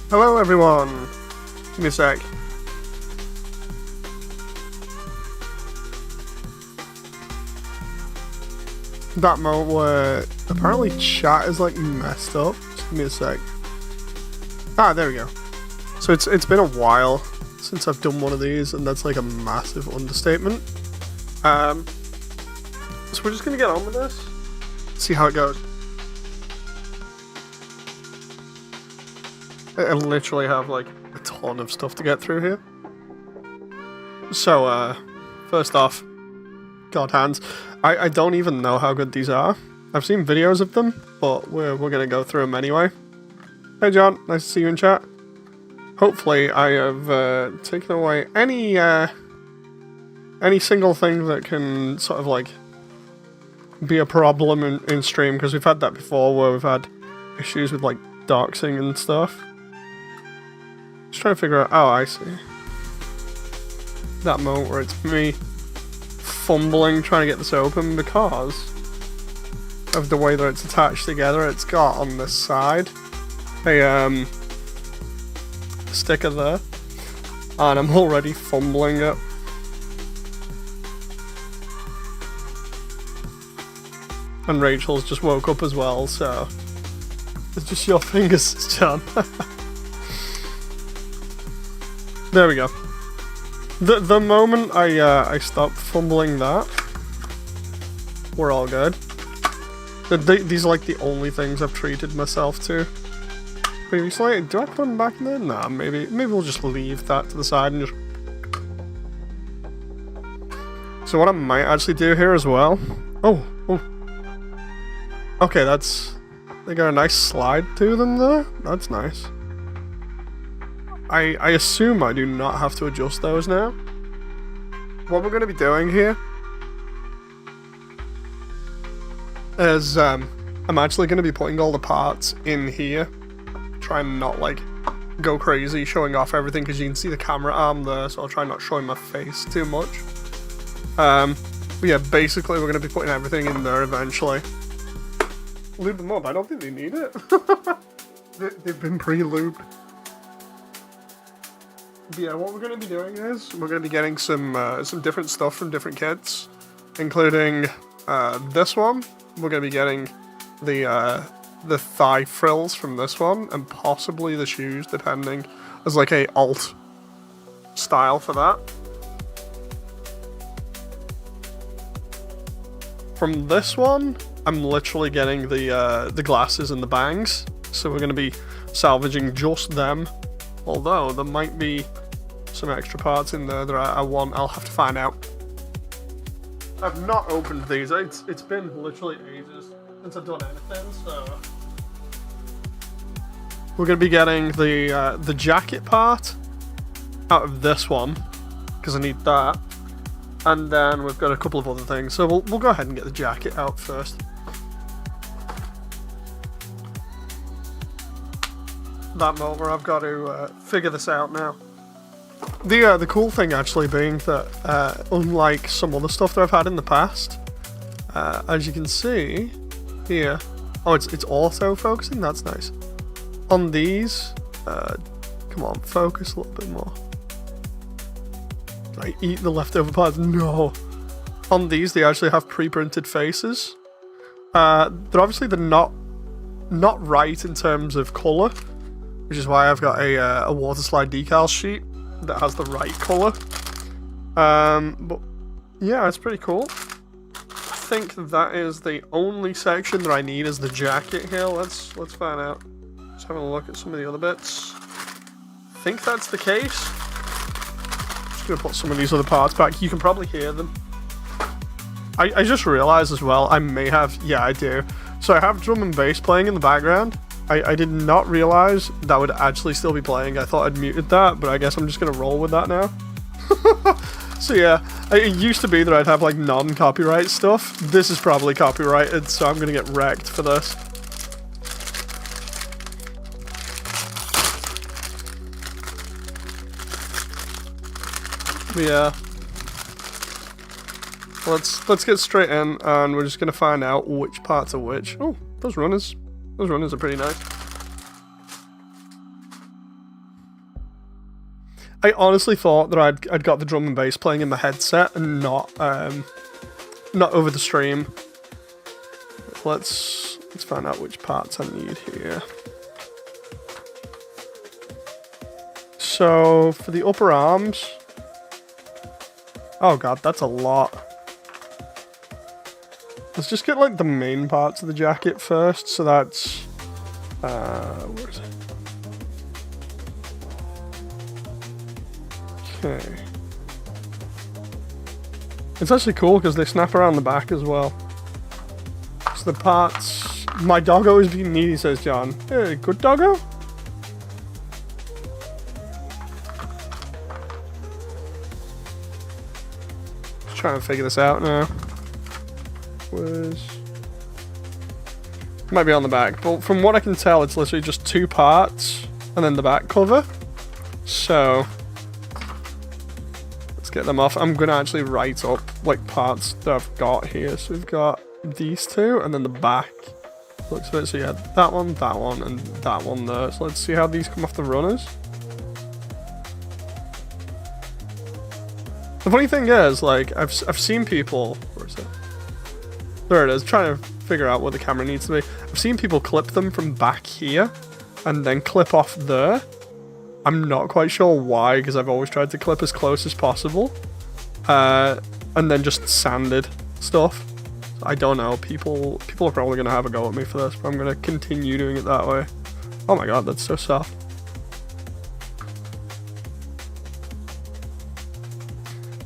Hello everyone! Give me a sec. That moment where apparently chat is like messed up. Just give me a sec. Ah, there we go. So it's been a while since I've done one of these, and that's like a massive understatement. So we're just gonna get on with this. See how it goes. I literally have like a ton of stuff to get through here. So, first off, God hands. I don't even know how good these are. I've seen videos of them, but we're gonna go through them anyway. Hey John, nice to see you in chat. Hopefully I have taken away any single thing that can sort of like be a problem in stream, because we've had that before where we've had issues with like doxing and stuff. Just trying to figure out, oh I see. That moment where it's me fumbling trying to get this open because of the way that it's attached together. It's got on this side a sticker there, and I'm already fumbling it. And Rachel's just woke up as well, so it's just your fingers, John. There we go. The moment I stop fumbling that, we're all good. These are like the only things I've treated myself to previously. Do I put them back in there? Nah, maybe we'll just leave that to the side and just... So what I might actually do here as well... Oh. Okay, they got a nice slide to them there. That's nice. I assume I do not have to adjust those now. What we're going to be doing here is I'm actually going to be putting all the parts in here. Try and not like go crazy showing off everything, because you can see the camera arm there, so I'll try not showing my face too much. But yeah, basically we're going to be putting everything in there eventually. Lube them up, I don't think they need it. They've been pre-lubed. But yeah, what we're going to be doing is we're going to be getting some different stuff from different kits, including this one. We're going to be getting the thigh frills from this one, and possibly the shoes, depending, as like a alt style for that. From this one, I'm literally getting the glasses and the bangs, so we're going to be salvaging just them. Although there might be some extra parts in there that I want. I'll have to find out. I've not opened these. It's been literally ages since I've done anything, so we're gonna be getting the jacket part out of this one because I need that, and then we've got a couple of other things. So we'll go ahead and get the jacket out first. That moment where I've got to figure this out now. The cool thing actually being that unlike some other stuff that I've had in the past, as you can see here, oh it's auto focusing. That's nice. On these, come on, focus a little bit more. Did I eat the leftover parts? No. On these, they actually have pre-printed faces. They're not right in terms of color, which is why I've got a water slide decal sheet that has the right color. But yeah, it's pretty cool. I think that is the only section that I need is the jacket here. Let's find out. Just having a look at some of the other bits. I think that's the case. Just gonna put some of these other parts back. You can probably hear them. I just realized as well, I may have, yeah I do. So I have drum and bass playing in the background. I did not realize that would actually still be playing. I thought I'd muted that, but I guess I'm just gonna roll with that now. So yeah, it used to be that I'd have like non-copyright stuff. This is probably copyrighted, so I'm gonna get wrecked for this. But yeah. Let's get straight in, and we're just gonna find out which parts are which. Oh, those runners are pretty nice. I honestly thought that I'd got the drum and bass playing in my headset and not over the stream. Let's find out which parts I need here. So for the upper arms, oh god, that's a lot. Let's just get like the main parts of the jacket first. So that's where is it? Okay. It's actually cool because they snap around the back as well. So the parts... My doggo is being needy, says John. Hey, good doggo? Just trying to figure this out now. Might be on the back, but from what I can tell, it's literally just 2 parts and then the back cover. So... let's get them off. I'm going to actually write up like parts that I've got here. So we've got these 2 and then the back looks of it. So yeah, that one, and that one there. So let's see how these come off the runners. The funny thing is, like, I've seen people... where is it? There it is. Trying to figure out what the camera needs to be. I've seen people clip them from back here and then clip off there. I'm not quite sure why, because I've always tried to clip as close as possible. And then just sanded stuff. I don't know. People are probably going to have a go at me for this, but I'm going to continue doing it that way. Oh my god, that's so soft.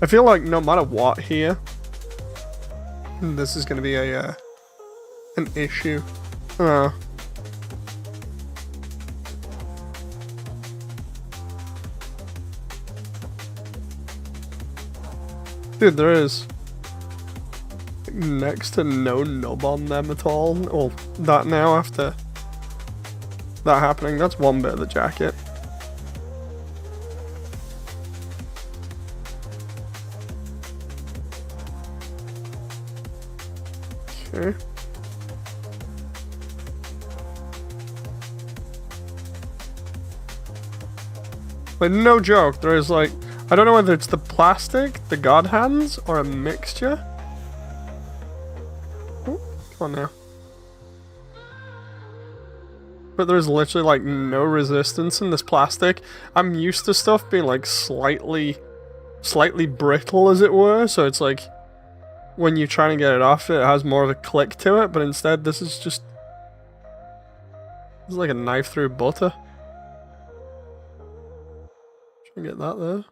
I feel like no matter what here, this is going to be an issue. Dude, there is next to no nub on them at all. Well, that now after that happening, that's one bit of the jacket. Okay. Like, no joke, there is like, I don't know whether it's the plastic, the god hands, or a mixture. Oh, come on now. But there's literally like no resistance in this plastic. I'm used to stuff being like slightly brittle, as it were, so it's like when you're trying to get it off, it has more of a click to it, but instead this is just... it's like a knife through butter. Try and get that there.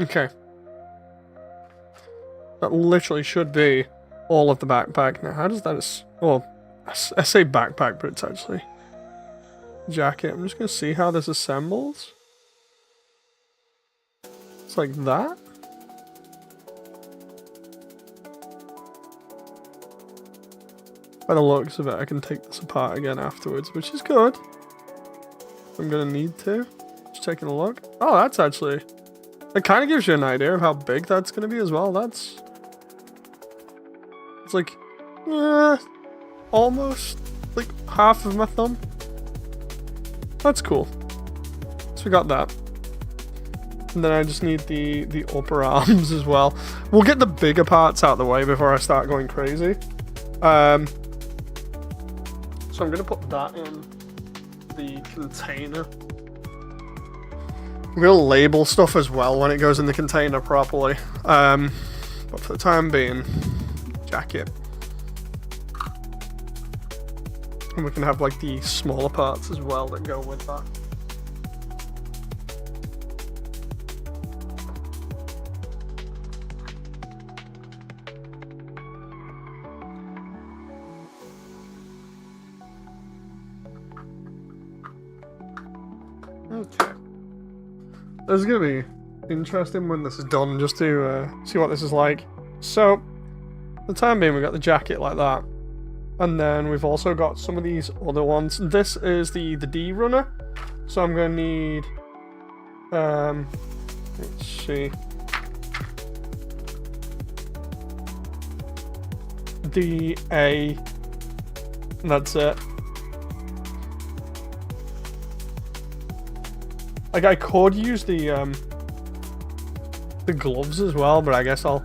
Okay. That literally should be all of the backpack. Now, how does that... well, I say backpack, but it's actually jacket. I'm just going to see how this assembles. It's like that. By the looks of it, I can take this apart again afterwards, which is good. I'm going to need to. Just taking a look. Oh, that's actually... it kind of gives you an idea of how big that's going to be as well. It's like, almost like half of my thumb. That's cool. So we got that. And then I just need the upper arms as well. We'll get the bigger parts out of the way before I start going crazy. So I'm going to put that in the container. I'm going to label stuff as well when it goes in the container properly. But for the time being, jacket. And we can have like the smaller parts as well that go with that. Okay. This is going to be interesting when this is done, just to see what this is like. So, for the time being, we've got the jacket like that. And then we've also got some of these other ones. This is the D runner. So I'm going to need... let's see. D, A, and that's it. Like, I could use the gloves as well, but I guess I'll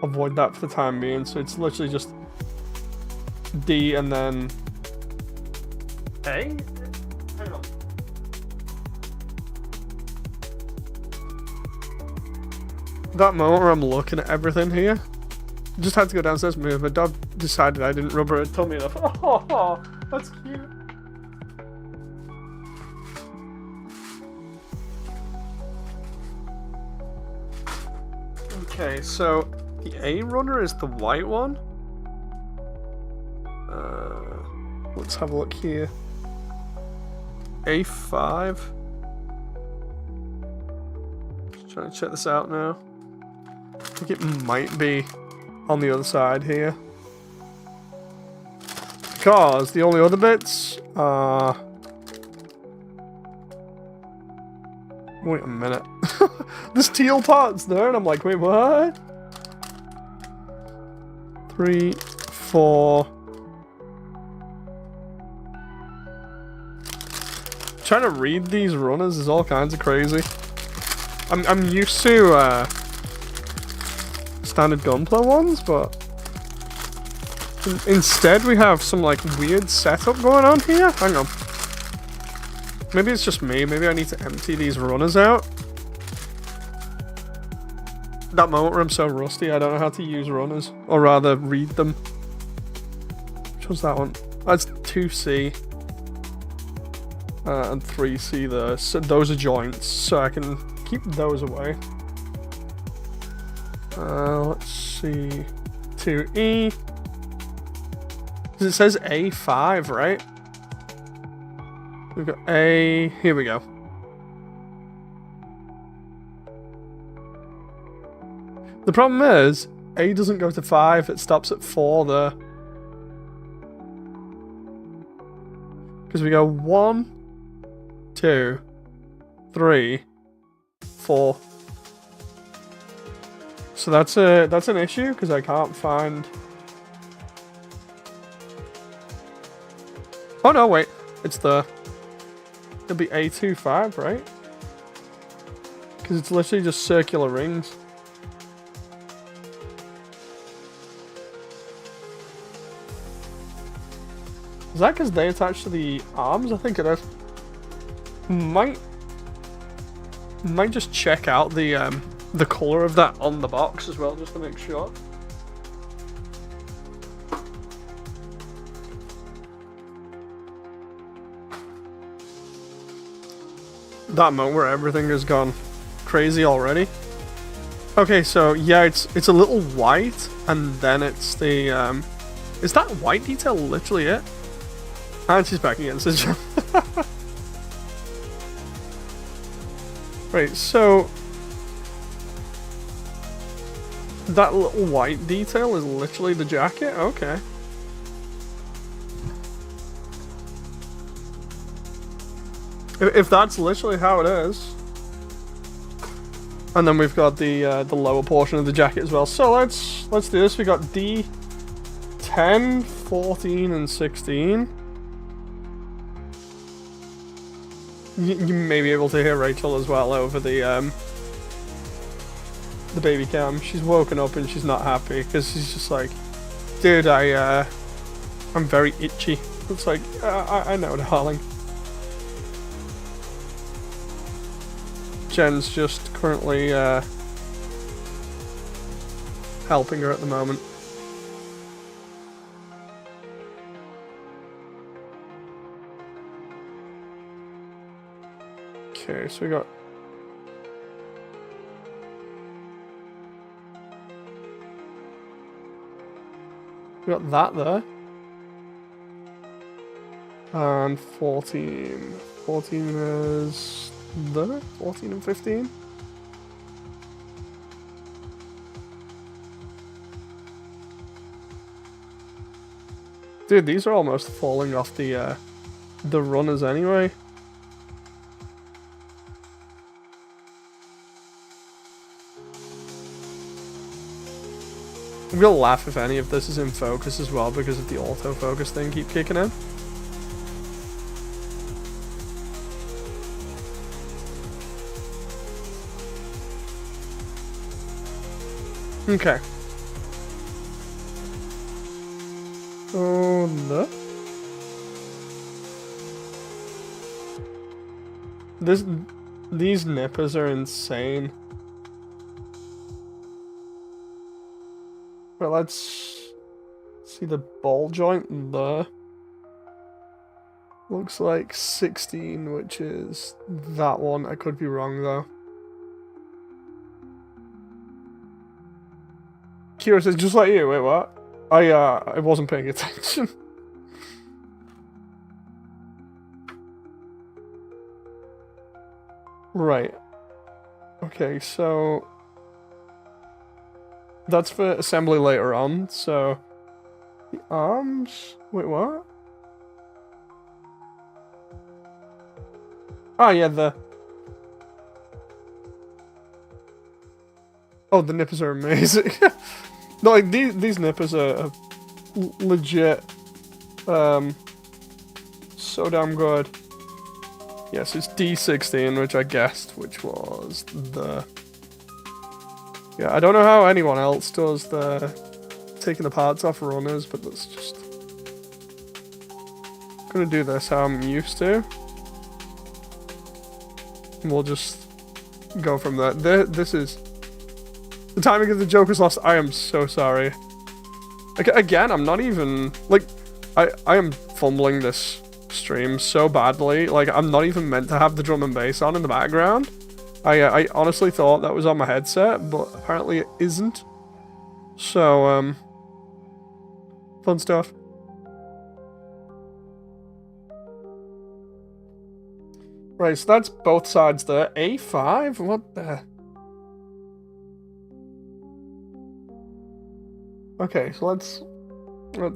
avoid that for the time being. So it's literally just D and then A. Hang on. That moment where I'm looking at everything here, just had to go downstairs and move. My dog decided I didn't rub her tummy enough. Oh, that's cute. Okay, so the A runner is the white one. Let's have a look here. A5. Just trying to check this out now. I think it might be on the other side here. Because the only other bits are... Wait a minute. There's teal parts there, and I'm like, wait, what? 3, 4... Trying to read these runners is all kinds of crazy. I'm used to standard Gunpla ones, but instead we have some like weird setup going on here. Hang on. Maybe it's just me. Maybe I need to empty these runners out. That moment where I'm so rusty, I don't know how to use runners, or rather read them. Which was that one? That's 2C. And 3C there. So those are joints, so I can keep those away. Let's see. 2E. Because it says A5, right? We've got A. Here we go. The problem is, A doesn't go to 5, it stops at 4 there. Because we go 1, 2, 3, 4. So that's an issue because I can't find. Oh no, wait, it's the. It'll be A25, right? Because it's literally just circular rings. Is that because they attach to the arms? I think it is. Might just check out the color of that on the box as well, just to make sure. That moment where everything has gone crazy already. Okay, so yeah, it's a little white, and then it's the is that white detail literally it? And she's back again, so right, so that little white detail is literally the jacket? Okay. If that's literally how it is. And then we've got the lower portion of the jacket as well. So let's do this. We got D10, 14, and 16. You may be able to hear Rachel as well over the baby cam. She's woken up and she's not happy because she's just like, dude, I'm very itchy. It's like, I know, darling. Jen's just currently helping her at the moment. Okay, so we got that there. And 14. 14 is there? 14 and 15? Dude, these are almost falling off the runners anyway. I'm gonna laugh if any of this is in focus as well because of the autofocus thing keep kicking in. Okay. Oh no. These nippers are insane. But let's see the ball joint there. Looks like 16, which is that one. I could be wrong though. Curious, it's just like you. Wait, what? I wasn't paying attention. Right. Okay, so that's for assembly later on, so the arms, wait, what? Oh yeah, the nippers are amazing. No, like these nippers are legit so damn good. Yes, it's D16, which I guessed, which was the... Yeah, I don't know how anyone else does the taking the parts off runners, but that's just... I'm gonna do this how I'm used to. And we'll just go from there. This is... The timing of the joke was lost. I am so sorry. Again, I'm not even... Like, I am fumbling this stream so badly. Like, I'm not even meant to have the drum and bass on in the background. I honestly thought that was on my headset, but apparently it isn't. So, fun stuff. Right, so that's both sides there. A5? What the... Okay, so let's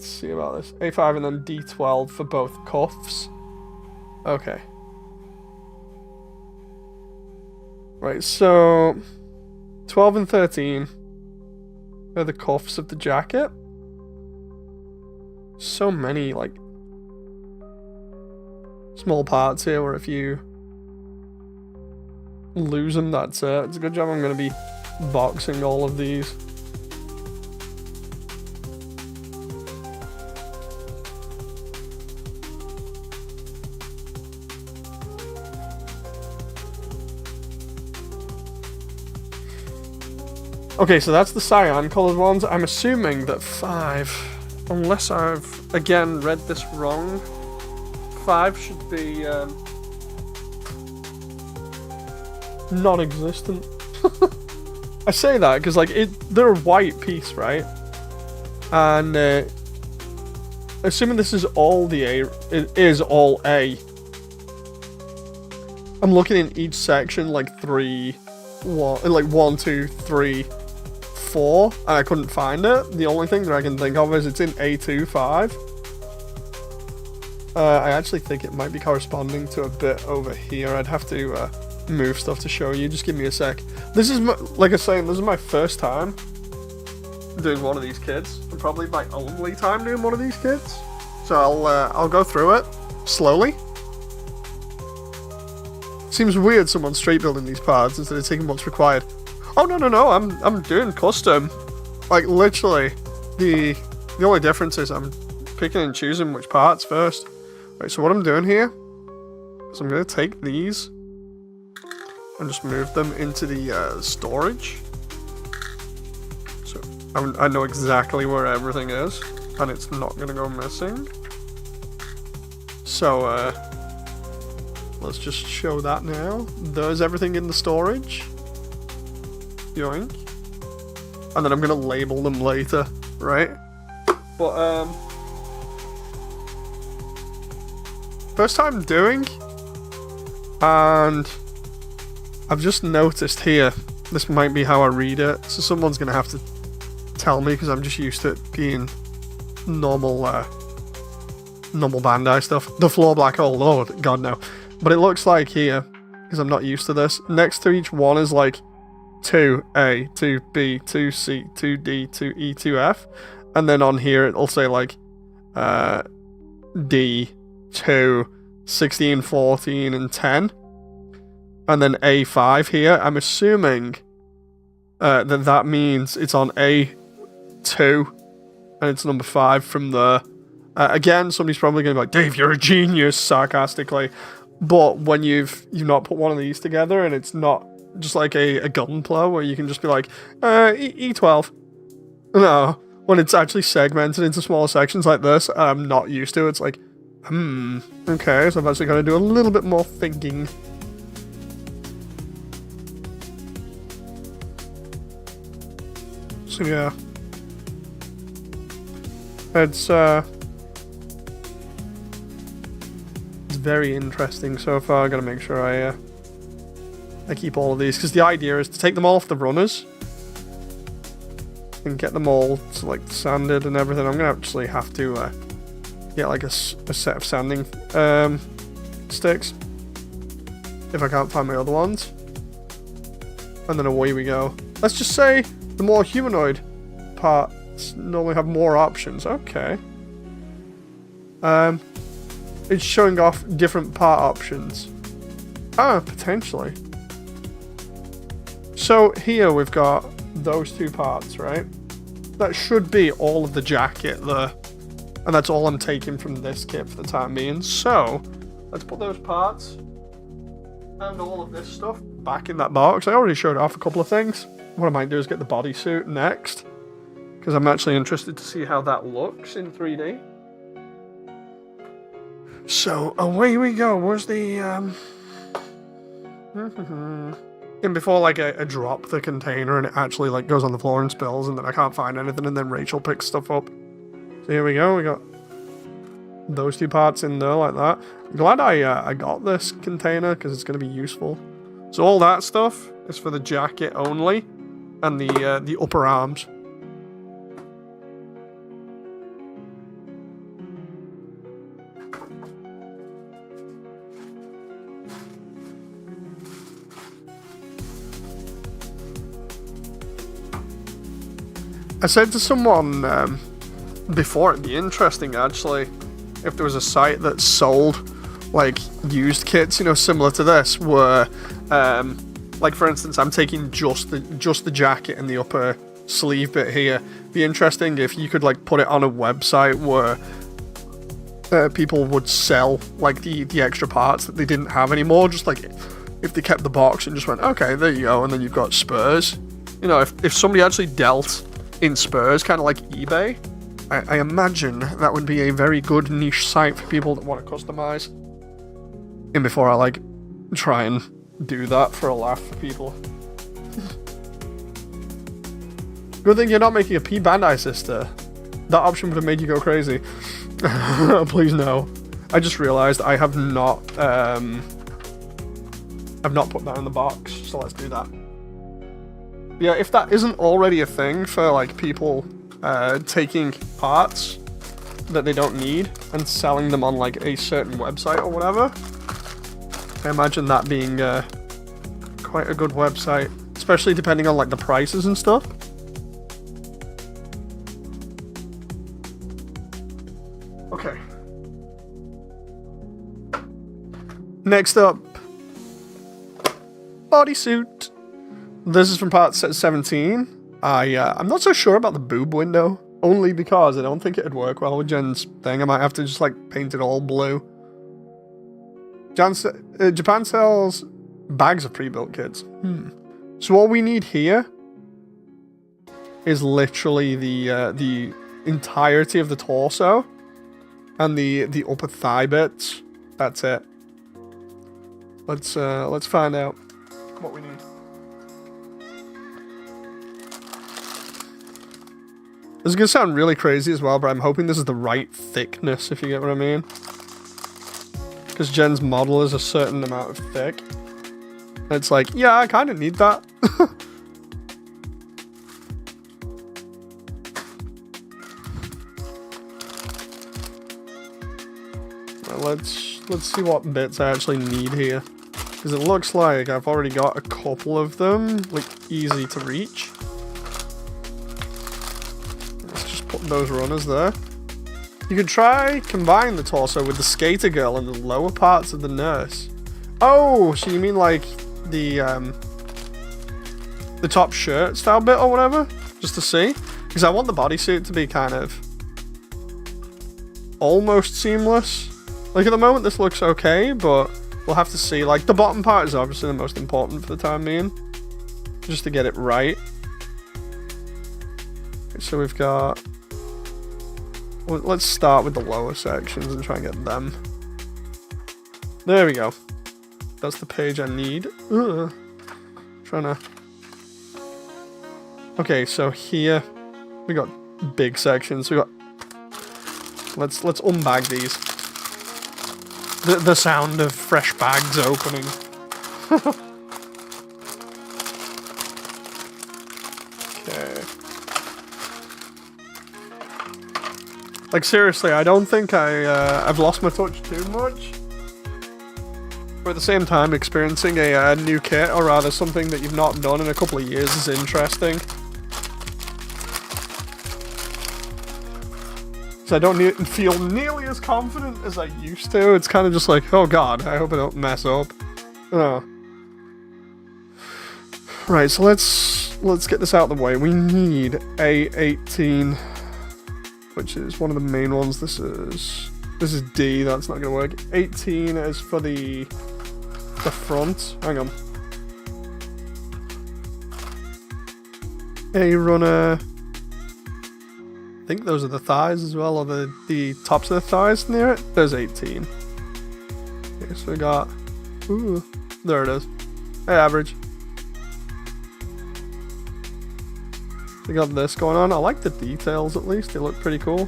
see about this. A5 and then D12 for both cuffs. Okay. Right, so 12 and 13 are the cuffs of the jacket. So many, like, small parts here where if you lose them, that's it. It's a good job I'm going to be boxing all of these. Okay, so that's the cyan colored ones. I'm assuming that 5, unless I've again read this wrong, 5 should be non-existent. I say that because like they're a white piece, right? And assuming this is all the A, it is all A. I'm looking in each section like 1, 2, 3, 4, and I couldn't find it. The only thing that I can think of is it's in A2, 5. I actually think it might be corresponding to a bit over here. I'd have to move stuff to show you. Just give me a sec. This is, like I was saying, this is my first time doing one of these kids, and probably my only time doing one of these kids. So I'll go through it slowly. Seems weird someone straight building these parts instead of taking what's required. Oh no, I'm doing custom. Like literally, the only difference is I'm picking and choosing which parts first. Right, so what I'm doing here is I'm gonna take these and just move them into the storage. So I know exactly where everything is, and it's not gonna go missing. So let's just show that now. There's everything in the storage. Yoink. And then I'm gonna label them later, right? But first time doing, and I've just noticed here, this might be how I read it, so someone's gonna have to tell me because I'm just used to it being normal normal Bandai stuff. The floor black hole, oh god no. But it looks like here, because I'm not used to this, next to each one is like 2A, 2B, 2C, 2D, 2E, 2F. And then on here it'll say like D, 2, 16, 14, and 10. And then A5 here. I'm assuming that means it's on A2 and it's number 5 from there. Again, somebody's probably going to be like, Dave, you're a genius, sarcastically. But when you've not put one of these together and it's not just like a gunpla where you can just be like, E12. No, when it's actually segmented into smaller sections like this, I'm not used to it. It's like, okay, so I've actually got to do a little bit more thinking. So yeah. It's very interesting so far. I gotta make sure I keep all of these, because the idea is to take them all off the runners and get them all to, like, sanded and everything. I'm gonna actually have to get like a set of sanding sticks if I can't find my other ones, and then away we go. Let's just say the more humanoid parts normally have more options. Okay. It's showing off different part options. Potentially. So here we've got those two parts, right? That should be all of the jacket there. And that's all I'm taking from this kit for the time being. So, let's put those parts and all of this stuff back in that box. I already showed off a couple of things. What I might do is get the bodysuit next, because I'm actually interested to see how that looks in 3D. So, away we go. Where's the, And before, like, I drop the container and it actually, like, goes on the floor and spills, and then I can't find anything, and then Rachel picks stuff up. So here we go. We got those two parts in there like that. I'm glad I got this container, because it's going to be useful. So all that stuff is for the jacket only, and the upper arms. I said to someone before, it'd be interesting actually if there was a site that sold like used kits, you know, similar to this, where like for instance I'm taking just the jacket and the upper sleeve bit here. It'd be interesting if you could like put it on a website where people would sell like the extra parts that they didn't have anymore, just like if they kept the box and just went, okay, there you go, and then you've got spurs. You know, if somebody actually dealt in spurs, kind of like eBay, I imagine that would be a very good niche site for people that want to customize. And before I like try and do that for a laugh for people. Good thing you're not making a P Bandai sister. That option would have made you go crazy. Please no. I just realized I have not put that in the box, so let's do that. Yeah, if that isn't already a thing for like people taking parts that they don't need and selling them on like a certain website or whatever, I imagine that being quite a good website, especially depending on like the prices and stuff. Okay. Next up, bodysuit. This is from part 17. I'm not so sure about the boob window, only because I don't think it'd work well with Jen's thing. I might have to just like paint it all blue. Japan sells bags of pre-built kits. So all we need here is literally the entirety of the torso and the upper thigh bits. That's it. Let's find out what we need. This is going to sound really crazy as well, but I'm hoping this is the right thickness, if you get what I mean. Because Jen's model is a certain amount of thick. And it's like, yeah, I kind of need that. Well, let's see what bits I actually need here. Because it looks like I've already got a couple of them, like, easy to reach. Let's just put those runners there. You could try combine the torso with the skater girl and the lower parts of the nurse. Oh, so you mean like the top shirt style bit or whatever? Just to see? Because I want the bodysuit to be kind of almost seamless. Like at the moment this looks okay, but we'll have to see. Like the bottom part is obviously the most important for the time being. Just to get it right. Okay, so we've got... Well, let's start with the lower sections and try and get them. There we go. That's the page I need. Ugh. Trying to... Okay, so here we got big sections. We got... Let's unbag these. The sound of fresh bags opening. Okay. Like seriously, I don't think I've lost my touch too much. But at the same time, experiencing a new kit, or rather something that you've not done in a couple of years, is interesting. So I don't feel nearly as confident as I used to. It's kind of just like, oh god, I hope I don't mess up. Oh. Right, so let's get this out of the way. We need A18, which is one of the main ones. This is D. That's not gonna work. 18 is for the front. Hang on. A runner. I think those are the thighs as well, or the tops of the thighs near it. There's 18. Okay, so we got... Ooh, there it is. Hey, average. We got this going on. I like the details at least. They look pretty cool.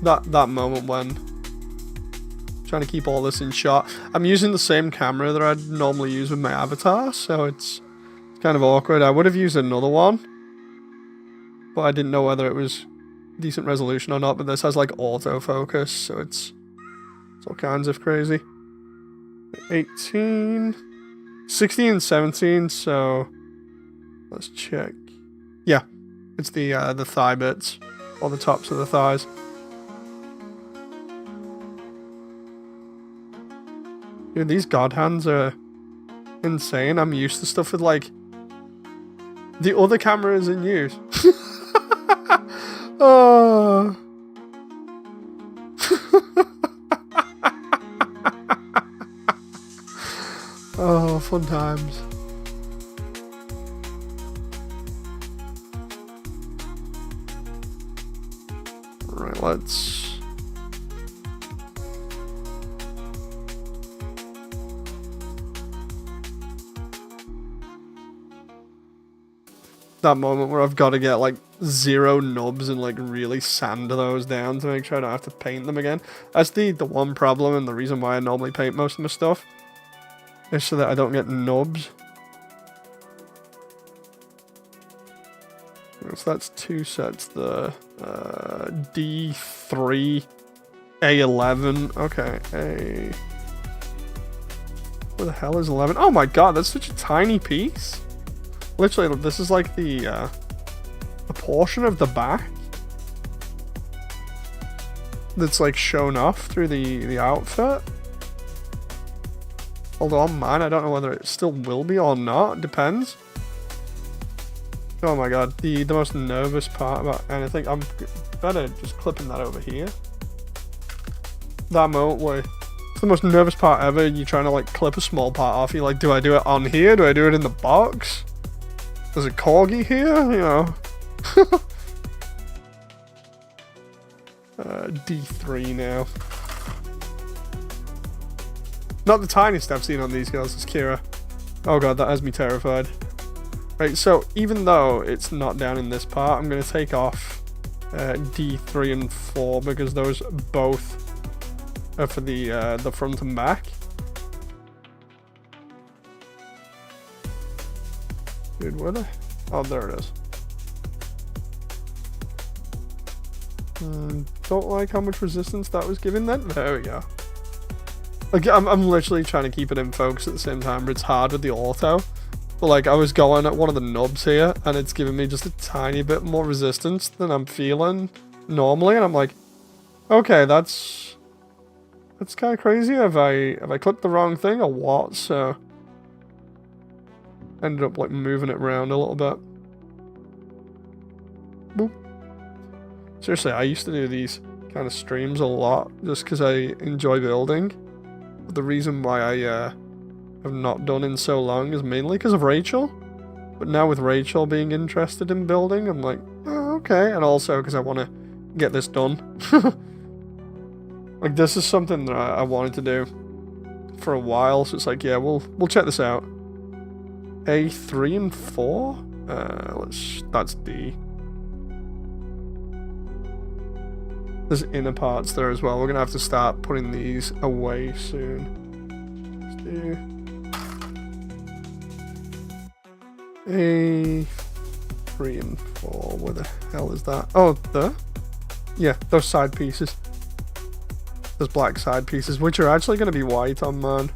That moment when... Trying to keep all this in shot. I'm using the same camera that I'd normally use with my avatar, so it's kind of awkward. I would have used another one, but I didn't know whether it was decent resolution or not. But this has like autofocus, so it's all kinds of crazy. 18, 16 and 17, so let's check. Yeah, it's the thigh bits, or the tops of the thighs. Dude, these god hands are insane. I'm used to stuff with like the other cameras in use. Oh. Oh, fun times. Right, let's... That moment where I've got to get like 0 nubs and like really sand those down to make sure I don't have to paint them again. That's the one problem, and the reason why I normally paint most of my stuff is so that I don't get nubs. So that's 2 sets there. D3, A11. Okay, A. Where the hell is 11? Oh my god, that's such a tiny piece. Literally, this is like the portion of the back that's like shown off through the outfit. Although on mine, I don't know whether it still will be or not. It depends. Oh my god, the most nervous part about anything. I'm better just clipping that over here. That moment where it's the most nervous part ever. You're trying to like clip a small part off. You're like, do I do it on here? Do I do it in the box? There's a corgi here, you know. D3 now. Not the tiniest I've seen on these girls is Kira. Oh god, that has me terrified. Right, so even though it's not down in this part, I'm going to take off D3 and 4 because those both are for the front and back. Dude, where the... Oh, there it is. Don't like how much resistance that was giving then. There we go. Like, I'm literally trying to keep it in focus at the same time, but it's hard with the auto. But like, I was going at one of the nubs here, and it's giving me just a tiny bit more resistance than I'm feeling normally, and I'm like, okay, that's kind of crazy. Have I clicked the wrong thing or what? So ended up like moving it around a little bit. Boop. Seriously, I used to do these kind of streams a lot just because I enjoy building. But the reason why I have not done in so long is mainly because of Rachel. But now with Rachel being interested in building, I'm like, oh, okay. And also because I want to get this done. Like, this is something that I wanted to do for a while. So it's like, yeah, we'll check this out. A3 and 4? That's D. There's inner parts there as well. We're going to have to start putting these away soon. Let's do A3 and 4. Where the hell is that? Oh, there? Yeah, those side pieces. Those black side pieces, which are actually going to be white on mine.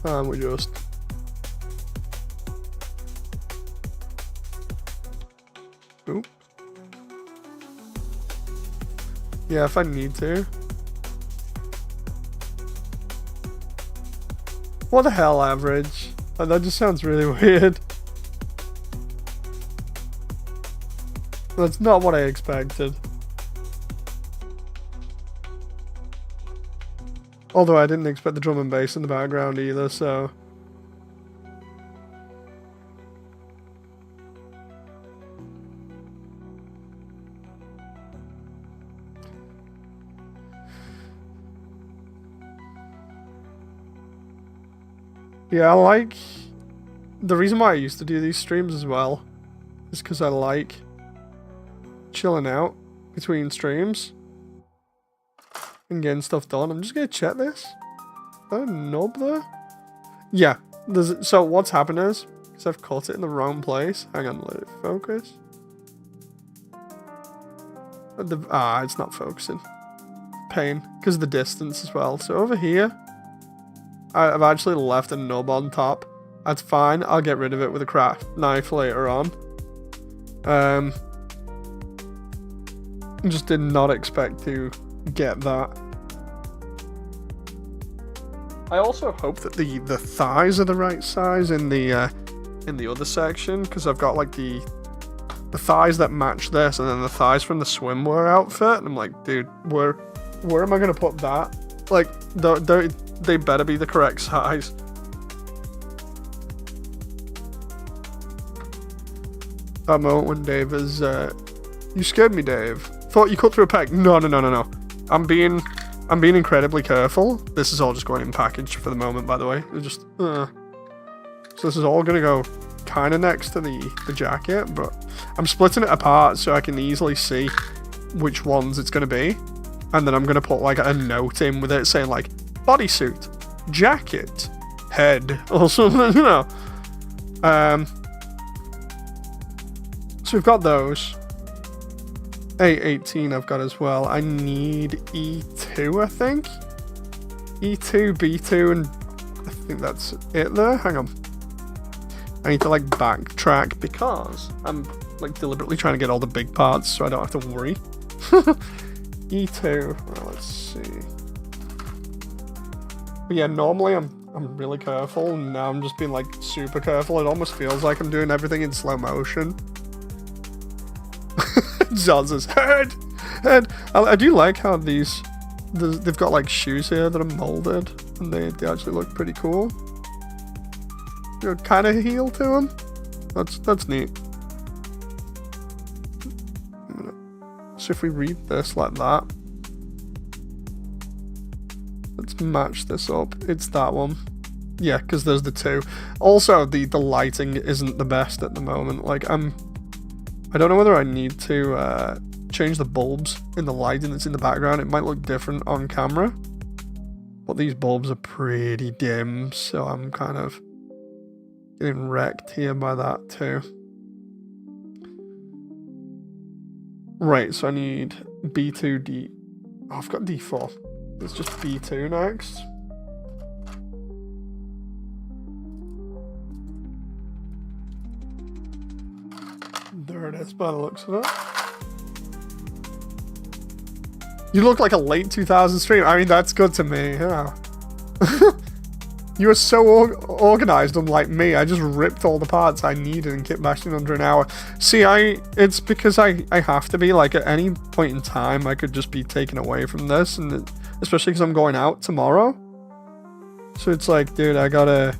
And we just... Oop. Yeah, if I need to. What the hell, average? Oh, that just sounds really weird. That's not what I expected. Although I didn't expect the drum and bass in the background either, so... Yeah, I like... The reason why I used to do these streams as well is because I like chilling out between streams and getting stuff done. I'm just gonna check this. Is that a knob there? Yeah. So what's happened is, because I've caught it in the wrong place. Hang on, let it focus. It's not focusing. Pain, because of the distance as well. So over here, I've actually left a nub on top. That's fine. I'll get rid of it with a craft knife later on. Just did not expect to get that. I also hope that the thighs are the right size in the other section, because I've got like the thighs that match this, and then the thighs from the swimwear outfit. And I'm like, dude, where am I gonna put that? Like, they better be the correct size. That moment when Dave is, you scared me, Dave. Thought you cut through a peg. No. I'm being incredibly careful. This is all just going in package for the moment, by the way. It's just, So this is all gonna go kind of next to the jacket, but I'm splitting it apart so I can easily see which ones it's gonna be. And then I'm gonna put like a note in with it saying like, bodysuit, jacket, head, or something, you know. So we've got those. A18 I've got as well. I need E2, I think. E2, B2, and I think that's it there. Hang on. I need to like backtrack because I'm like deliberately trying to get all the big parts so I don't have to worry. E2, well, let's see. But yeah, normally I'm really careful, and now I'm just being like super careful. It almost feels like I'm doing everything in slow motion. John's head. I do like how they've got like shoes here that are molded, and they actually look pretty cool. You know, kind of heel to them. That's neat. So if we read this like that, let's match this up. It's that one. Yeah, because there's the two. Also, the lighting isn't the best at the moment. Like, I don't know whether I need to change the bulbs in the lighting that's in the background. It might look different on camera, but these bulbs are pretty dim, so I'm kind of getting wrecked here by that too. Right, so I need B2D. Oh, I've got D4. Let's just B2 next. There it is by the looks of it. You look like a late 2000s stream. I mean, that's good to me, yeah. You were so organized, unlike me. I just ripped all the parts I needed and kept bashing under an hour. See, it's because I have to be, like, at any point in time, I could just be taken away from this, and especially because I'm going out tomorrow. So it's like, dude, I gotta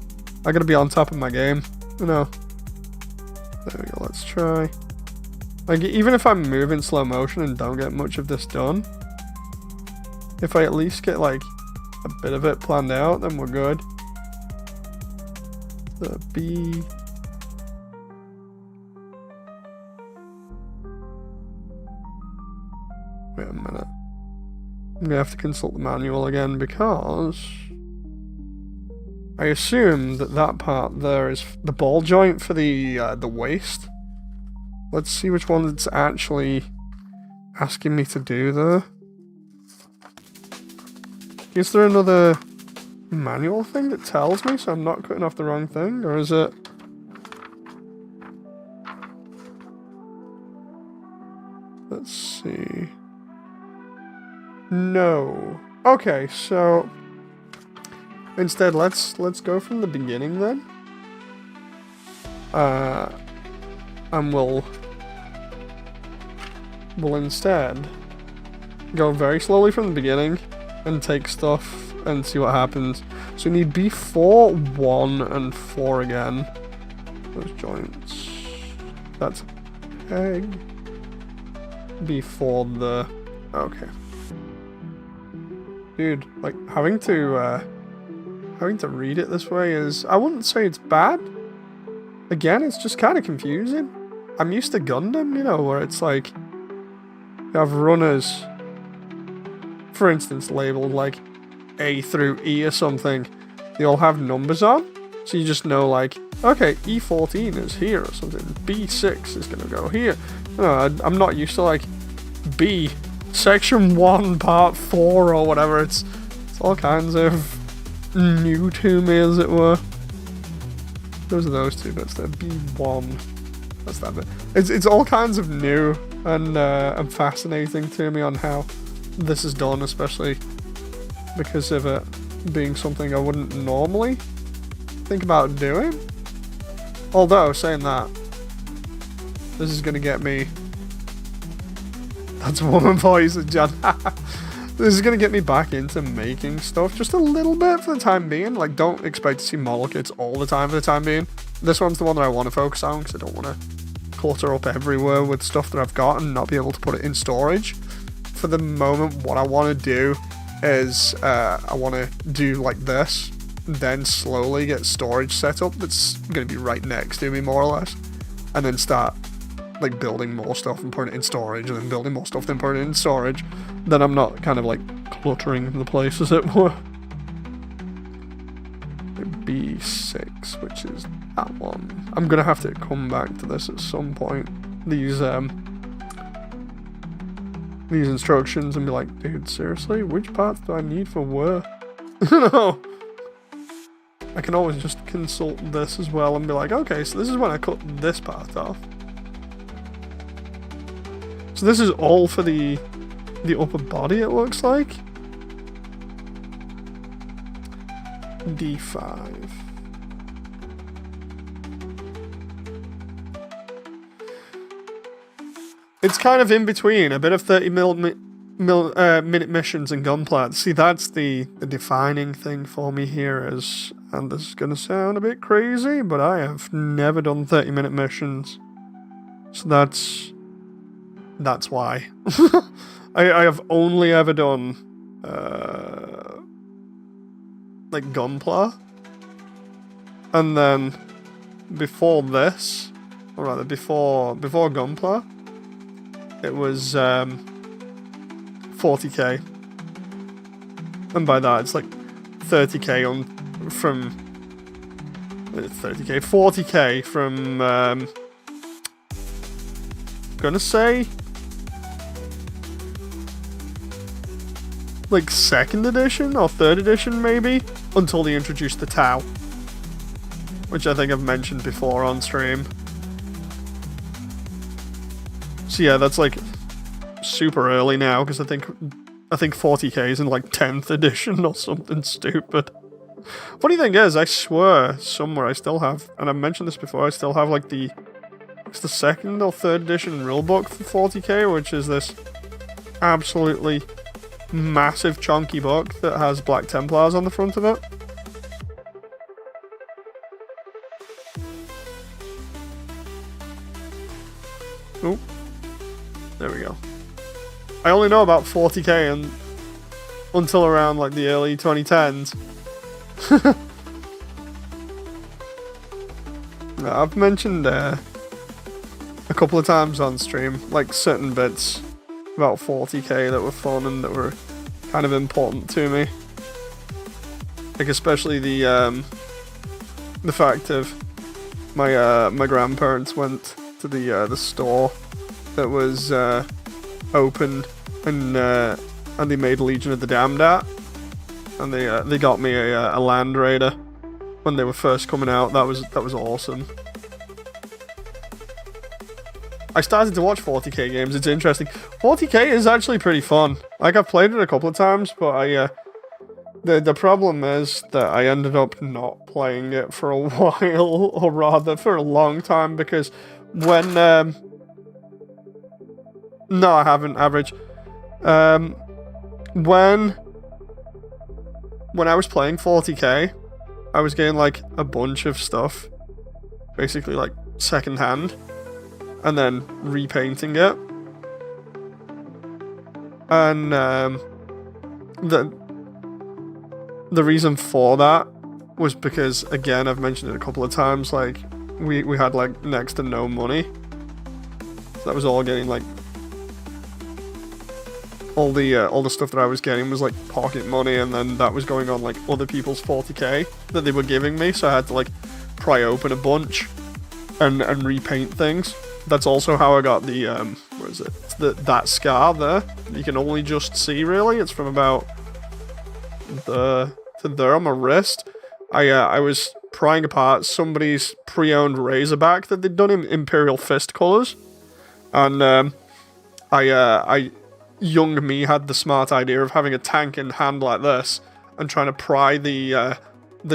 be on top of my game, you know. There we go, let's try. Like, even if I'm moving slow motion and don't get much of this done, if I at least get, like, a bit of it planned out, then we're good. The B. Wait a minute. I'm gonna have to consult the manual again because I assume that part there is the ball joint for the waist. Let's see which one it's actually asking me to do there. Is there another manual thing that tells me so I'm not cutting off the wrong thing, or is it? Let's see. No. Okay, so instead let's go from the beginning then. And we'll instead go very slowly from the beginning and take stuff and see what happens. So we need B4, 1, and 4 again. Those joints. That's a peg. B4 the... Okay. Dude, like, having to read it this way is... I wouldn't say it's bad. Again, it's just kind of confusing. I'm used to Gundam, you know, where it's like... You have runners... For instance, labeled like A through E or something. They all have numbers on, so you just know like, okay, E14 is here or something. B6 is gonna go here. I'm not used to like B section 1 part 4 or whatever. It's all kinds of new to me, as it were. Those are those two bits there. B1. That's that bit. It's all kinds of new and fascinating to me on how this is done, especially because of it being something I wouldn't normally think about doing. Although, saying that, this is gonna get me... That's a woman voice, John. This is gonna get me back into making stuff just a little bit for the time being. Like, don't expect to see model kits all the time for the time being. This one's the one that I want to focus on because I don't want to clutter up everywhere with stuff that I've got and not be able to put it in storage. For the moment, what I want to do is I want to do like this, then slowly get storage set up that's going to be right next to me, more or less, and then start like building more stuff and putting it in storage, and then building more stuff, then putting it in storage. Then I'm not kind of like cluttering the place, as it were. B6, which is that one. I'm going to have to come back to this at some point. These instructions and be like, dude, seriously? Which parts do I need for where? No. I can always just consult this as well and be like, okay, so this is when I cut this part off. So this is all for the upper body, it looks like. D5. It's kind of in between, a bit of 30 minute missions and gunplay. See, that's the defining thing for me here is, and this is going to sound a bit crazy, but I have never done 30-minute missions. So that's why. I have only ever done, like, gunplay. And then, before this, or rather, before gunplay, it was 40k, and by that it's like 30k from 40k from gonna say like 2nd edition or 3rd edition maybe, until they introduced the Tau, which I think I've mentioned before on stream. So yeah, that's like super early now, because I think 40k is in like 10th edition or something stupid. Funny thing is, I swear somewhere I still have, and I've mentioned this before, I still have like it's the 2nd or 3rd edition rulebook for 40k, which is this absolutely massive chunky book that has Black Templars on the front of it. Oh, there we go. I only know about 40k and until around like the early 2010s. I've mentioned a couple of times on stream, like certain bits about 40k that were fun and that were kind of important to me. Like especially the fact of my grandparents went to the store that was open and they made Legion of the Damned at, and they got me a Land Raider when they were first coming out. That was awesome. I started to watch 40k games. It's interesting. 40k is actually pretty fun. Like, I've played it a couple of times, but the problem is that I ended up not playing it for a while, or rather for a long time, because when no, I haven't. Average. When I was playing 40k, I was getting like a bunch of stuff, basically like secondhand, and then repainting it. And the reason for that was because, again, I've mentioned it a couple of times, like we had like next to no money. So that was all getting like all the stuff that I was getting was like pocket money, and then that was going on like other people's 40k that they were giving me, so I had to like pry open a bunch and repaint things. That's also how I got the where is it? It's that scar there. You can only just see, really. It's from about to there on my wrist. I was prying apart somebody's pre-owned Razorback that they'd done in Imperial Fist colors, and I young me had the smart idea of having a tank in hand like this and trying to pry the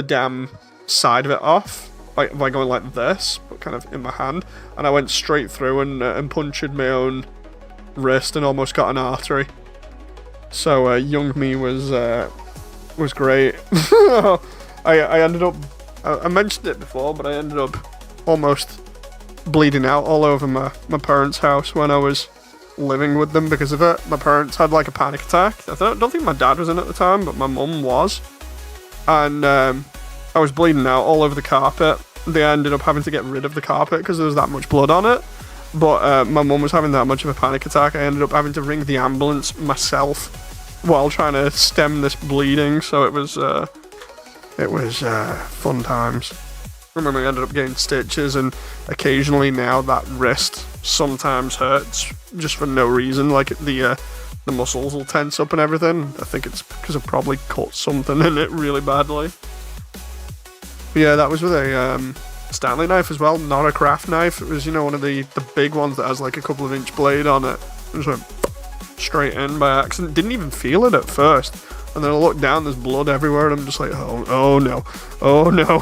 damn side of it off by going like this, but kind of in my hand, and I went straight through and punctured my own wrist and almost got an artery. So young me was great. I ended up, I mentioned it before, but I ended up almost bleeding out all over my parents' house when I was living with them because of it. My parents had like a panic attack. I don't think my dad was in at the time, but my mum was, and I was bleeding out all over the carpet. They ended up having to get rid of the carpet because there was that much blood on it, but my mum was having that much of a panic attack. I ended up having to ring the ambulance myself while trying to stem this bleeding, so it was fun times. I remember I ended up getting stitches, and occasionally now that wrist sometimes hurts just for no reason, like the muscles will tense up and everything. I think it's because I probably cut something in it really badly. But yeah, that was with a Stanley knife as well, not a craft knife. It was, you know, one of the big ones that has like a couple of inch blade on it. It just went straight in by accident. Didn't even feel it at first. And then I look down, there's blood everywhere, and I'm just like, oh no.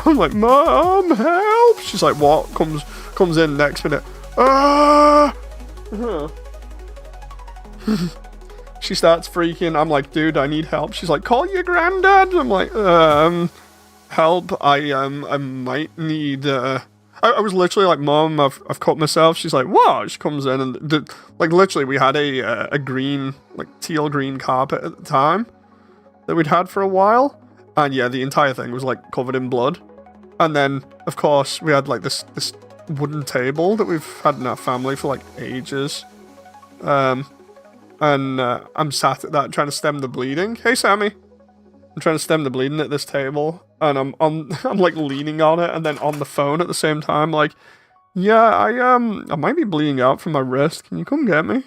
I'm like, Mom, help! She's like, what? Comes in next minute. Ah! She starts freaking. I'm like, dude, I need help. She's like, call your granddad. I'm like, help. I might need. I was literally like, Mom, I've cut myself. She's like, what? She comes in and like literally, we had a green, like teal green carpet at the time that we'd had for a while, and yeah, the entire thing was like covered in blood. And then, of course, we had like this wooden table that we've had in our family for like ages, and I'm sat at that trying to stem the bleeding. Hey, Sammy. I'm trying to stem the bleeding at this table, and I'm like leaning on it, and then on the phone at the same time, like, yeah, I might be bleeding out from my wrist. Can you come get me?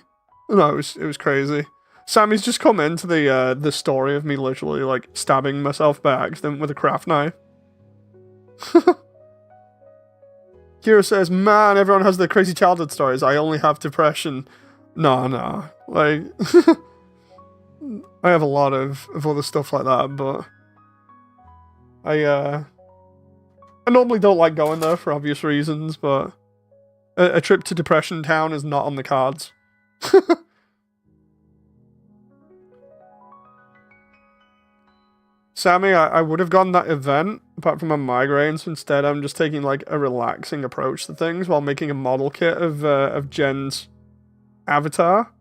No, it was crazy. Sammy's just come into the story of me literally like stabbing myself by accident with a craft knife. Kira says, "Man, everyone has their crazy childhood stories. I only have depression." No, like I have a lot of other stuff like that, but I normally don't like going there for obvious reasons, but a trip to Depression Town is not on the cards. Sammy, I would have gone that event, apart from my migraines. Instead, I'm just taking like a relaxing approach to things while making a model kit of Jen's avatar.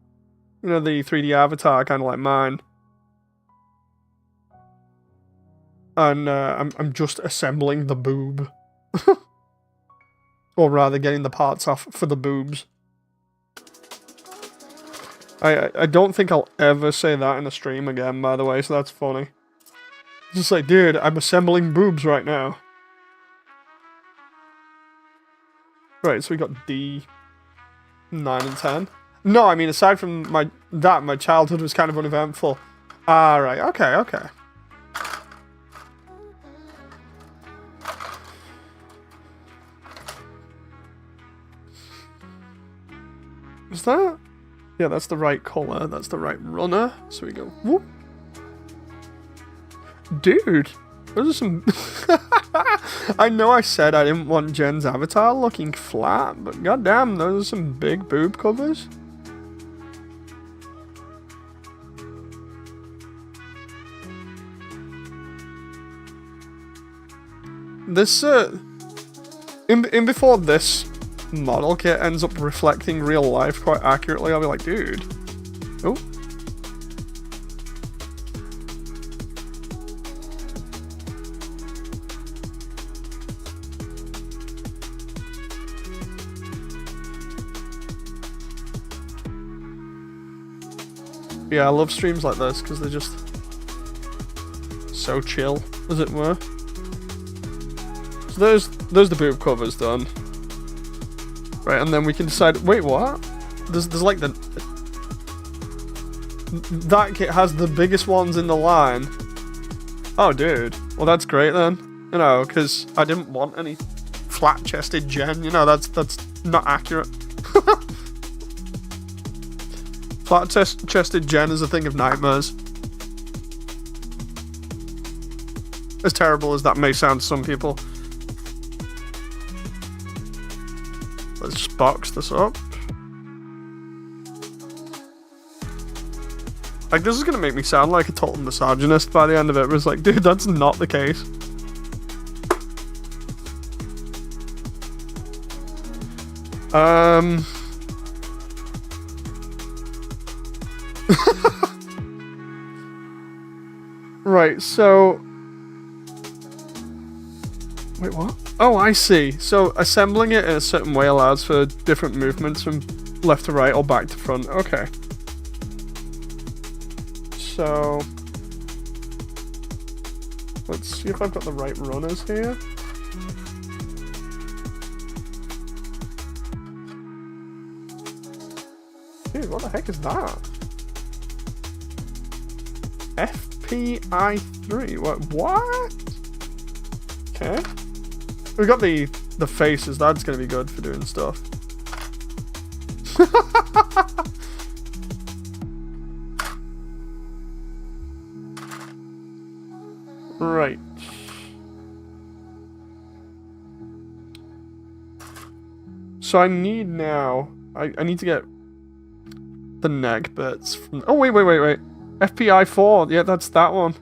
You know, the 3D avatar, kind of like mine. And I'm just assembling the boob. Or rather, getting the parts off for the boobs. I don't think I'll ever say that in a stream again, by the way, so that's funny. Just like, dude, I'm assembling boobs right now. Right, so we got D, 9 and 10. No, I mean, aside from my childhood was kind of uneventful. Ah, right, okay. Is that? Yeah, that's the right color. That's the right runner. So we go, whoop. Dude, those are some... I know I said I didn't want Jen's avatar looking flat, but goddamn, those are some big boob covers. This, in before this model kit ends up reflecting real life quite accurately, I'll be like, dude. Oh. Yeah, I love streams like this because they're just so chill, as it were. So there's the boob covers done. Right, and then we can decide. Wait, what? There's like that kit has the biggest ones in the line. Oh, dude. Well, that's great then. You know, because I didn't want any flat-chested Jen. You know, that's not accurate. Flat-chested Jen is a thing of nightmares. As terrible as that may sound to some people. Let's just box this up. Like, this is gonna make me sound like a total misogynist by the end of it, but it's like, dude, that's not the case. Right, so... Wait, what? Oh, I see. So, assembling it in a certain way allows for different movements from left to right or back to front. Okay. So... Let's see if I've got the right runners here. Dude, what the heck is that? FPI3. What? Okay. We got the faces. That's gonna be good for doing stuff. Right. So I need now. I need to get the neck bits from. Oh wait. FPI 4. Yeah, that's that one.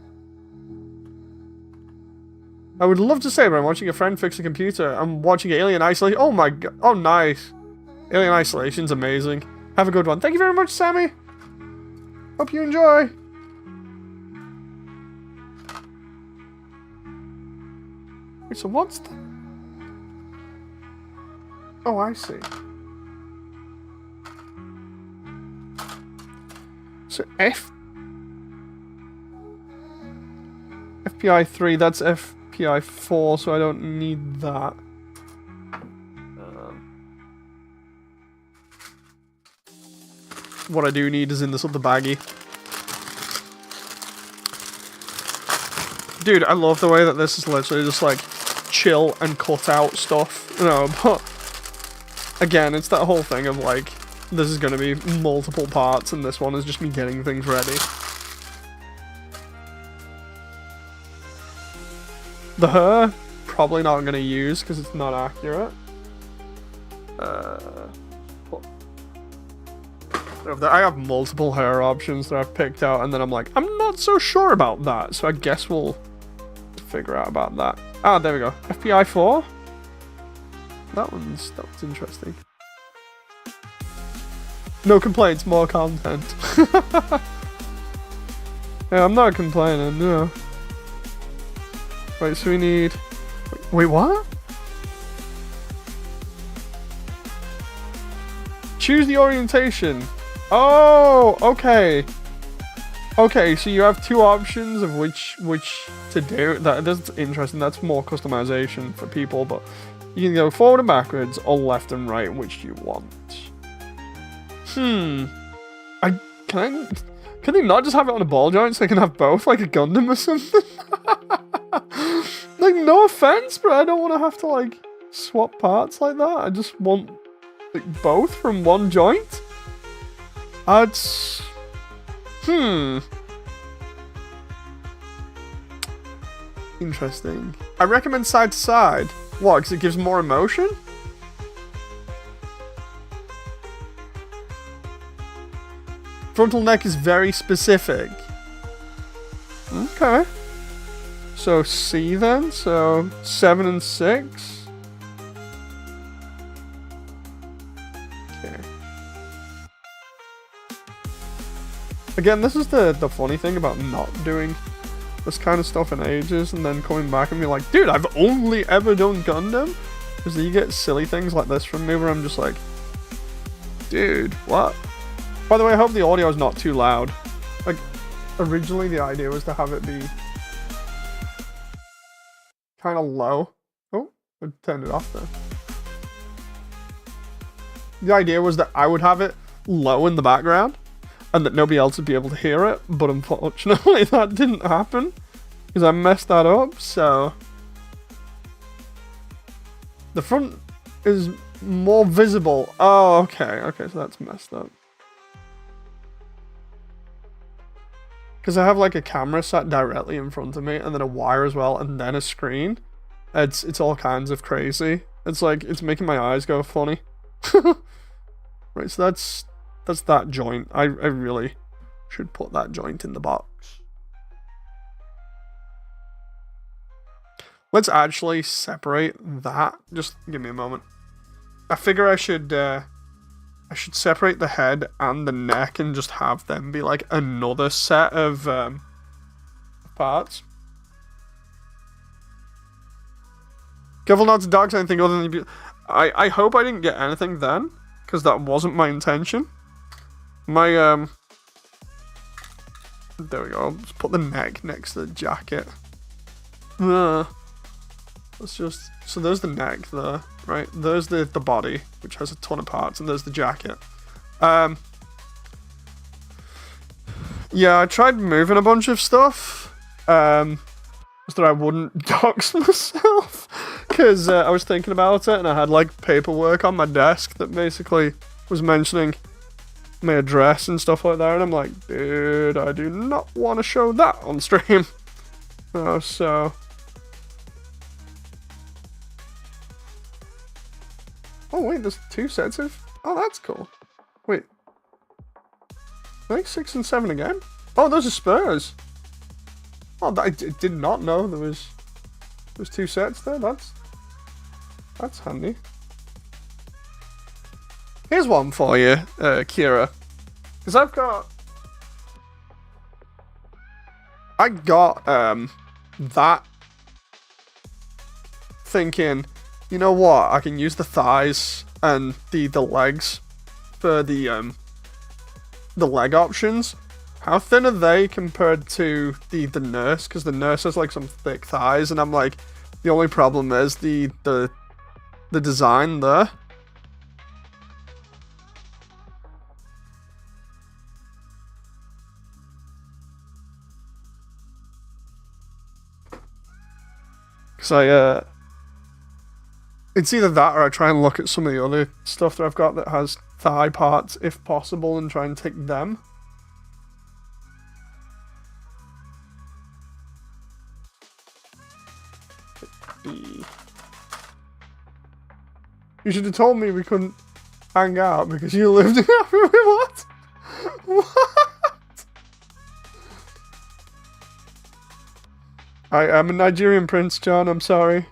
I would love to say, but I'm watching a friend fix a computer. I'm watching Alien Isolation. Oh my god. Oh, nice. Alien Isolation's amazing. Have a good one. Thank you very much, Sammy. Hope you enjoy. Wait, so what's the... Oh, I see. So FPI 3, that's FPI 4, so I don't need that. What I do need is in this other baggie. Dude, I love the way that this is literally just like chill and cut out stuff, you know, but again, it's that whole thing of like, this is going to be multiple parts and this one is just me getting things ready. The hair, probably not going to use because it's not accurate. I have multiple hair options that I've picked out, and then I'm like, I'm not so sure about that, so I guess we'll figure out about that. Ah, there we go. FPI 4? That one's interesting. No complaints, more content. Yeah, I'm not complaining, no. Wait, so we need... Wait, what? Choose the orientation. Oh, okay. Okay, so you have two options of which to do. That's interesting. That's more customization for people, but you can go forward and backwards or left and right, which you want. Can they not just have it on a ball joint so they can have both, like a Gundam or something? Like, no offense, but I don't want to have to like swap parts like that. I just want like both from one joint. That's... Interesting. I recommend side to side. What, because it gives more emotion? Frontal neck is very specific. Okay. So C then? So 7 and 6? Okay. Again, this is the funny thing about not doing this kind of stuff in ages and then coming back and be like, dude, I've only ever done Gundam? Because you get silly things like this from me where I'm just like, dude, what? By the way, I hope the audio is not too loud. Like, originally the idea was to have it be kind of low. Oh, I turned it off there. The idea was that I would have it low in the background and that nobody else would be able to hear it, but unfortunately that didn't happen because I messed that up, so the front is more visible. Oh, okay, so that's messed up. Because I have like a camera sat directly in front of me and then a wire as well and then a screen. It's all kinds of crazy. It's like, it's making my eyes go funny. Right, so that's that joint. I really should put that joint in the box. Let's actually separate that. Just give me a moment. I figure I should separate the head and the neck and just have them be like another set of parts. Careful not to dox anything other than I hope I didn't get anything then, because that wasn't my intention. My there we go. Let's put the neck next to the jacket. Let's just, so there's the neck there, right? There's the body, which has a ton of parts, and there's the jacket. Yeah, I tried moving a bunch of stuff, so that I wouldn't dox myself, because I was thinking about it, and I had like paperwork on my desk that basically was mentioning my address and stuff like that, and I'm like, dude, I do not want to show that on stream. So... Oh wait, there's two sets of... Oh, that's cool. Wait. I think 6 and 7 again? Oh, those are spurs. Oh, I did not know there's two sets there. That's handy. Here's one for you, Kira. Because I got that thinking, you know what, I can use the thighs and the legs for the leg options. How thin are they compared to the nurse? Because the nurse has like some thick thighs, and I'm like, the only problem is the design there. Because it's either that or I try and look at some of the other stuff that I've got that has thigh parts, if possible, and try and take them. You should have told me we couldn't hang out because you lived in what? What? I am a Nigerian prince, John, I'm sorry.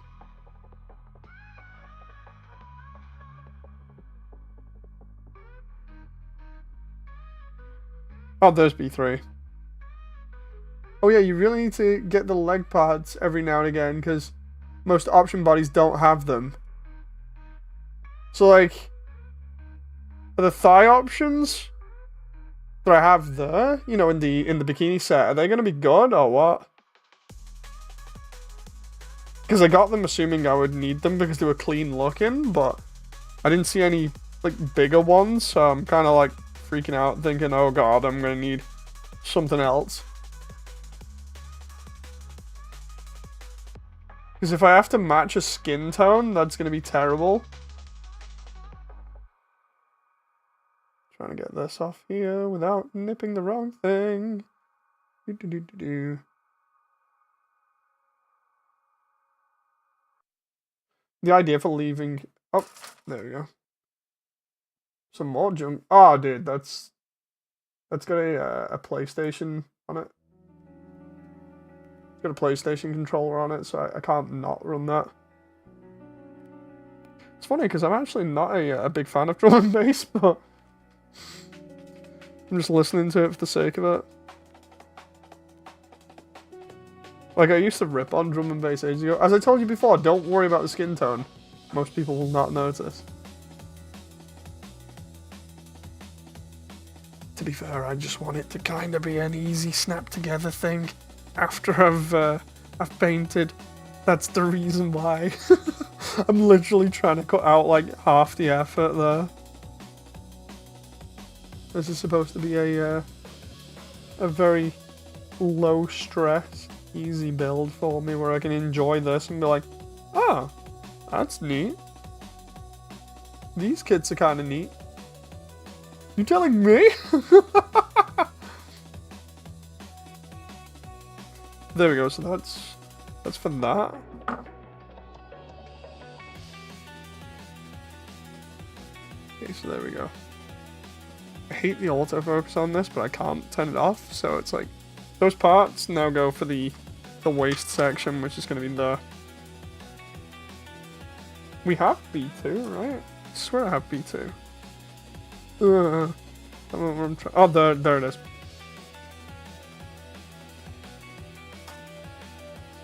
Oh, there's B3. Oh yeah, you really need to get the leg pads every now and again, because most option bodies don't have them. So like, are the thigh options that I have there, you know, in the bikini set, are they gonna be good or what? Because I got them assuming I would need them because they were clean looking, but I didn't see any like bigger ones, so I'm kind of like freaking out thinking, oh god, I'm gonna need something else. Because if I have to match a skin tone, that's gonna be terrible. Trying to get this off here without nipping the wrong thing. The idea for leaving... Oh, there we go. Some more junk. Oh, dude, that's got a PlayStation on it. It's got a PlayStation controller on it, so I can't not run that. It's funny because I'm actually not a big fan of drum and bass, but I'm just listening to it for the sake of it. Like, I used to rip on drum and bass ages ago. As I told you before, don't worry about the skin tone. Most people will not notice. To be fair, I just want it to kind of be an easy snap together thing after I've painted. That's the reason why. I'm literally trying to cut out like half the effort there. This is supposed to be a very low stress, easy build for me where I can enjoy this and be like, oh, that's neat. These kits are kind of neat. You telling me? There we go, so that's for that. Okay, so there we go. I hate the autofocus on this, but I can't turn it off, so it's like those parts now go for the waist section, which is going to be there. We have B2, right? I swear I have B2. Oh, there it is.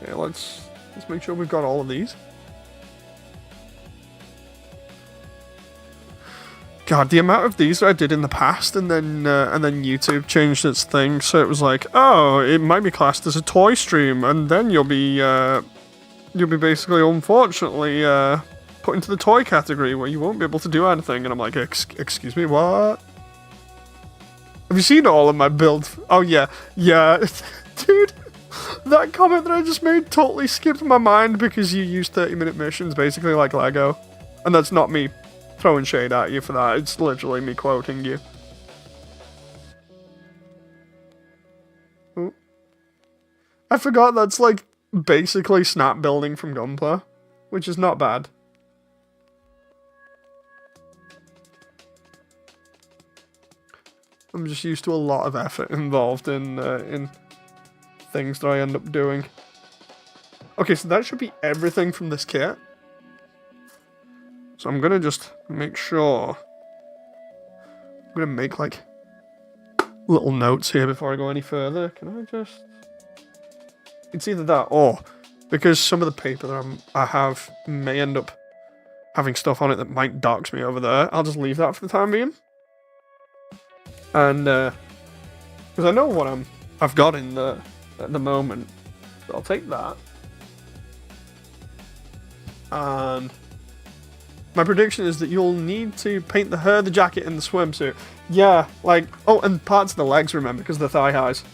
Okay, let's make sure we've got all of these. God, the amount of these that I did in the past, and then YouTube changed its thing, so it was like, oh, it might be classed as a toy stream, and then you'll be basically, unfortunately, put into the toy category where you won't be able to do anything. And I'm like, excuse me, what? Have you seen all of my builds? Oh yeah, dude. That comment that I just made totally skipped my mind because you use 30-minute missions basically like Lego. And that's not me throwing shade at you for that, it's literally me quoting you. Ooh. I forgot that's like basically snap building from Gunpla, which is not bad. I'm just used to a lot of effort involved in things that I end up doing. Okay, so that should be everything from this kit. So I'm gonna just make sure. I'm gonna make like little notes here before I go any further. Can I just? It's either that or because some of the paper that I have may end up having stuff on it that might dox me over there. I'll just leave that for the time being. And because I know what I've got in there at the moment, so I'll take that. And my prediction is that you'll need to paint the hair, the jacket, and the swimsuit. Yeah, like, oh, and parts of the legs, remember, because of the thigh highs.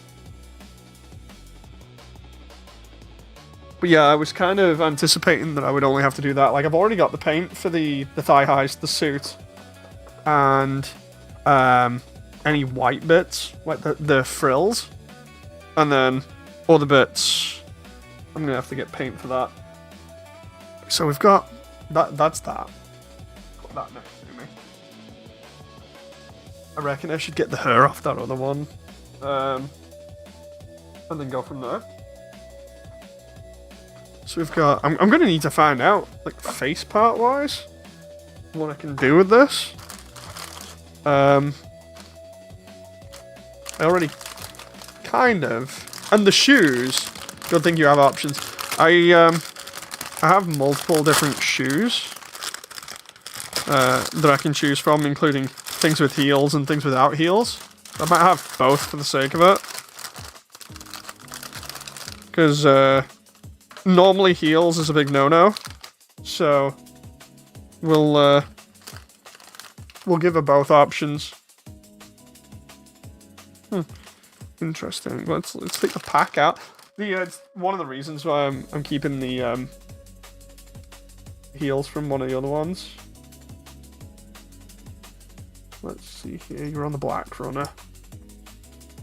But yeah, I was kind of anticipating that I would only have to do that. Like, I've already got the paint for the thigh highs, the suit, and any white bits, like the frills, and then other bits. I'm gonna have to get paint for that. So we've got that. That's that. Put that next to me. I reckon I should get the hair off that other one, and then go from there. So we've got. I'm gonna need to find out, like, face part wise, what I can do with this. I already kind of, and the shoes. Good thing you have options. I have multiple different shoes that I can choose from, including things with heels and things without heels. I might have both for the sake of it, because normally heels is a big no-no. So we'll give her both options. Interesting. Let's take the pack out. It's one of the reasons why I'm keeping the heels from one of the other ones. Let's see here. You're on the black runner.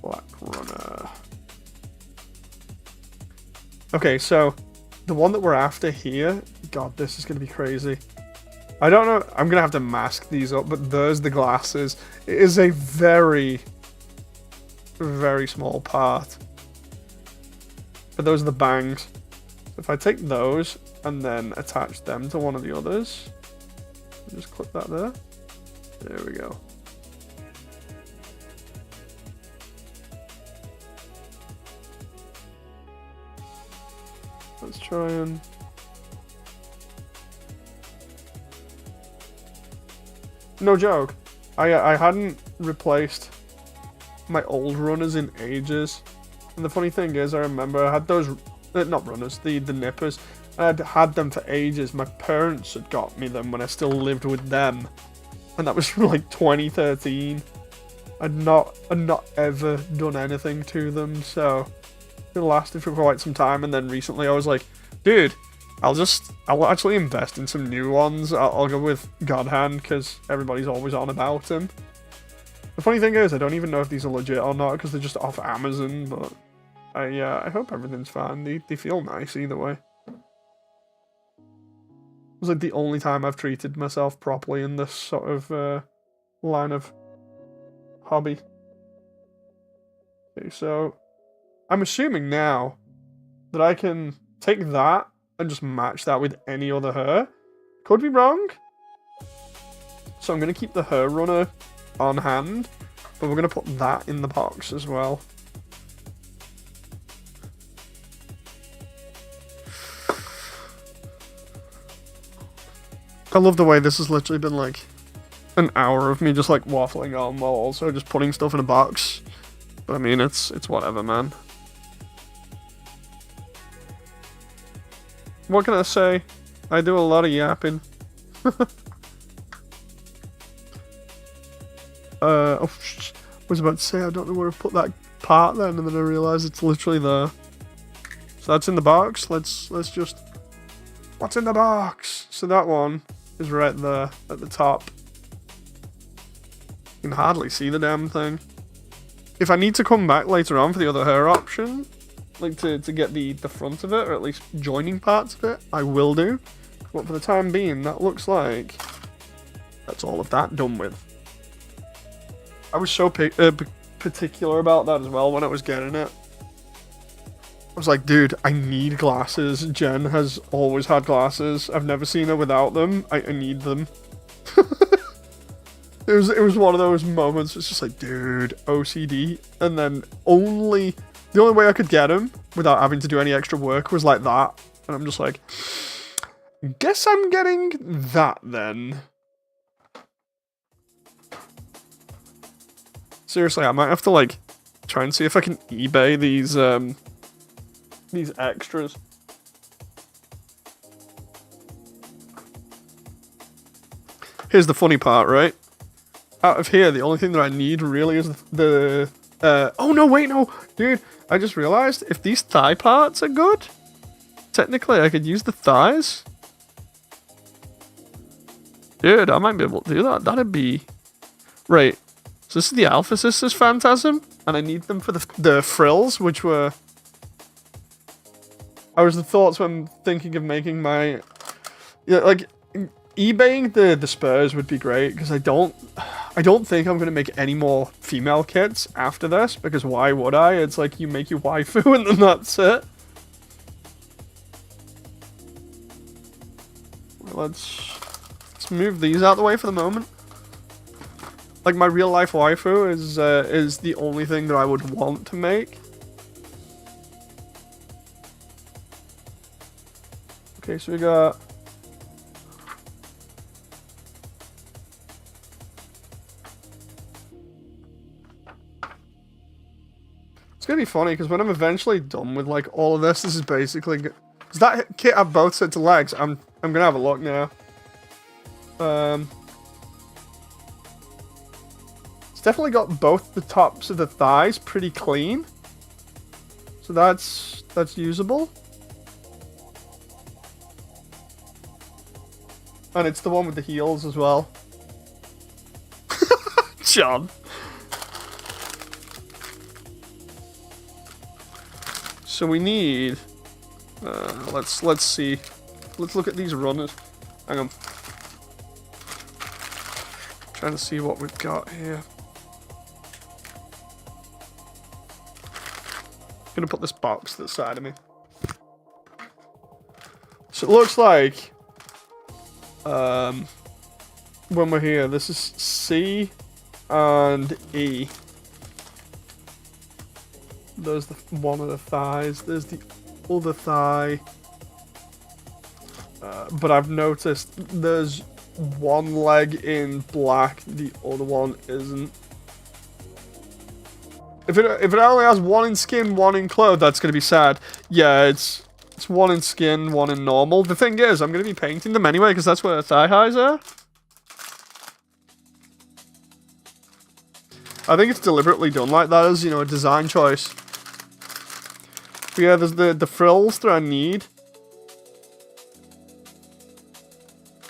Black runner. Okay, so the one that we're after here. God, this is gonna be crazy. I don't know. I'm gonna have to mask these up, but there's the glasses. It is a very, very small part. But those are the bangs. If I take those and then attach them to one of the others, just clip that there. There we go. Let's try and... No joke. I hadn't replaced my old runners in ages. And the funny thing is, I remember I had those, not runners, the nippers. I'd had them for ages. My parents had got me them when I still lived with them. And that was from like 2013. I'd not ever done anything to them, so it lasted for quite some time. And then recently I was like, dude, I'll actually invest in some new ones. I'll go with God Hand, because everybody's always on about him. The funny thing is, I don't even know if these are legit or not, because they're just off Amazon, but I hope everything's fine. They feel nice either way. It was like the only time I've treated myself properly in this sort of line of hobby. Okay, so I'm assuming now that I can take that and just match that with any other hair. Could be wrong. So I'm going to keep the hair runner on hand, but we're going to put that in the box as well. I love the way this has literally been like an hour of me just like waffling on while also just putting stuff in a box. But I mean, it's whatever, man. What can I say? I do a lot of yapping. I was about to say I don't know where to put that part then, and then I realised it's literally there. So that's in the box. Let's just... What's in the box? So that one is right there at the top. You can hardly see the damn thing. If I need to come back later on for the other hair option, like to get the front of it, or at least joining parts of it, I will do. But for the time being, that looks like that's all of that done with. I was so particular about that as well when I was getting it. I was like, dude, I need glasses. Jen has always had glasses. I've never seen her without them. I need them. It was one of those moments. It's just like, dude, OCD. And then the only way I could get them without having to do any extra work was like that. And I'm just like, guess I'm getting that then. Seriously, I might have to like try and see if I can eBay these extras. Here's the funny part, right? Out of here, the only thing that I need really is the oh no, wait, no, dude, I just realized if these thigh parts are good, technically I could use the thighs. Dude, I might be able to do that. That'd be... Right. So this is the Alpha Sisters Phantasm. And I need them for the frills, which were... I was the thoughts when thinking of making my... Yeah, like, eBaying the spurs would be great, because I don't think I'm going to make any more female kits after this, because why would I? It's like you make your waifu and then that's it. Let's move these out of the way for the moment. Like, my real life waifu is the only thing that I would want to make. Okay, so we got... It's gonna be funny, because when I'm eventually done with, like, all of this is basically... Does that kit have both sets of legs? I'm gonna have a look now. It's definitely got both the tops of the thighs pretty clean. So that's usable. And it's the one with the heels as well. John. So we need... let's see. Let's look at these runners. Hang on. Trying to see what we've got here. Gonna put this box to the side of me. So it looks like... when we're here, this is C and E. There's one of the thighs. There's the other thigh. But I've noticed there's one leg in black, the other one isn't. If it only has one in skin, one in clothes, that's gonna be sad. Yeah, it's one in skin, one in normal. The thing is, I'm gonna be painting them anyway because that's where the thigh highs are. I think it's deliberately done like that as, you know, a design choice. But yeah, there's the frills that I need.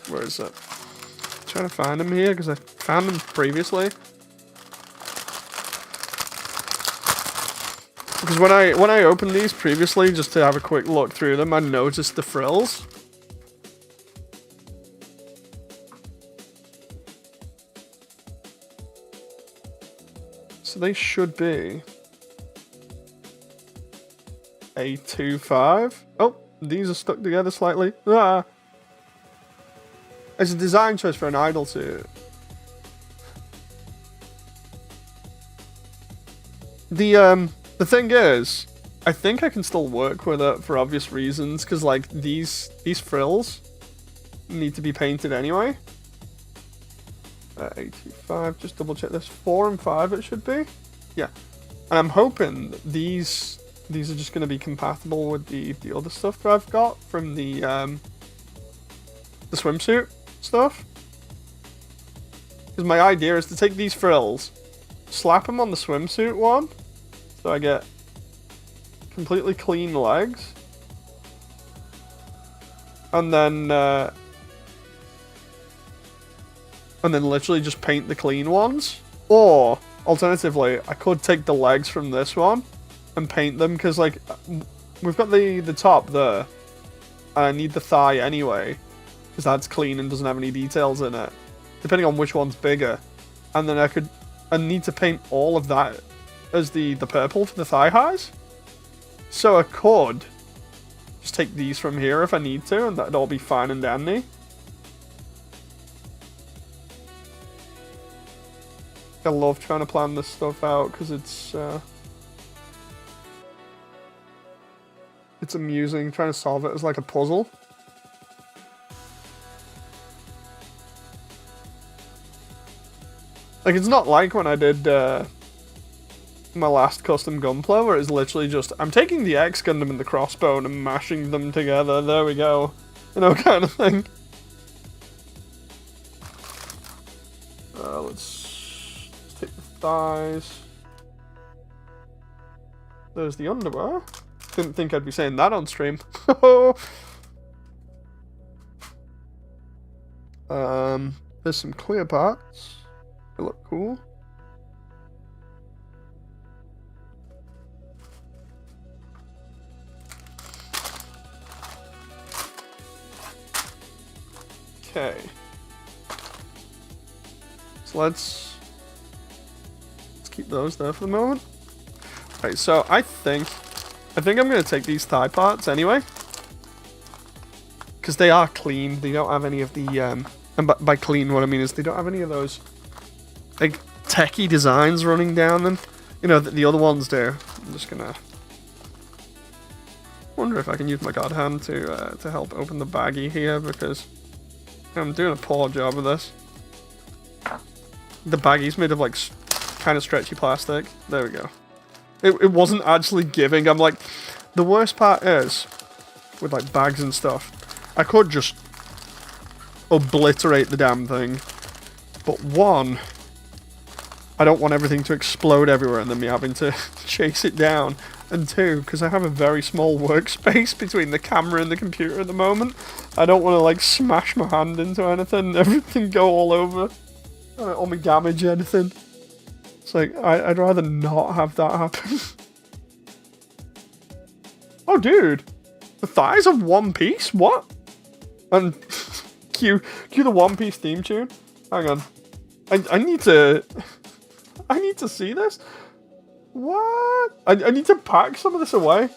Where is it? I'm trying to find them here because I found them previously. Because when I opened these previously, just to have a quick look through them, I noticed the frills. So they should be A25. Oh, these are stuck together slightly. Ah. It's a design choice for an idol suit. The thing is, I think I can still work with it for obvious reasons, because like these frills need to be painted anyway. 85, just double check this. 4 and 5 it should be. Yeah. And I'm hoping that these are just going to be compatible with the other stuff that I've got from the swimsuit stuff. Because my idea is to take these frills, slap them on the swimsuit one, so I get completely clean legs, and then literally just paint the clean ones. Or alternatively, I could take the legs from this one and paint them, because like we've got the top there, and I need the thigh anyway, because that's clean and doesn't have any details in it, depending on which one's bigger. And then I need to paint all of that as the purple for the thigh highs. So I could just take these from here if I need to, and that'd all be fine and dandy. I love trying to plan this stuff out because it's amusing trying to solve it as like a puzzle. Like, it's not like when I did my last custom gunpla, where it's literally just, I'm taking the X Gundam and the crossbow and I'm mashing them together, there we go, you know, kind of thing. Let's take the thighs. There's the underwear. Didn't think I'd be saying that on stream. There's some clear parts. They look cool. Okay. So let's keep those there for the moment. Right, so I think I'm gonna take these thigh parts anyway. Because they are clean. They don't have any of the and by clean what I mean is they don't have any of those like techie designs running down them. You know, the other ones do. I'm just gonna wonder if I can use my god hand to help open the baggie here, because I'm doing a poor job of this. The baggie's made of like kind of stretchy plastic. There we go. It wasn't actually giving. I'm like, the worst part is with like bags and stuff, I could just obliterate the damn thing, but one, I don't want everything to explode everywhere and then me having to chase it down, and two, because I have a very small workspace between the camera and the computer at the moment, I don't want to like smash my hand into anything, everything go all over, or me damage anything. It's like, I'd rather not have that happen. Oh dude, the thighs are one piece? What? And cue the One Piece theme tune. Hang on, I need to see this. What? I need to pack some of this away.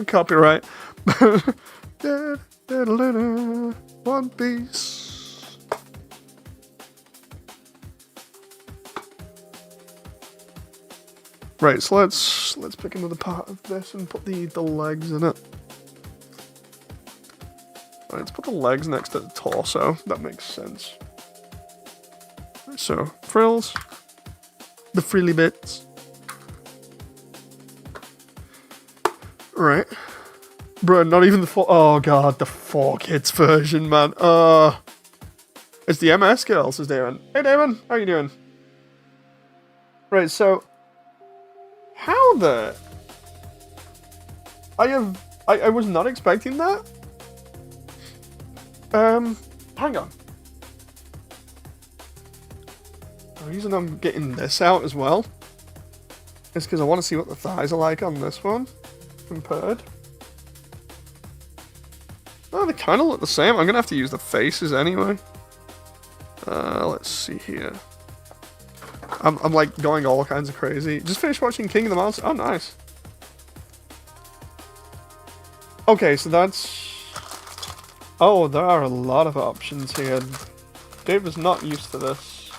Copyright. One Piece. Right, so let's pick another part of this and put the legs in it. Right, let's put the legs next to the torso. That makes sense. So, frills. The frilly bits. Right. Bro, not even the oh god, the 4Kids version, man. It's the MS girls, is Damon. Hey Damon, how you doing? Right, so how the I was not expecting that. Hang on. The reason I'm getting this out as well is because I want to see what the thighs are like on this one compared. Oh, they kind of look the same. I'm gonna have to use the faces anyway. Let's see here. I'm like going all kinds of crazy. Just finished watching King of the Mountain. Oh, nice. Okay, so that's... Oh, there are a lot of options here. Dave is not used to this.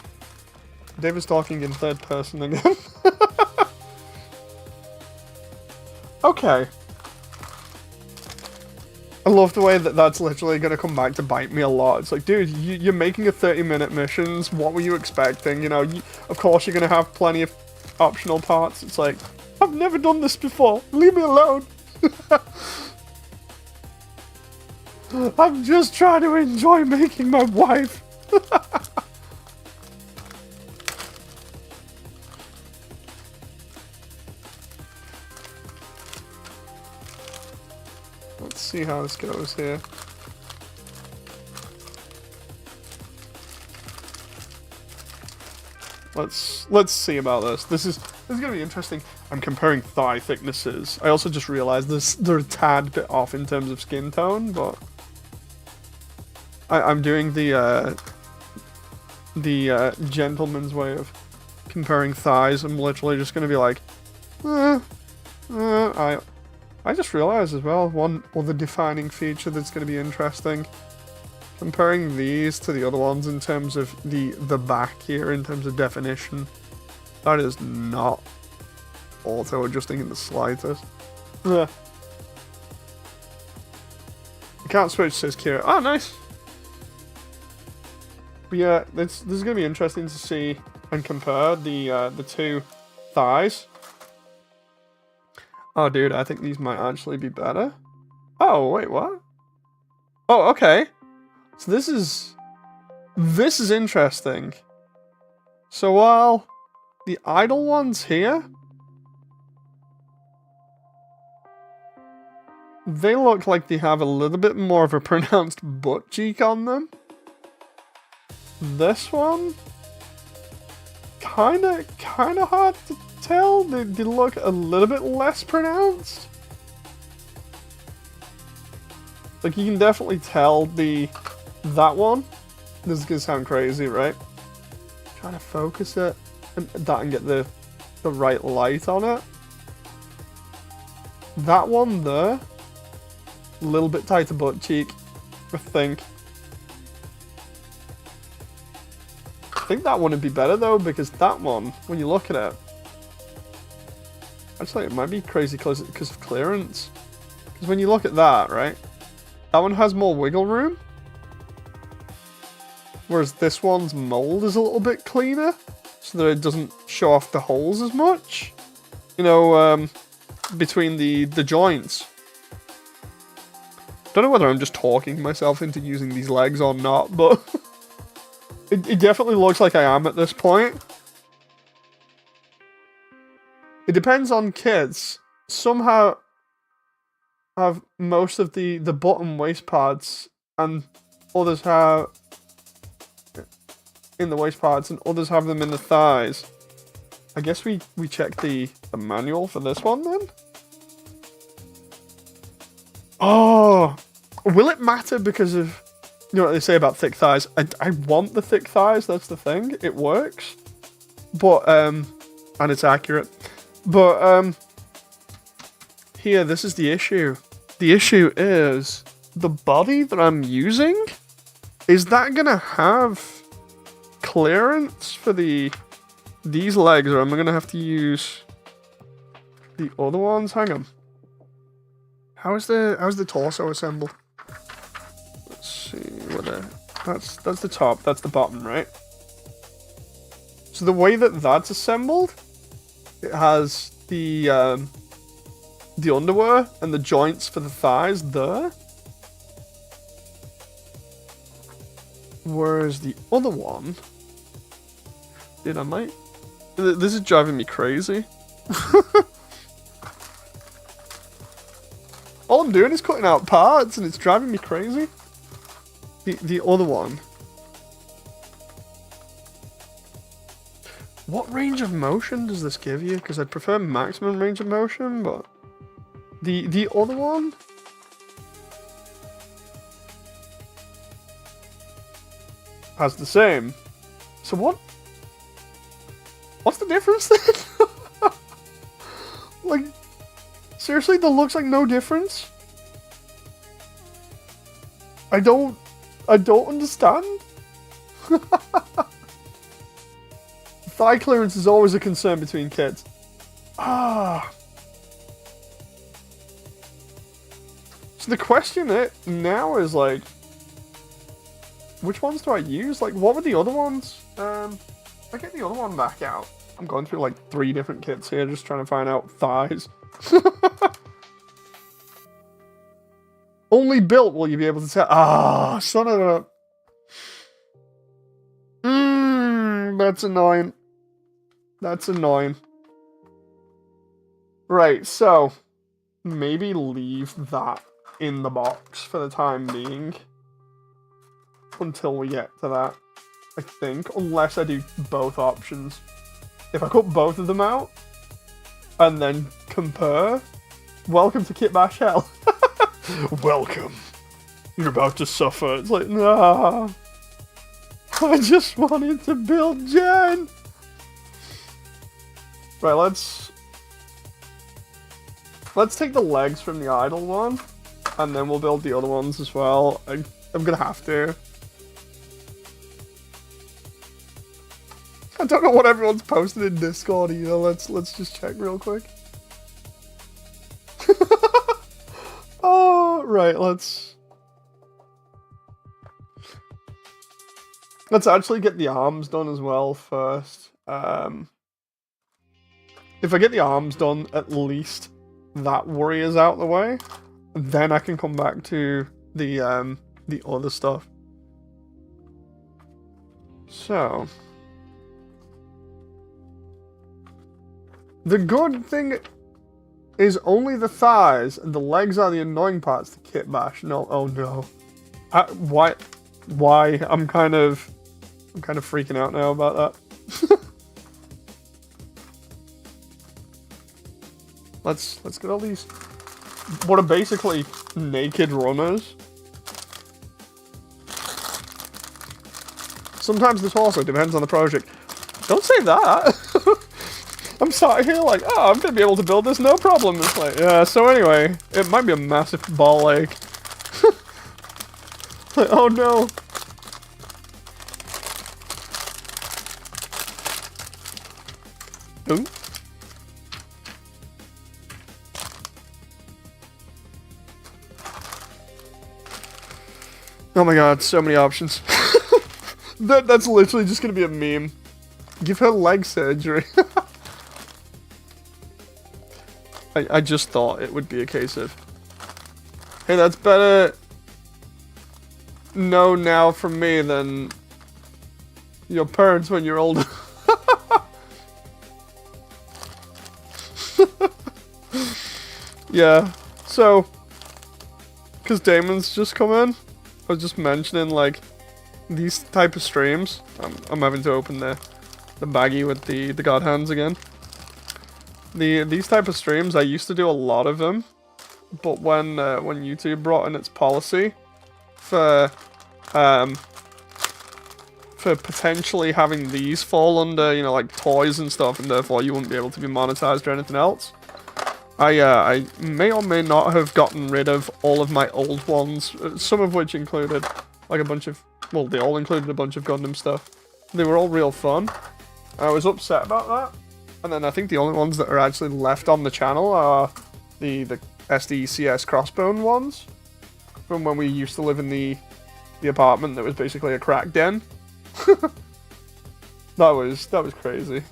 Dave is talking in third person again. Okay. I love the way that that's literally going to come back to bite me a lot. It's like, dude, you're making a 30-minute missions. What were you expecting? You know, of course you're going to have plenty of optional parts. It's like, I've never done this before. Leave me alone. I'm just trying to enjoy making my wife. Let's see how this goes here. Let's see about this. This is gonna be interesting. I'm comparing thigh thicknesses. I also just realized they're a tad bit off in terms of skin tone, but I'm doing the gentleman's way of comparing thighs. I'm literally just gonna be like, I just realized as well, one other defining feature that's going to be interesting. Comparing these to the other ones in terms of the back here, in terms of definition. That is not auto-adjusting in the slightest. I can't switch, says Kira. Oh, nice! But yeah, this is going to be interesting to see and compare the two thighs. Oh, dude, I think these might actually be better. Oh, wait, what? Oh, okay. So this is interesting. So while The idle ones here, they look like they have a little bit more of a pronounced butt cheek on them. This one, kinda hard to tell. They look a little bit less pronounced. Like, you can definitely tell that one. This is gonna sound crazy, right? Trying to focus it and get the right light on it. That one there, a little bit tighter butt cheek, I think. I think that one would be better though, because that one, when you look at it, actually it might be crazy because of clearance. Because when you look at that, right, that one has more wiggle room, whereas this one's mold is a little bit cleaner, so that it doesn't show off the holes as much. You know, between the joints. Don't know whether I'm just talking myself into using these legs or not, but it definitely looks like I am at this point. It depends on kids. Some have most of the bottom waist pads, and others have in the waist pads, and others have them in the thighs. I guess we check the manual for this one then. Oh, will it matter because of, you know what they say about thick thighs? I want the thick thighs, that's the thing. It works. But, and it's accurate. But, here, this is the issue. The issue is, the body that I'm using, is that gonna have clearance for these legs, or am I gonna have to use the other ones? Hang on. How's the torso assembled? Let's see whether that's the top, that's the bottom, right? So the way that that's assembled, it has the underwear and the joints for the thighs there. Whereas the other one, dude, this is driving me crazy. All I'm doing is cutting out parts, and it's driving me crazy. The other one. What range of motion does this give you? Because I'd prefer maximum range of motion, but the other one has the same. So what's the difference then? Like, seriously, there looks like no difference. I don't understand. Thigh clearance is always a concern between kids. So the question now is, like, which ones do I use? Like, what were the other ones? If I get the other one back out. I'm going through like 3 different kits here, just trying to find out thighs. Only built will you be able to tell. Ah, son of a... that's annoying. That's annoying. Right, so maybe leave that in the box for the time being until we get to that, I think, unless I do both options. If I cut both of them out and then compare, welcome to Kit Bash Hell. Welcome. You're about to suffer. It's like, nah. I just wanted to build Jen. Right, let's take the legs from the idle one, and then we'll build the other ones as well. I'm gonna have to. I don't know what everyone's posted in Discord either. Let's just check real quick. Oh, right, let's actually get the arms done as well first. If I get the arms done, at least that worry is out the way. Then I can come back to the other stuff. So The good thing is only the thighs and the legs are the annoying parts to kit bash. No, oh no. Why? I'm kind of freaking out now about that. Let's get all these. What are basically naked runners. Sometimes this also depends on the project. Don't say that. I'm sat here like, oh, I'm gonna be able to build this no problem. It's like, yeah. So anyway, it might be a massive ball ache. Like, oh no. Ooh. Oh my god, so many options. That's literally just gonna be a meme. Give her leg surgery. I just thought it would be a case of, hey, that's better know now from me than your parents when you're older. Yeah, so, because Damon's just come in, I was just mentioning, like, these type of streams. I'm having to open the baggie with the god hands again. These type of streams, I used to do a lot of them, but when YouTube brought in its policy for potentially having these fall under, you know, like toys and stuff, and therefore you wouldn't be able to be monetized or anything else, I may or may not have gotten rid of all of my old ones, some of which included like a bunch of, well, they all included a bunch of Gundam stuff. They were all real fun. I was upset about that. And then I think the only ones that are actually left on the channel are the SDCS Crossbone ones from when we used to live in the apartment that was basically a crack den. That was crazy.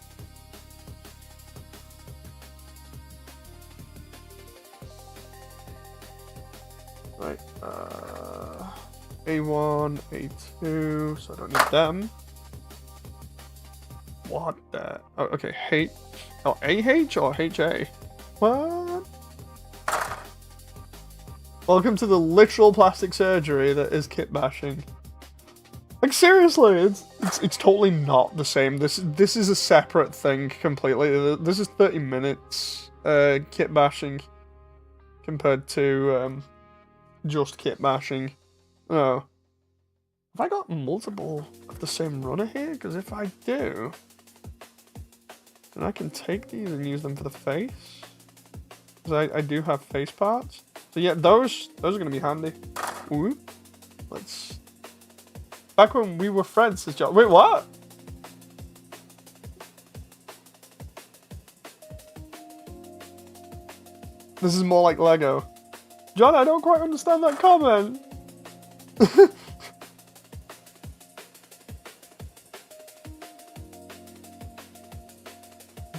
Right, A1, A2, so I don't need them. What the? Oh, okay, H. Oh, AH or HA? What? Welcome to the literal plastic surgery that is kit bashing. Like, seriously, it's totally not the same. This is a separate thing completely. This is 30 minutes kit bashing compared to just kit bashing. Oh. Have I got multiple of the same runner here? Because if I do, then I can take these and use them for the face. Because I do have face parts. So yeah, those are going to be handy. Ooh. Let's... Back when we were friends, says John. Wait, what? This is more like Lego. John, I don't quite understand that comment.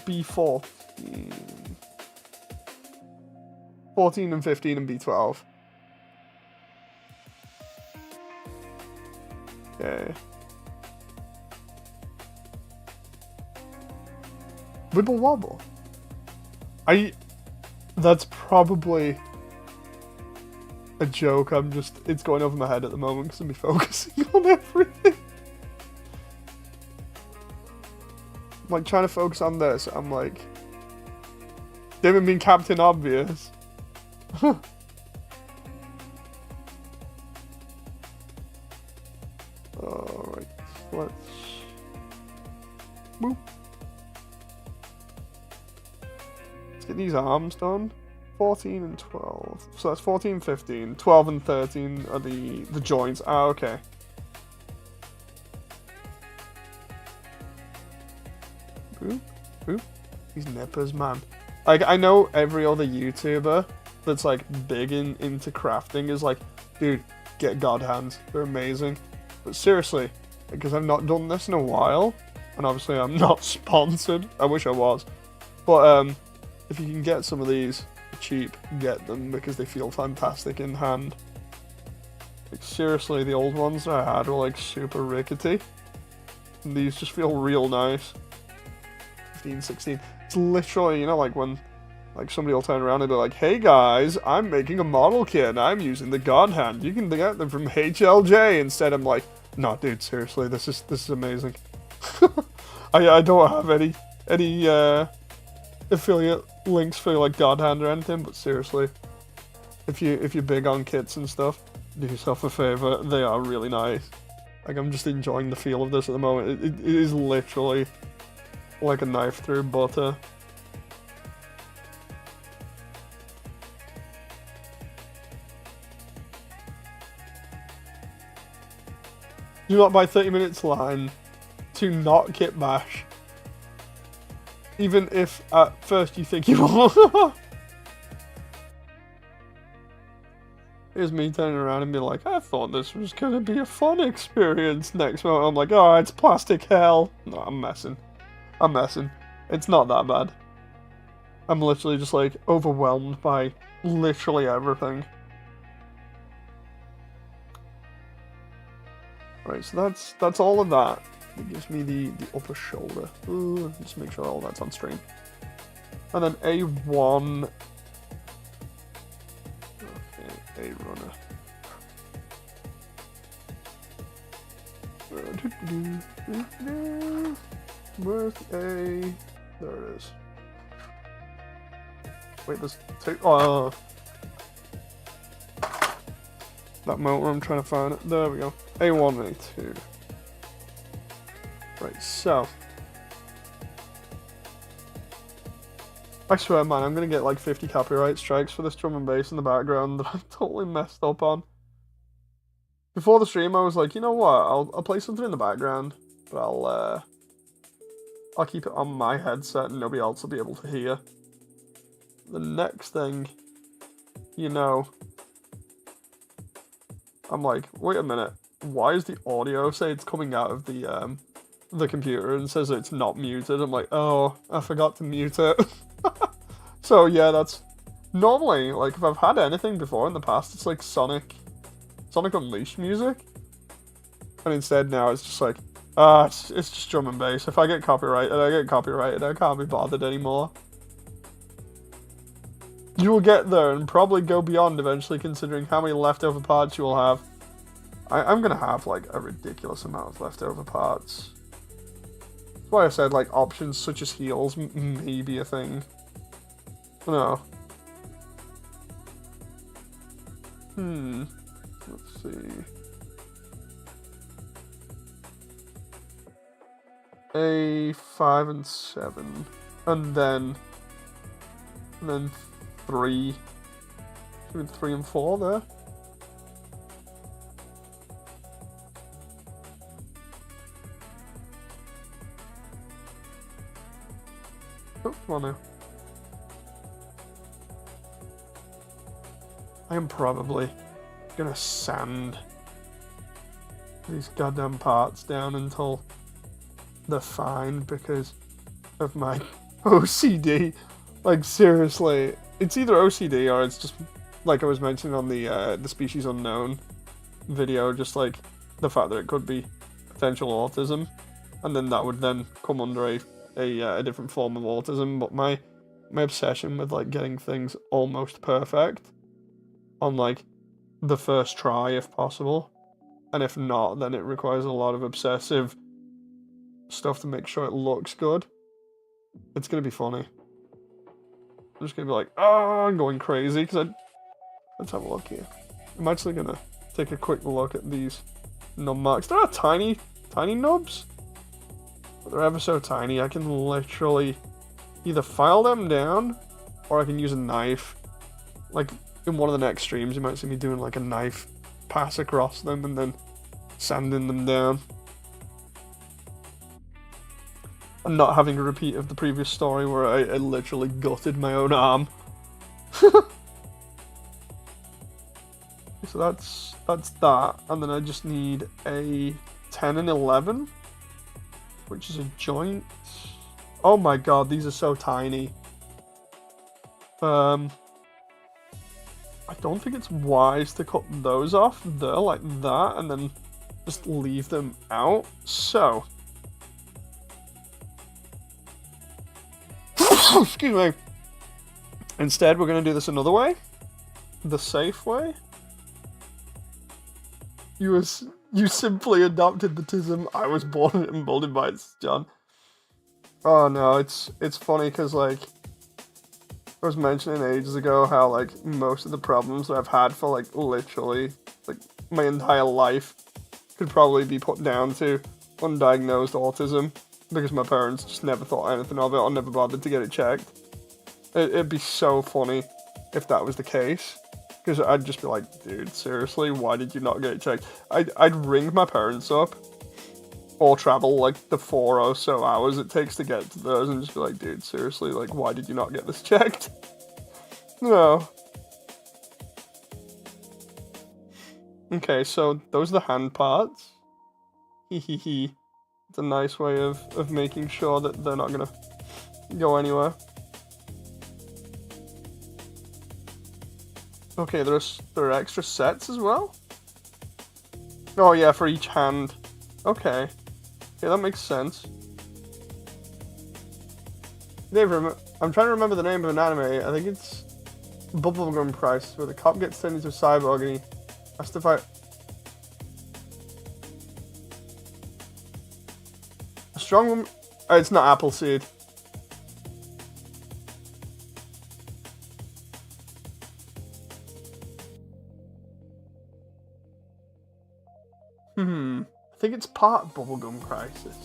B4. 14 and 15 and B12. Okay. Wibble wobble. That's probably a joke. It's going over my head at the moment because I'm focusing on everything. I'm like trying to focus on this. I'm like, Damon being Captain Obvious. Alright, let's... Boop. Let's get these arms done. 14 and 12. So that's 14, 15. 12 and 13 are the joints. Ah, okay. Boop, boop. These nippers, man. Like, I know every other YouTuber that's like big into crafting is like, dude, get god hands. They're amazing. But seriously, because I've not done this in a while, and obviously I'm not sponsored. I wish I was. But if you can get some of these cheap, get them because they feel fantastic in hand. Like seriously, the old ones that I had were like super rickety. And these just feel real nice. 15, 16. It's literally, you know, like when like somebody will turn around and be like, "Hey guys, I'm making a model kit and I'm using the God Hand. You can get them from HLJ." Instead, I'm like, "No, dude, seriously, this is amazing." I don't have any affiliate links for like God Hand or anything, but seriously, if you're big on kits and stuff, do yourself a favor. They are really nice. Like, I'm just enjoying the feel of this at the moment. It is literally like a knife through butter. Do not buy 30 minutes line to not kit bash. Even if at first you think you will. Here's me turning around and be like, I thought this was gonna be a fun experience. Next moment I'm like, oh, it's plastic hell. No, I'm messing. It's not that bad. I'm literally just like overwhelmed by literally everything. Right, so that's all of that. It gives me the upper shoulder. Ooh, just make sure all that's on stream. And then A1. Okay, A runner. Where's A? There it is. Wait, there's two. Oh, that moment where I'm trying to find it. There we go. A1 and A2. Right, so. I swear, man, I'm gonna get like 50 copyright strikes for this drum and bass in the background that I totally messed up on. Before the stream, I was like, you know what? I'll play something in the background, but I'll keep it on my headset and nobody else will be able to hear. The next thing, you know, I'm like, wait a minute, why is the audio say it's coming out of the computer and says it's not muted? I'm like, oh, I forgot to mute it. So yeah, that's normally, like, if I've had anything before in the past, it's like Sonic Unleashed music, and instead now it's just like, it's just drum and bass. If I get copyrighted, I get copyrighted. I can't be bothered anymore. You will get there and probably go beyond eventually, considering how many leftover parts you will have. I'm gonna have like a ridiculous amount of leftover parts. That's why I said like options such as heals may be a thing. No. Let's see. A5 and 7, and then 3. 3 and 4 there. Oh, come on now. I am probably gonna sand these goddamn parts down until they're fine because of my OCD. Like, seriously, it's either OCD or it's just, like I was mentioning on the Species Unknown video, just like the fact that it could be potential autism, and then that would then come under a different form of autism. But my obsession with like getting things almost perfect on like the first try if possible, and if not, then it requires a lot of obsessive stuff to make sure it looks good. It's gonna be funny. I'm just gonna be like, oh, I'm going crazy because let's have a look here. I'm actually gonna take a quick look at these nub marks. They're tiny nubs, but they're ever so tiny. I can literally either file them down or I can use a knife. Like in one of the next streams, you might see me doing like a knife pass across them and then sanding them down. And not having a repeat of the previous story where I literally gutted my own arm. So that's that, and then I just need a 10 and 11, which is a joint. Oh my god, these are so tiny. I don't think it's wise to cut those off there like that and then just leave them out. So Excuse me. Instead, we're going to do this another way. The safe way. You simply adopted the tism. I was born and molded by it, John. Oh no, it's funny because, like, I was mentioning ages ago how, like, most of the problems that I've had for, like, literally, like, my entire life could probably be put down to undiagnosed autism because my parents just never thought anything of it or never bothered to get it checked. It'd be so funny if that was the case. Because I'd just be like, dude, seriously, why did you not get it checked? I'd ring my parents up, or travel, like, the 4 or so hours it takes to get to those, and just be like, dude, seriously, like, why did you not get this checked? No. Okay, so those are the hand parts. Hehehe. It's a nice way of making sure that they're not gonna go anywhere. Okay, there are extra sets as well? Oh yeah, for each hand. Okay. Okay, that makes sense. Dave, I'm trying to remember the name of an anime. I think it's Bubblegum Crisis, where the cop gets turned into a cyborg and he has to fight a strong woman. Oh, it's not Appleseed. I think it's part Bubblegum Crisis.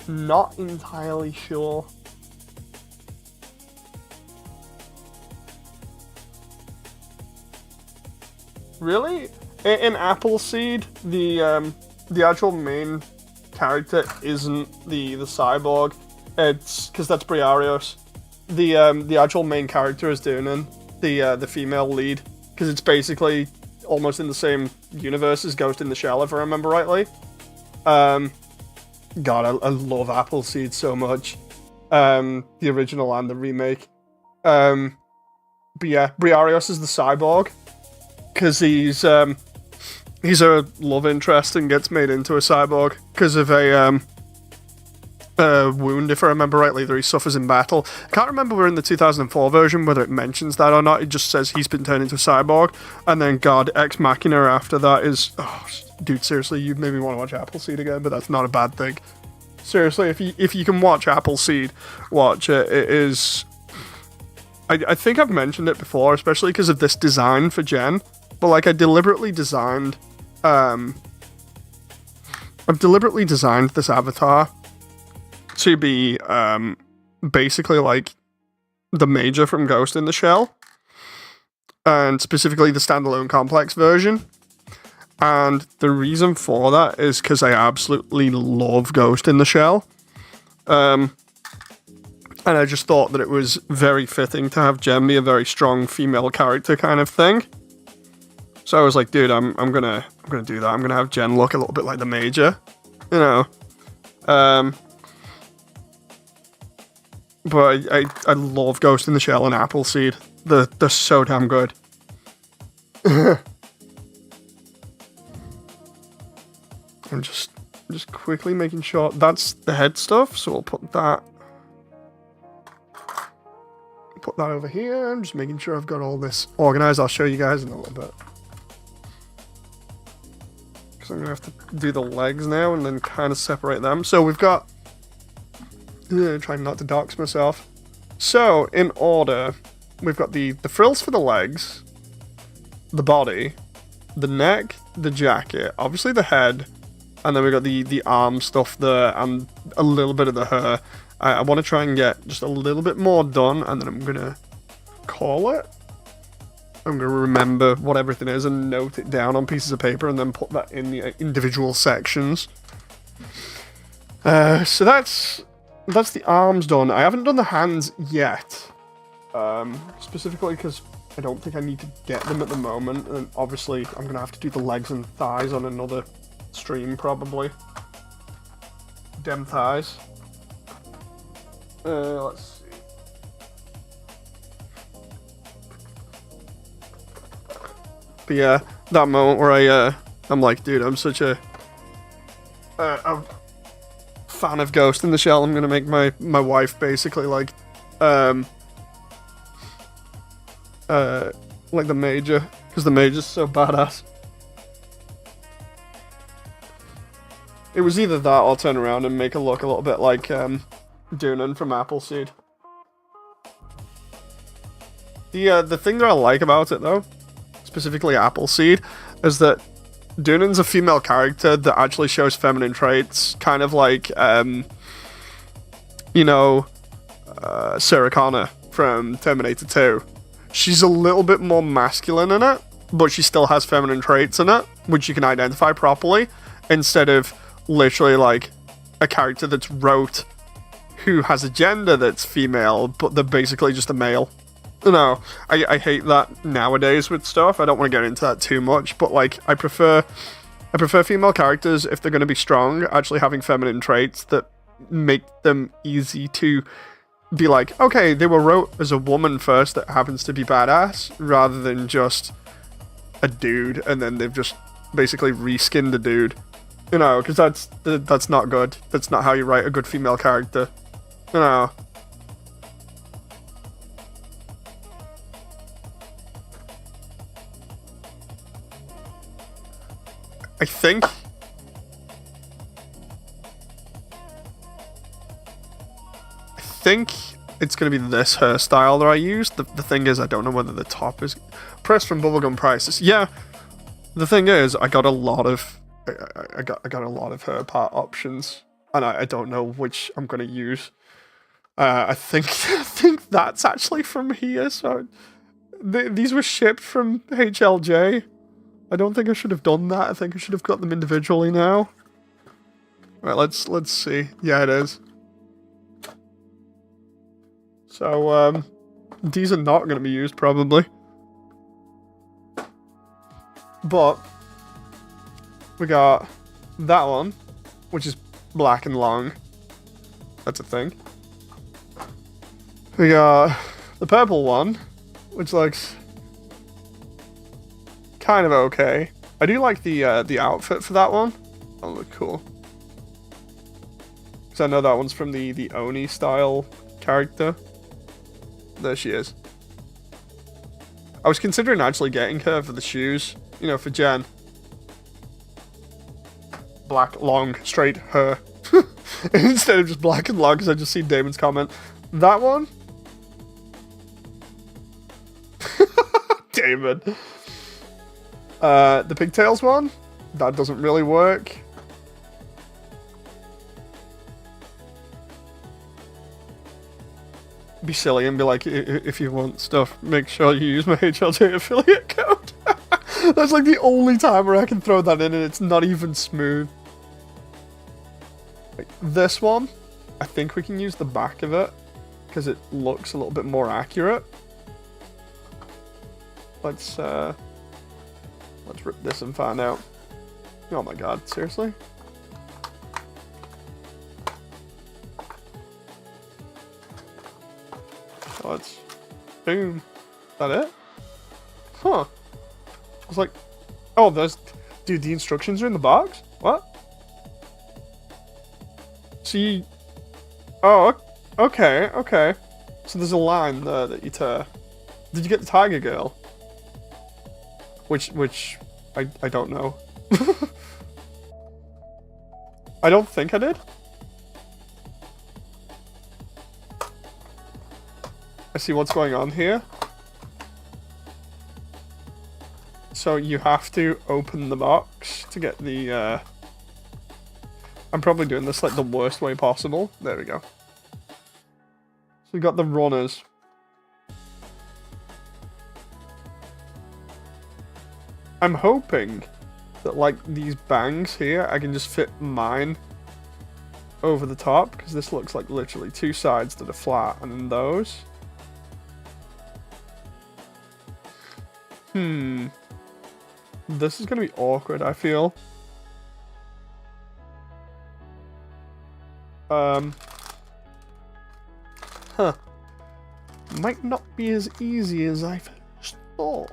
Not entirely sure. Really? In Appleseed, the actual main character isn't the cyborg. It's because that's Briarios. The actual main character is Doonan, the female lead, because it's basically almost in the same universe as Ghost in the Shell, if I remember rightly. God, I love Appleseed so much. The original and the remake. But yeah, Briarios is the cyborg, because he's a love interest and gets made into a cyborg because of a wound, if I remember rightly, that he suffers in battle. I can't remember we're in the 2004 version whether it mentions that or not. It just says he's been turned into a cyborg, and then God, Ex Machina after that is... Oh, dude, seriously, you made me want to watch Appleseed again, but that's not a bad thing. Seriously, if you can watch Appleseed, watch it. It is... I think I've mentioned it before, especially because of this design for Jen, but like I've deliberately designed this avatar to be basically like the Major from Ghost in the Shell, and specifically the standalone complex version. And the reason for that is because I absolutely love Ghost in the Shell. And I just thought that it was very fitting to have Jen be a very strong female character kind of thing. So I was like, dude, I'm gonna do that. I'm gonna have Jen look a little bit like the Major, you know. But I love Ghost in the Shell and Appleseed. They're so damn good. I'm just quickly making sure that's the head stuff, so we'll put that over here. I'm just making sure I've got all this organized. I'll show you guys in a little bit. Because I'm going to have to do the legs now and then kind of separate them. So we've got... trying not to dox myself. So, in order, we've got the frills for the legs, the body, the neck, the jacket, obviously the head, and then we've got the arm stuff there, and a little bit of the hair. I want to try and get just a little bit more done, and then I'm going to call it. I'm going to remember what everything is and note it down on pieces of paper, and then put that in the individual sections. So that's the arms done. I haven't done the hands yet. Specifically because I don't think I need to get them at the moment, and obviously I'm going to have to do the legs and thighs on another stream, probably. Dem thighs. Let's see. But yeah, that moment where I'm like, dude, I'm such a fan of Ghost in the Shell. I'm gonna make my wife basically like the Major, because the Major's so badass. It was either that or turn around and make her look a little bit like Doonan from Appleseed. The thing that I like about it though, specifically Appleseed, is that Doonan's a female character that actually shows feminine traits, kind of like Sarah Connor from Terminator 2. She's a little bit more masculine in it, but she still has feminine traits in it, which you can identify properly, instead of literally like a character that's wrote who has a gender that's female, but they're basically just a male. No, I hate that nowadays with stuff. I don't want to get into that too much, but like I prefer female characters, if they're going to be strong, actually having feminine traits that make them easy to be like, okay, they were wrote as a woman first that happens to be badass, rather than just a dude and then they've just basically reskinned a dude. You know, because that's not good. That's not how you write a good female character. You know. I think it's going to be this hairstyle that I use. The thing is, I don't know whether the top is pressed from Bubblegum Prices. Yeah, the thing is, I got a lot of I got a lot of hair part options, and I don't know which I'm going to use. I think that's actually from here. So these were shipped from HLJ. I don't think I should have done that. I think I should have got them individually now. Right, let's see. Yeah, it is. So, these are not going to be used, probably. But we got that one, which is black and long. That's a thing. We got the purple one, which looks kind of okay. I do like the outfit for that one. That'll look cool. Because I know that one's from the Oni style character. There she is. I was considering actually getting her for the shoes. You know, for Jen. Black, long, straight hair. Instead of just black and long, because I just see Damon's comment. That one? Damon. The pigtails one? That doesn't really work. Be silly and be like, if you want stuff, make sure you use my HLJ affiliate code. That's like the only time where I can throw that in and it's not even smooth. Like, this one, I think we can use the back of it because it looks a little bit more accurate. Let's rip this and find out. Oh my god, seriously? Let's... Boom. Is that it? Huh. I was like... Oh, there's... Dude, the instructions are in the box? What? See... Oh, okay, okay. So there's a line there that you tear. Did you get the Tiger Girl? Which I don't know. I don't think I did. I see what's going on here. So you have to open the box to get the, I'm probably doing this like the worst way possible. There we go. So we got the runners. I'm hoping that like these bangs here, I can just fit mine over the top, because this looks like literally two sides that are flat, and then those. This is gonna be awkward, I feel. Might not be as easy as I first thought,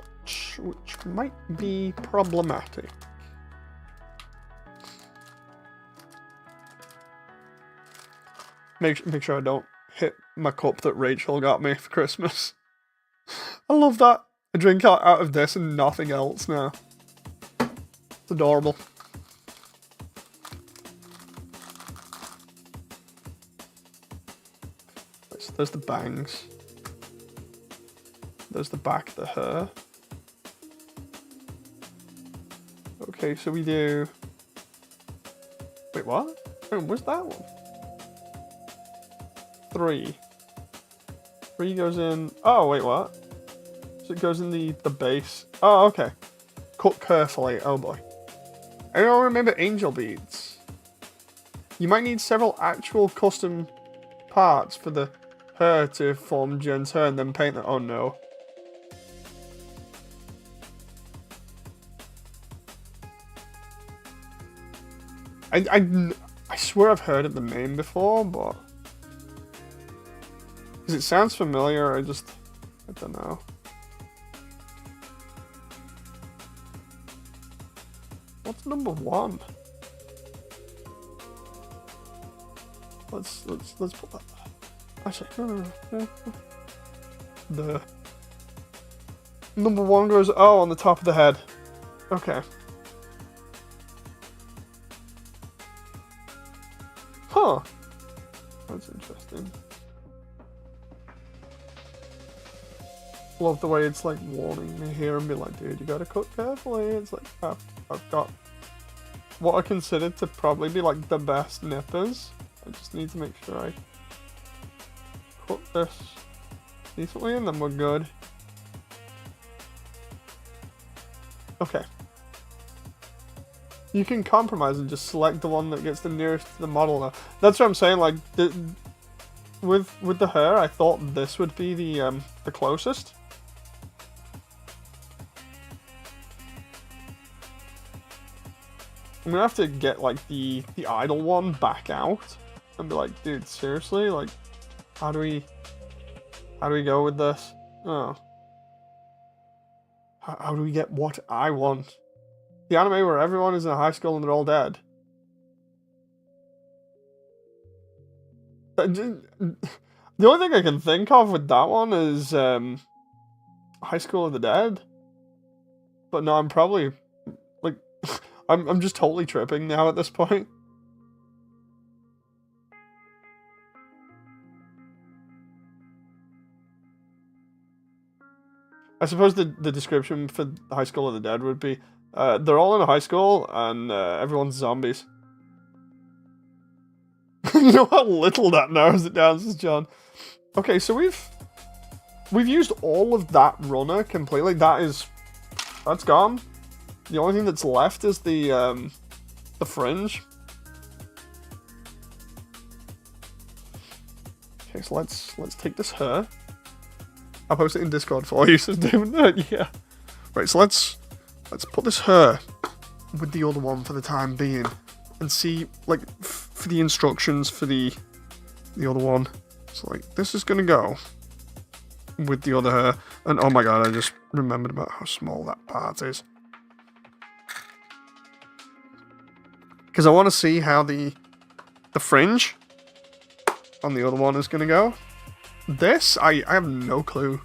which might be problematic. Make sure I don't hit my cup that Rachel got me for Christmas. I love that. I drink out of this and nothing else now. It's adorable. So there's the bangs. There's the back of the hair. Okay, so we do... Wait, what? Oh, where's that one? 3. 3 goes in... Oh, wait, what? So it goes in the base. Oh, okay. Cut carefully. Oh, boy. I don't remember angel beads. You might need several actual custom parts for the hair to form Jen's hair and then paint it. Oh, no. I swear I've heard of the name before, but... Because it sounds familiar, I don't know. What's number 1? Let's put that... Actually, no. The... Number 1 goes, oh, on the top of the head. Okay. Huh. That's interesting. Love the way it's like warning me here and be like, dude, you gotta cut carefully. It's like, I've got what I consider to probably be like the best nippers. I just need to make sure I cut this decently and then we're good. Okay. You can compromise and just select the one that gets the nearest to the model now. That's what I'm saying, like, with the hair, I thought this would be the closest. I'm gonna have to get, like, the idle one back out and be like, dude, seriously? Like, how do we go with this? Oh. How do we get what I want? The anime where everyone is in a high school and they're all dead. The only thing I can think of with that one is High School of the Dead. But no, I'm probably like I'm just totally tripping now at this point. I suppose the description for High School of the Dead would be they're all in a high school and everyone's zombies. You know how little that narrows it down, says John. Okay, so we've used all of that runner completely. That's gone. The only thing that's left is the fringe. Okay, so let's take this hair. I'll post it in Discord for you, says David. Yeah. Right, so let's put this hair with the other one for the time being and see, like, for the instructions for the other one. So, like, this is gonna go with the other hair. And, oh my god, I just remembered about how small that part is. Because I want to see how the fringe on the other one is gonna go. This, I have no clue.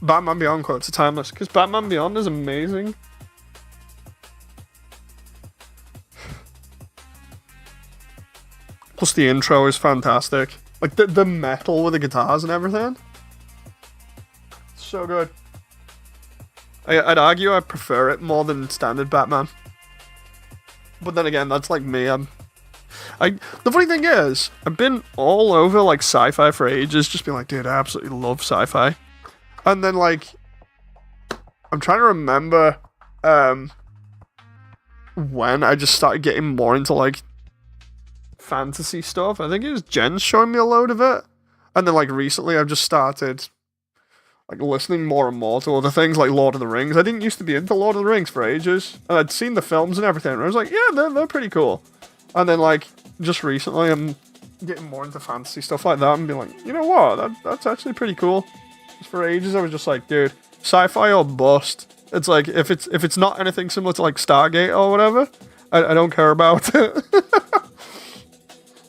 Batman Beyond quotes are timeless, because Batman Beyond is amazing. Plus the intro is fantastic. Like, the metal with the guitars and everything. So good. I'd argue I prefer it more than standard Batman. But then again, that's like me. The funny thing is, I've been all over like sci-fi for ages, just being like, dude, I absolutely love sci-fi. And then like, I'm trying to remember when I just started getting more into like fantasy stuff. I think it was Jen showing me a load of it. And then like recently I've just started like listening more and more to other things like Lord of the Rings. I didn't used to be into Lord of the Rings for ages. And I'd seen the films and everything. And I was like, yeah, they're pretty cool. And then like, just recently I'm getting more into fantasy stuff like that and being like, you know what, that's actually pretty cool. Just for ages I was just like, dude, sci-fi or bust. It's like, if it's not anything similar to like Stargate or whatever, I don't care about it.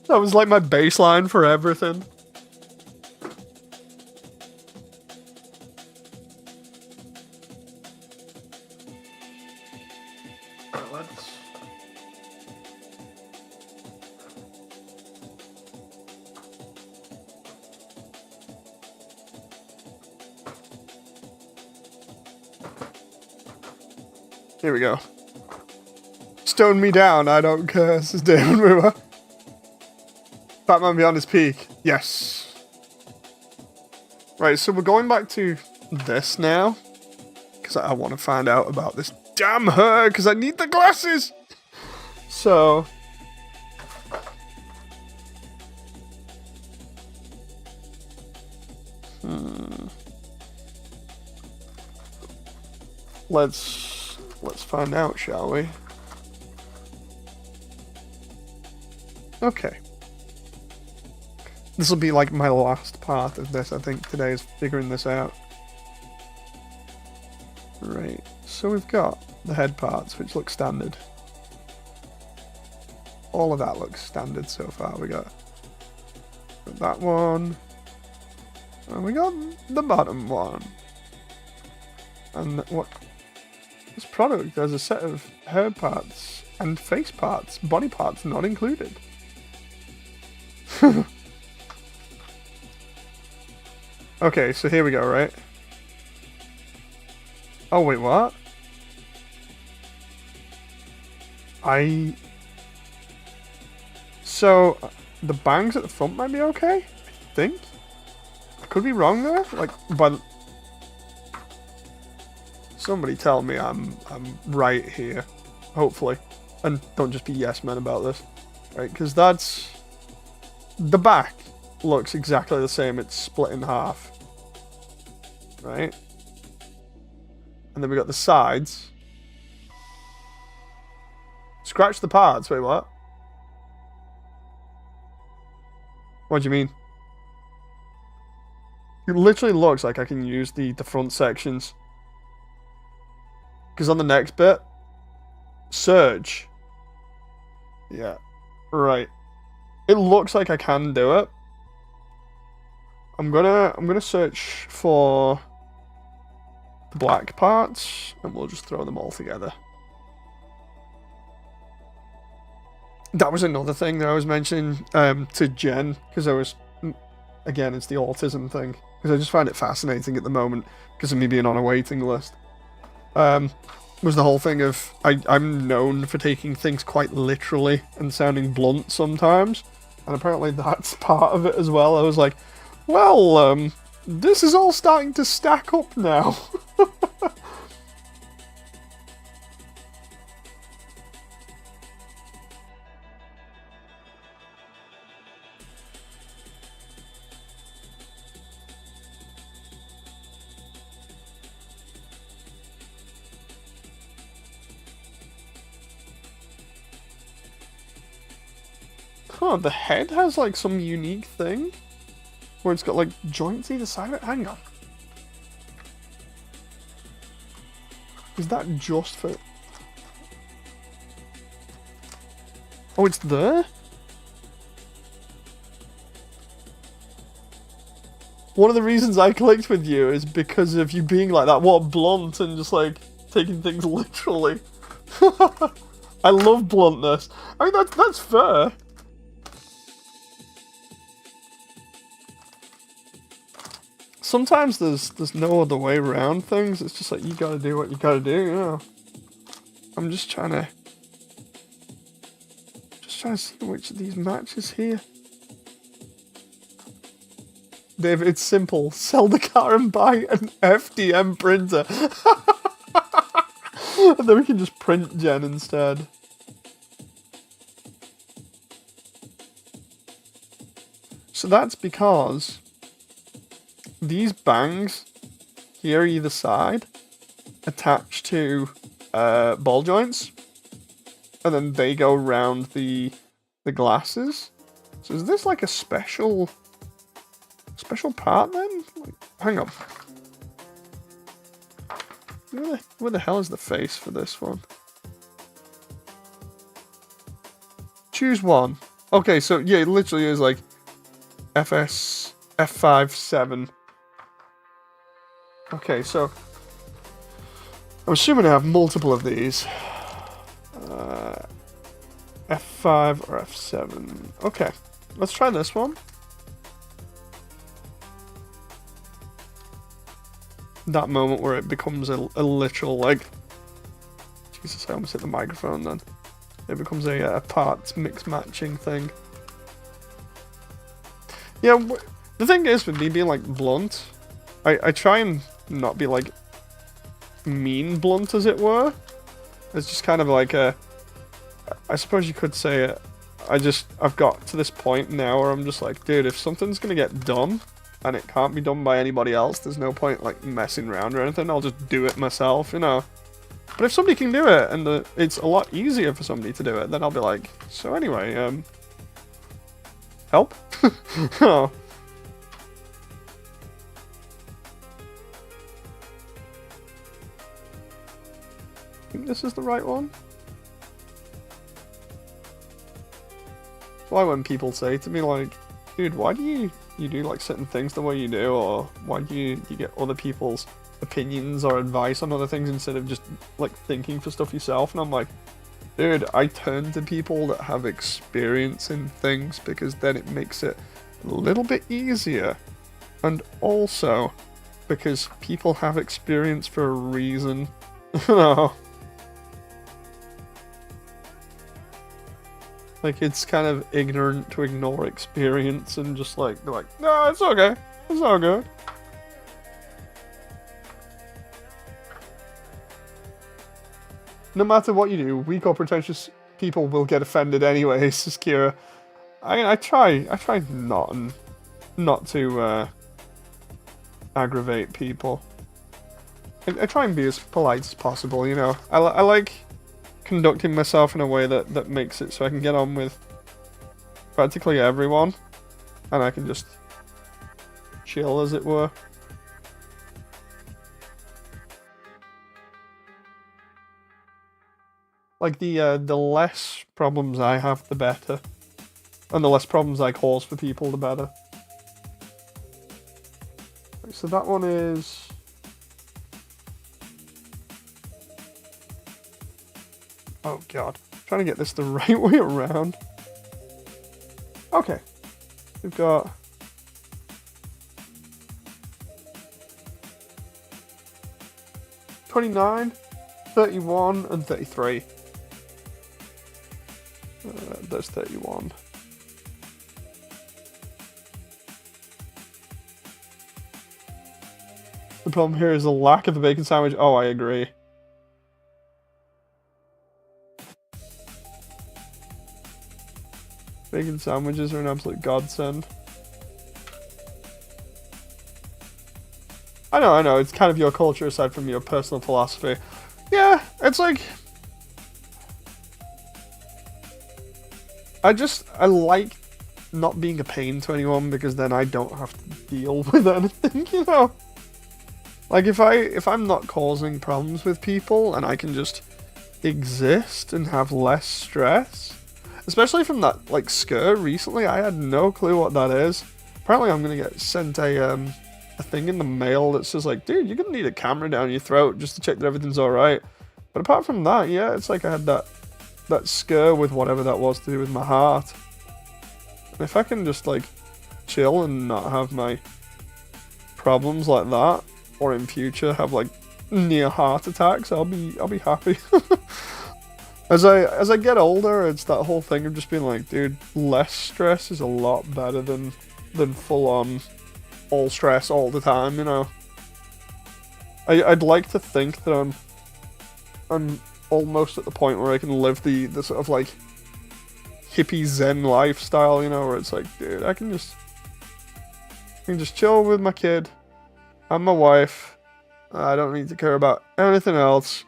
That was like my baseline for everything. Here we go. Stone me down, I don't care, says Damon Moore. Batman Beyond his peak. Yes. Right, so we're going back to this now. Because I want to find out about this damn her, because I need the glasses! So... Let's find out, shall we? Okay. This will be like my last part of this, I think, today, is figuring this out. Right, so we've got the head parts, which look standard. All of that looks standard so far. We got that one. And we got the bottom one. And what... This product has a set of hair parts and face parts, body parts not included. Okay, so here we go, right? Oh, wait, what? So, the bangs at the front might be okay? I think? I could be wrong there? Like, but... Somebody tell me I'm right here. Hopefully. And don't just be yes men about this. Right, because that's... The back looks exactly the same. It's split in half. Right? And then we got the sides. Scratch the parts. Wait, what? What do you mean? It literally looks like I can use the front sections. Because on the next bit, Surge. Yeah, right. It looks like I can do it. I'm gonna search for the black parts, and we'll just throw them all together. That was another thing that I was mentioning to Jen, because I was, again, it's the autism thing, because I just find it fascinating at the moment because of me being on a waiting list. Was the whole thing of I'm known for taking things quite literally and sounding blunt sometimes, and apparently that's part of it as well. I was like, well, this is all starting to stack up now. Huh, the head has like some unique thing where it's got like joints either side of it. Hang on. Is that just for... Oh, it's there? One of the reasons I clicked with you is because of you being like that, what, blunt and just like taking things literally. I love bluntness. I mean, that's fair. Sometimes there's no other way around things. It's just like you gotta do what you gotta do, you know. I'm just trying to see which of these matches here. Dave, it's simple. Sell the car and buy an FDM printer. And then we can just print Jen instead. So that's because these bangs here either side attach to ball joints, and then they go around the glasses. So is this like a special part then? Like, hang on. Where the hell is the face for this one? Choose one. Okay, so yeah, it literally is like F5, 7. Okay, so I'm assuming I have multiple of these. F5 or F7. Okay, let's try this one. That moment where it becomes a literal, like... Jesus, I almost hit the microphone then. It becomes a parts mix matching thing. Yeah, the thing is with me being like blunt, I try and not be like mean blunt as it were. It's just kind of like a, I suppose you could say it. I've got to this point now where I'm just like, dude, if something's gonna get done and it can't be done by anybody else, there's no point like messing around or anything. I'll just do it myself, you know. But if somebody can do it and it's a lot easier for somebody to do it, then I'll be like, so anyway, help? Oh. I think this is the right one. Why when people say to me like, dude, why do you do like certain things the way you do, or why do you get other people's opinions or advice on other things instead of just like thinking for stuff yourself? And I'm like, dude, I turn to people that have experience in things because then it makes it a little bit easier. And also because people have experience for a reason. No. Like, it's kind of ignorant to ignore experience and just like, be like, no, it's okay. It's all good. No matter what you do, weak or pretentious people will get offended anyway, says Kira. I try not to aggravate people. I try and be as polite as possible, you know. I like conducting myself in a way that makes it so I can get on with practically everyone, and I can just chill, as it were. Like, the less problems I have, the better. And the less problems I cause for people, the better. Right, so that one is... Oh god. I'm trying to get this the right way around. Okay. We've got... $29, $31, and $33. There's 31. The problem here is the lack of the bacon sandwich. Oh, I agree. Bacon sandwiches are an absolute godsend. I know, it's kind of your culture aside from your personal philosophy. Yeah, it's like... I like not being a pain to anyone because then I don't have to deal with anything, you know? Like, if I'm not causing problems with people and I can just exist and have less stress... Especially from that, like, scare recently, I had no clue what that is. Apparently I'm gonna get sent a thing in the mail that says, like, dude, you're gonna need a camera down your throat just to check that everything's alright. But apart from that, yeah, it's like I had that scare with whatever that was to do with my heart. And if I can just, like, chill and not have my problems like that, or in future have, like, near heart attacks, I'll be happy. As I get older, it's that whole thing of just being like, dude, less stress is a lot better than full on all stress all the time, you know. I'd like to think that I'm almost at the point where I can live the sort of like hippie zen lifestyle, you know, where it's like, dude, I can just chill with my kid and my wife. I don't need to care about anything else.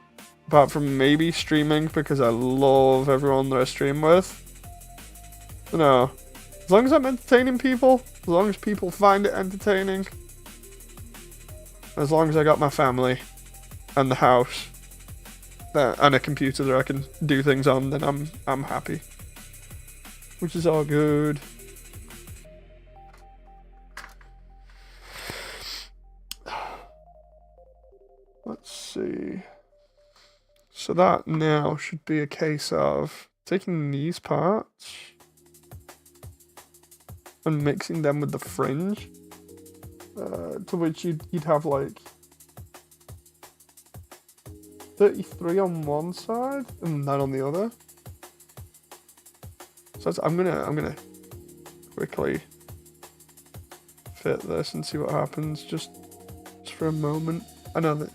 Apart from maybe streaming, because I love everyone that I stream with. You know, as long as I'm entertaining people, as long as people find it entertaining, as long as I got my family, and the house, and a computer that I can do things on, then I'm happy. which is all good. Let's see. So that now should be a case of taking these parts and mixing them with the fringe, to which you'd have like 33 on one side and that on the other. So I'm gonna quickly fit this and see what happens just for a moment. I know that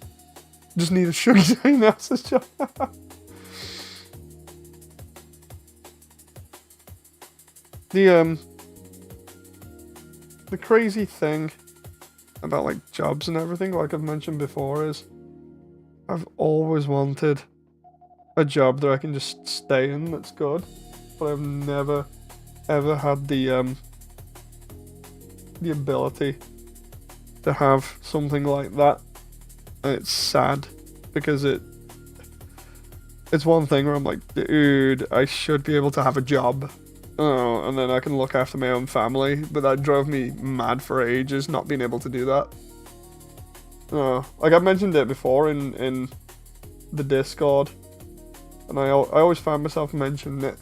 just need a sugar doing else's job. The crazy thing about like jobs and everything, like I've mentioned before, is I've always wanted a job that I can just stay in that's good, but I've never ever had the ability to have something like that. And it's sad because it's one thing where I'm like, dude, I should be able to have a job, and then I can look after my own family, but that drove me mad for ages, not being able to do that. Like I've mentioned it before in the Discord, and I always find myself mentioning it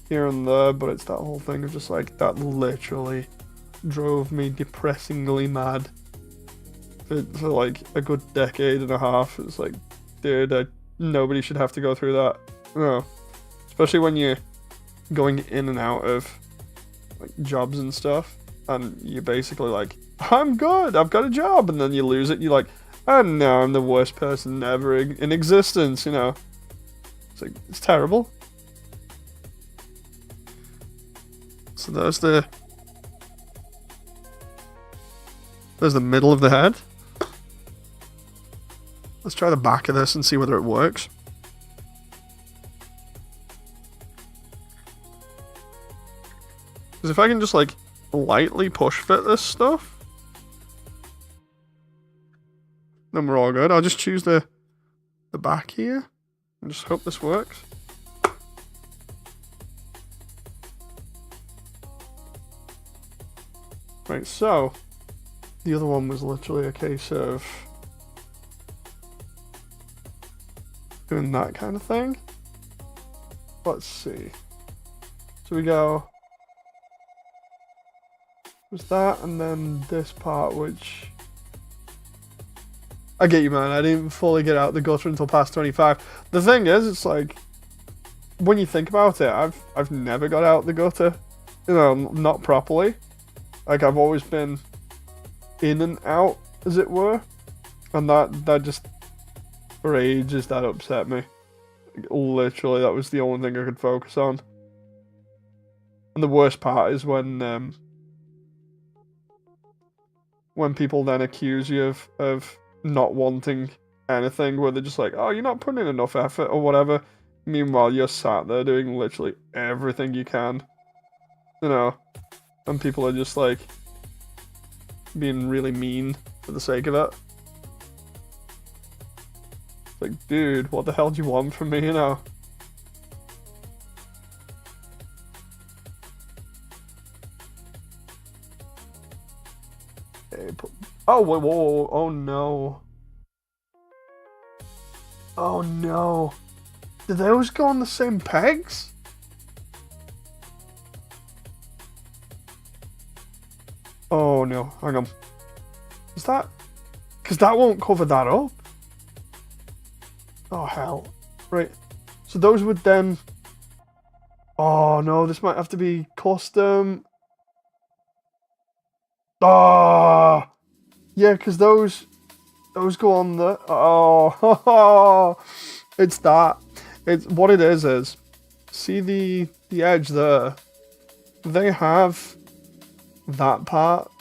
here and there, but it's that whole thing of just like, that literally drove me depressingly mad for like a good decade and a half. It's like, dude, nobody should have to go through that. No, especially when you're going in and out of like jobs and stuff, and you're basically like, I'm good, I've got a job, and then you lose it. You're like, oh no, I'm the worst person ever in existence. You know, it's like, it's terrible. So there's the middle of the head. Let's try the back of this and see whether it works. Because if I can just like lightly push fit this stuff, then we're all good. I'll just choose the back here and just hope this works. Right, so the other one was literally a case of doing that kind of thing. Let's see. So we go, was that, and then this part, which I get you, man. I didn't fully get out the gutter until past 25. The thing is, it's like, when you think about it, I've never got out the gutter, you know, not properly. Like I've always been in and out, as it were, and that just, for ages, that upset me. Like, literally, that was the only thing I could focus on. And the worst part is when people then accuse you of not wanting anything, where they're just like, oh, you're not putting in enough effort or whatever. Meanwhile, you're sat there doing literally everything you can, you know, and people are just like being really mean for the sake of it. Like, dude, what the hell do you want from me, you know? Okay, oh, whoa, oh no. Oh no. Did those go on the same pegs? Oh no, hang on. Is that... because that won't cover that up. Oh hell. Right. So those would then... oh no, this might have to be custom. Ah, yeah, because those go on the... oh, it's that. It's what it is see the edge there. They have that part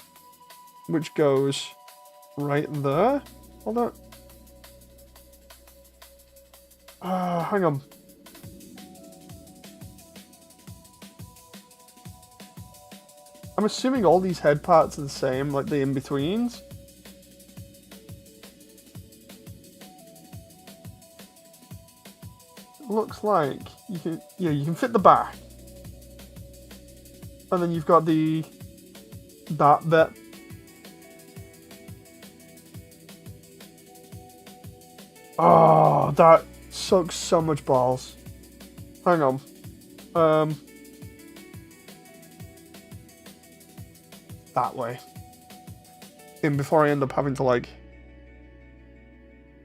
which goes right there. Hold on. Hang on. I'm assuming all these head parts are the same, like the in-betweens. Looks like you can, yeah, you can fit the back. And then you've got that bit. Oh, that sucks so much balls. Hang on. That way. And before I end up having to, like,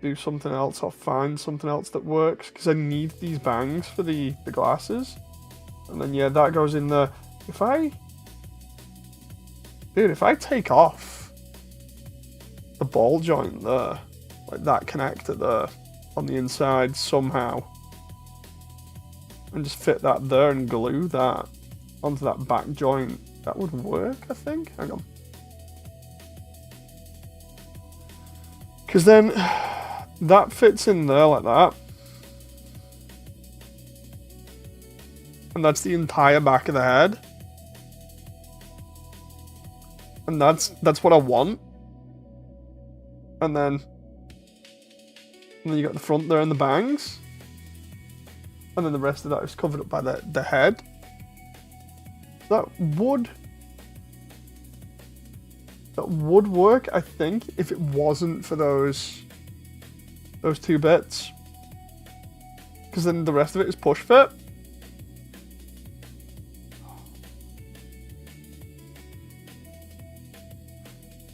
do something else or find something else that works, because I need these bangs for the glasses. And then, yeah, that goes in there. If I take off the ball joint there, like that connector there on the inside somehow, and just fit that there and glue that onto that back joint, that would work, I think. Hang on. Because then that fits in there like that. And that's the entire back of the head. And that's what I want. And then you got the front there and the bangs. And then the rest of that is covered up by the head. That would work, I think, if it wasn't for those two bits. Because then the rest of it is push fit.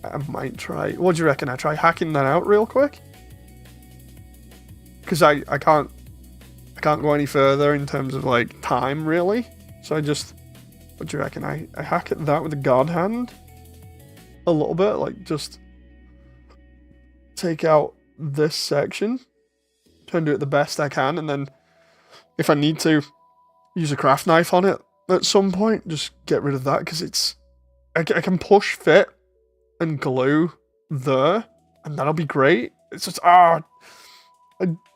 I might try. What do you reckon? I try hacking that out real quick? Because I can't go any further in terms of, like, time, really. So I just... What do you reckon? I hack at that with the God Hand a little bit, like just take out this section, try and do it the best I can, and then if I need to use a craft knife on it at some point, just get rid of that, because I can push fit and glue there, and that'll be great. It's just,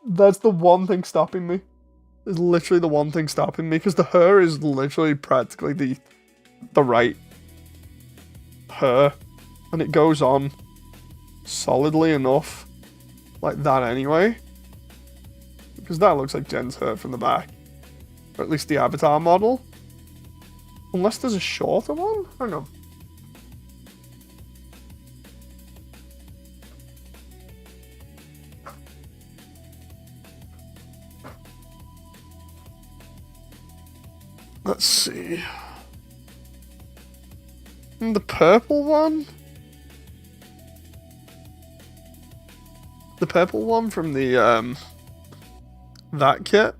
that's the one thing stopping me. Is literally the one thing stopping me, because the hair is literally practically the right hair, and it goes on solidly enough like that anyway, because that looks like Jen's hair from the back, or at least the avatar model, unless there's a shorter one. Hang on. Let's see. And the purple one? The purple one from the, that kit?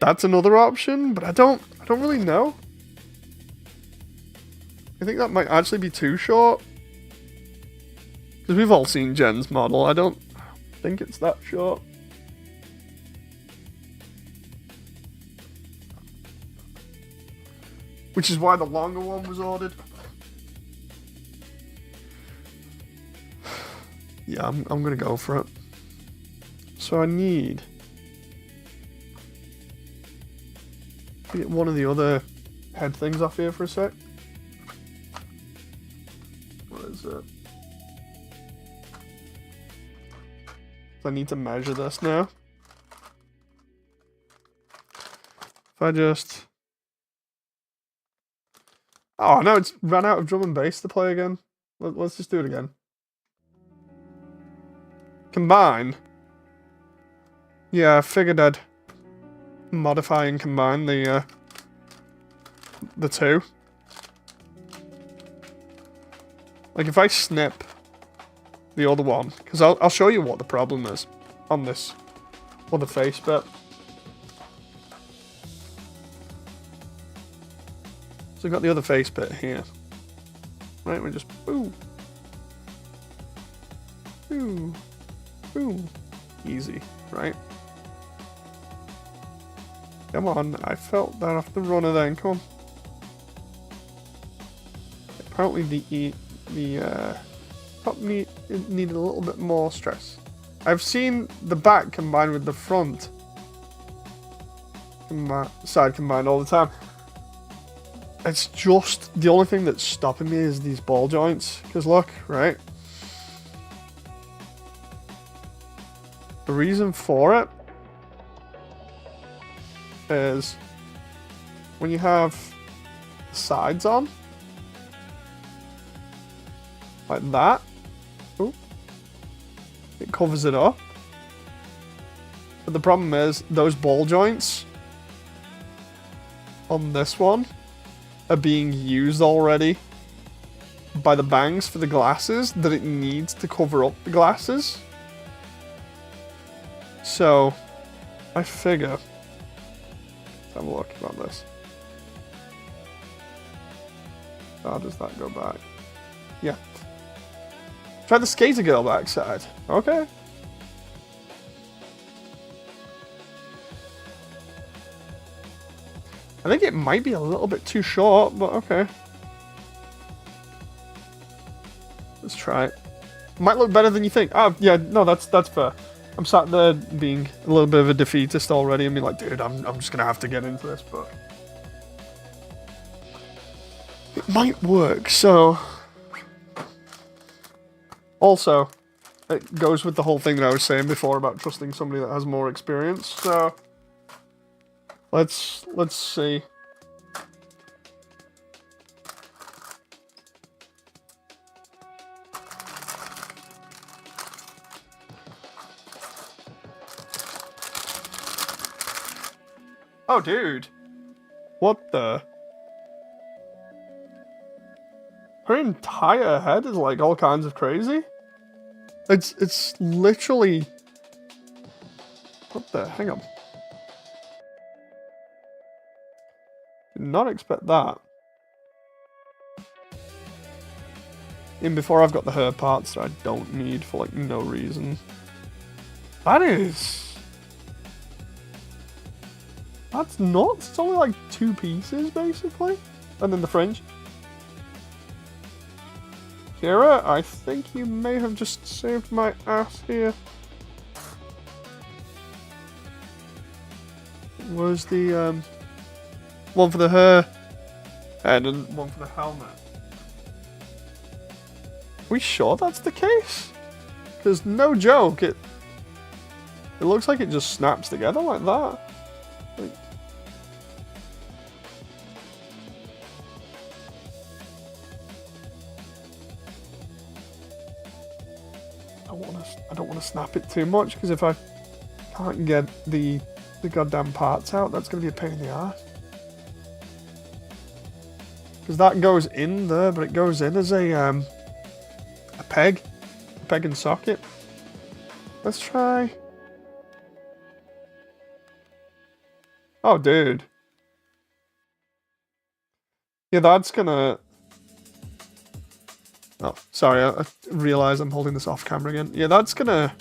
That's another option, but I don't really know. I think that might actually be too short. Because we've all seen Jen's model. I don't think it's that short. Which is why the longer one was ordered. Yeah, I'm gonna go for it. So I need to get one of the other head things off here for a sec. What is it? So I need to measure this now. If I just... Oh, no, it's ran out of drum and bass to play again. Let's just do it again. Combine. Yeah, I figured I'd modify and combine the two. Like, if I snip the other one, because I'll show you what the problem is on this other face bit. So we've got the other face bit here. Right, we just boo. Boo. Boo. Easy, right? Come on, I felt that off the runner then, come on. Apparently the top needed a little bit more stress. I've seen the back combined with the front side combined all the time. It's just, the only thing that's stopping me is these ball joints. Because look, right? The reason for it is when you have the sides on, like that, ooh, it covers it up. But the problem is, those ball joints on this one are being used already by the bangs for the glasses that it needs to cover up the glasses. So, I figure... Let's have a look about this. How does that go back? Yeah. Try the skater girl backside. Okay. I think it might be a little bit too short, but okay. Let's try it. Might look better than you think. Oh, yeah, no, that's fair. I'm sat there being a little bit of a defeatist already and being like, dude, I'm just gonna have to get into this, but... It might work, so... Also, it goes with the whole thing that I was saying before about trusting somebody that has more experience, so... Let's see. Oh, dude. What the? Her entire head is like all kinds of crazy. It's literally... What the? Hang on. Did not expect that. Even before I've got the hair parts that I don't need for like no reason. That is... That's nuts. It's only like 2 pieces basically. And then the fringe. Kira, I think you may have just saved my ass here. Where's the one for the hair and one for the helmet? Are we sure that's the case? Because no joke, it looks like it just snaps together like that. Like, I don't want to snap it too much because if I can't get the goddamn parts out, that's gonna be a pain in the ass. Because that goes in there, but it goes in as a peg and socket. Let's try. Oh, dude. Yeah, that's gonna... Oh, sorry, I realize I'm holding this off camera again. Yeah, that's gonna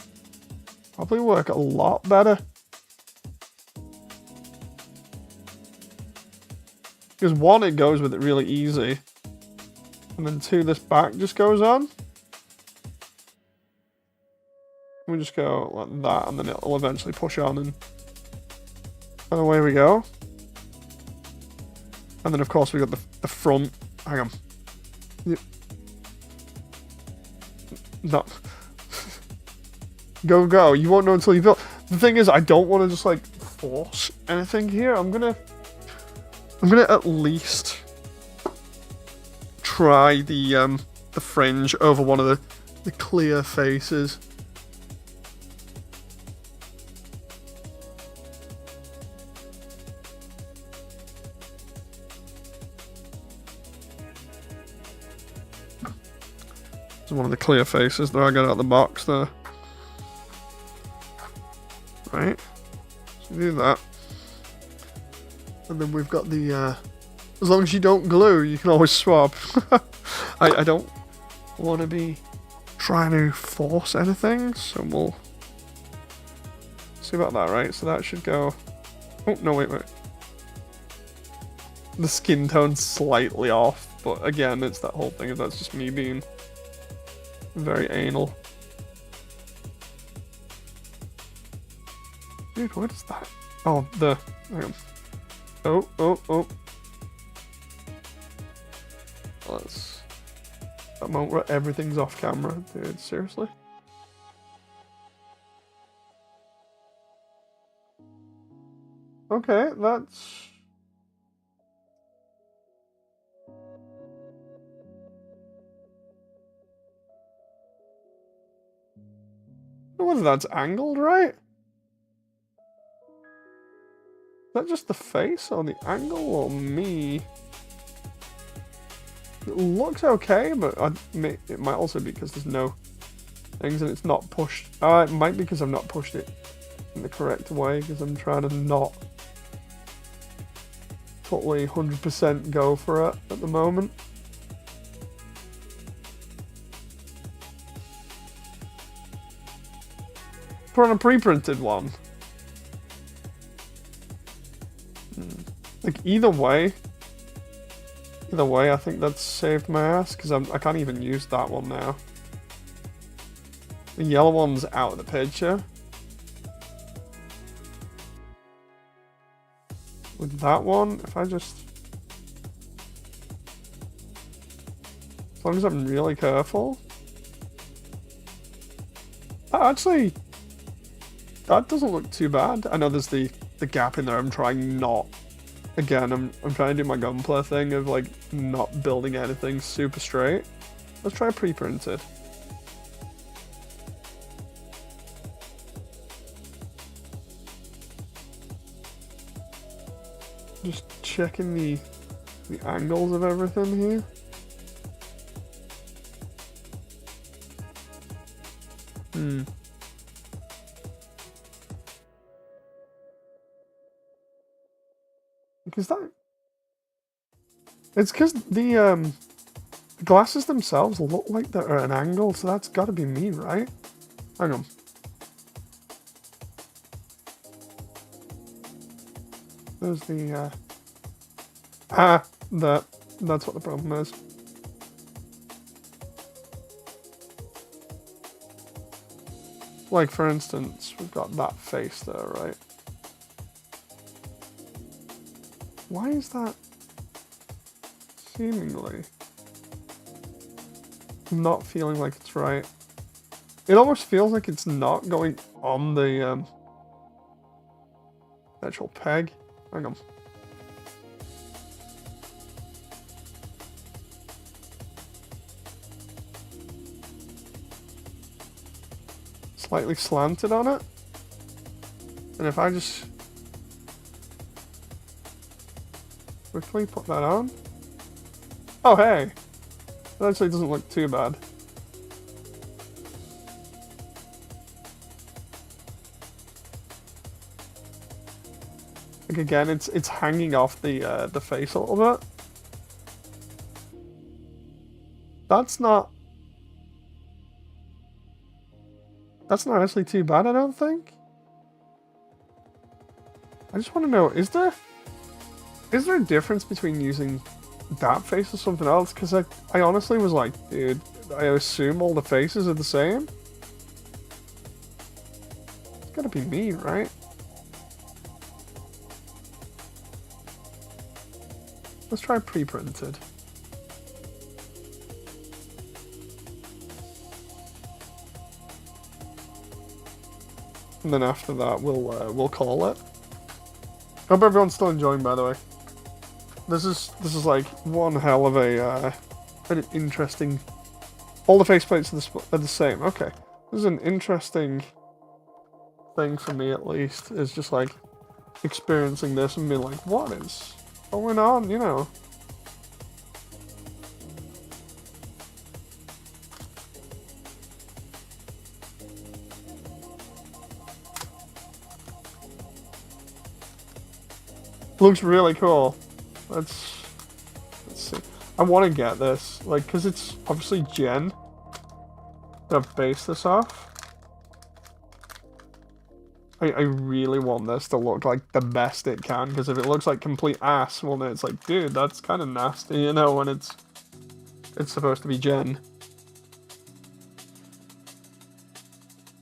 probably work a lot better. Because 1, it goes with it really easy. And then 2, this back just goes on. We just go like that, and then it'll eventually push on, and away we go. And then, of course, we got the front. Hang on. Yep. No. Go. You won't know until you build. The thing is, I don't want to just, like, force anything here. I'm gonna at least try the fringe over one of the clear faces. One of the clear faces that I got out of the box there. Right. So do that. And then we've got the, as long as you don't glue, you can always swap. I don't want to be trying to force anything, so we'll see about that, right? So that should go... Oh, no, wait. The skin tone's slightly off, but again, it's that whole thing, that's just me being very anal. Dude, what is that? Oh, hang on. Oh. That's that moment where everything's off camera, dude, seriously? Okay, that's don't know whether that's angled right. Is that just the face or the angle or me? It looks okay, but it might also be because there's no things and it's not pushed. It might be because I've not pushed it in the correct way because I'm trying to not totally 100% go for it at the moment. Put on a pre-printed one. Like either way, I think that's saved my ass because I can't even use that one now. The yellow one's out of the picture. With that one, if I just... As long as I'm really careful. Actually, that doesn't look too bad. I know there's the gap in there. I'm trying not... Again, I'm trying to do my gunpla thing of like not building anything super straight. Let's try pre-printed. Just checking the angles of everything here. Because it's because the glasses themselves look like they're at an angle, so that's got to be me, right? Hang on. There's the that's what the problem is. Like for instance, we've got that face there, right? Why is that seemingly not feeling like it's right? It almost feels like it's not going on the actual peg. Hang on. Slightly slanted on it. And if I just quickly put that on. Oh, hey. That actually doesn't look too bad. Like again, it's hanging off the face a little bit. That's not actually too bad, I don't think. I just want to know, is there a difference between using that face or something else? Because I honestly was like, dude, I assume all the faces are the same. It's gotta be me, right? Let's try pre-printed. And then after that, we'll call it. Hope everyone's still enjoying, by the way. This is like one hell of an interesting. All the faceplates are the same. Okay, this is an interesting thing for me at least. Is just like experiencing this and being like, what is going on? You know. Looks really cool. Let's see. I want to get this, like, because it's obviously Gen that I've based this off. I really want this to look like the best it can, because if it looks like complete ass, well then it's like, dude, that's kind of nasty, you know, when it's supposed to be Gen.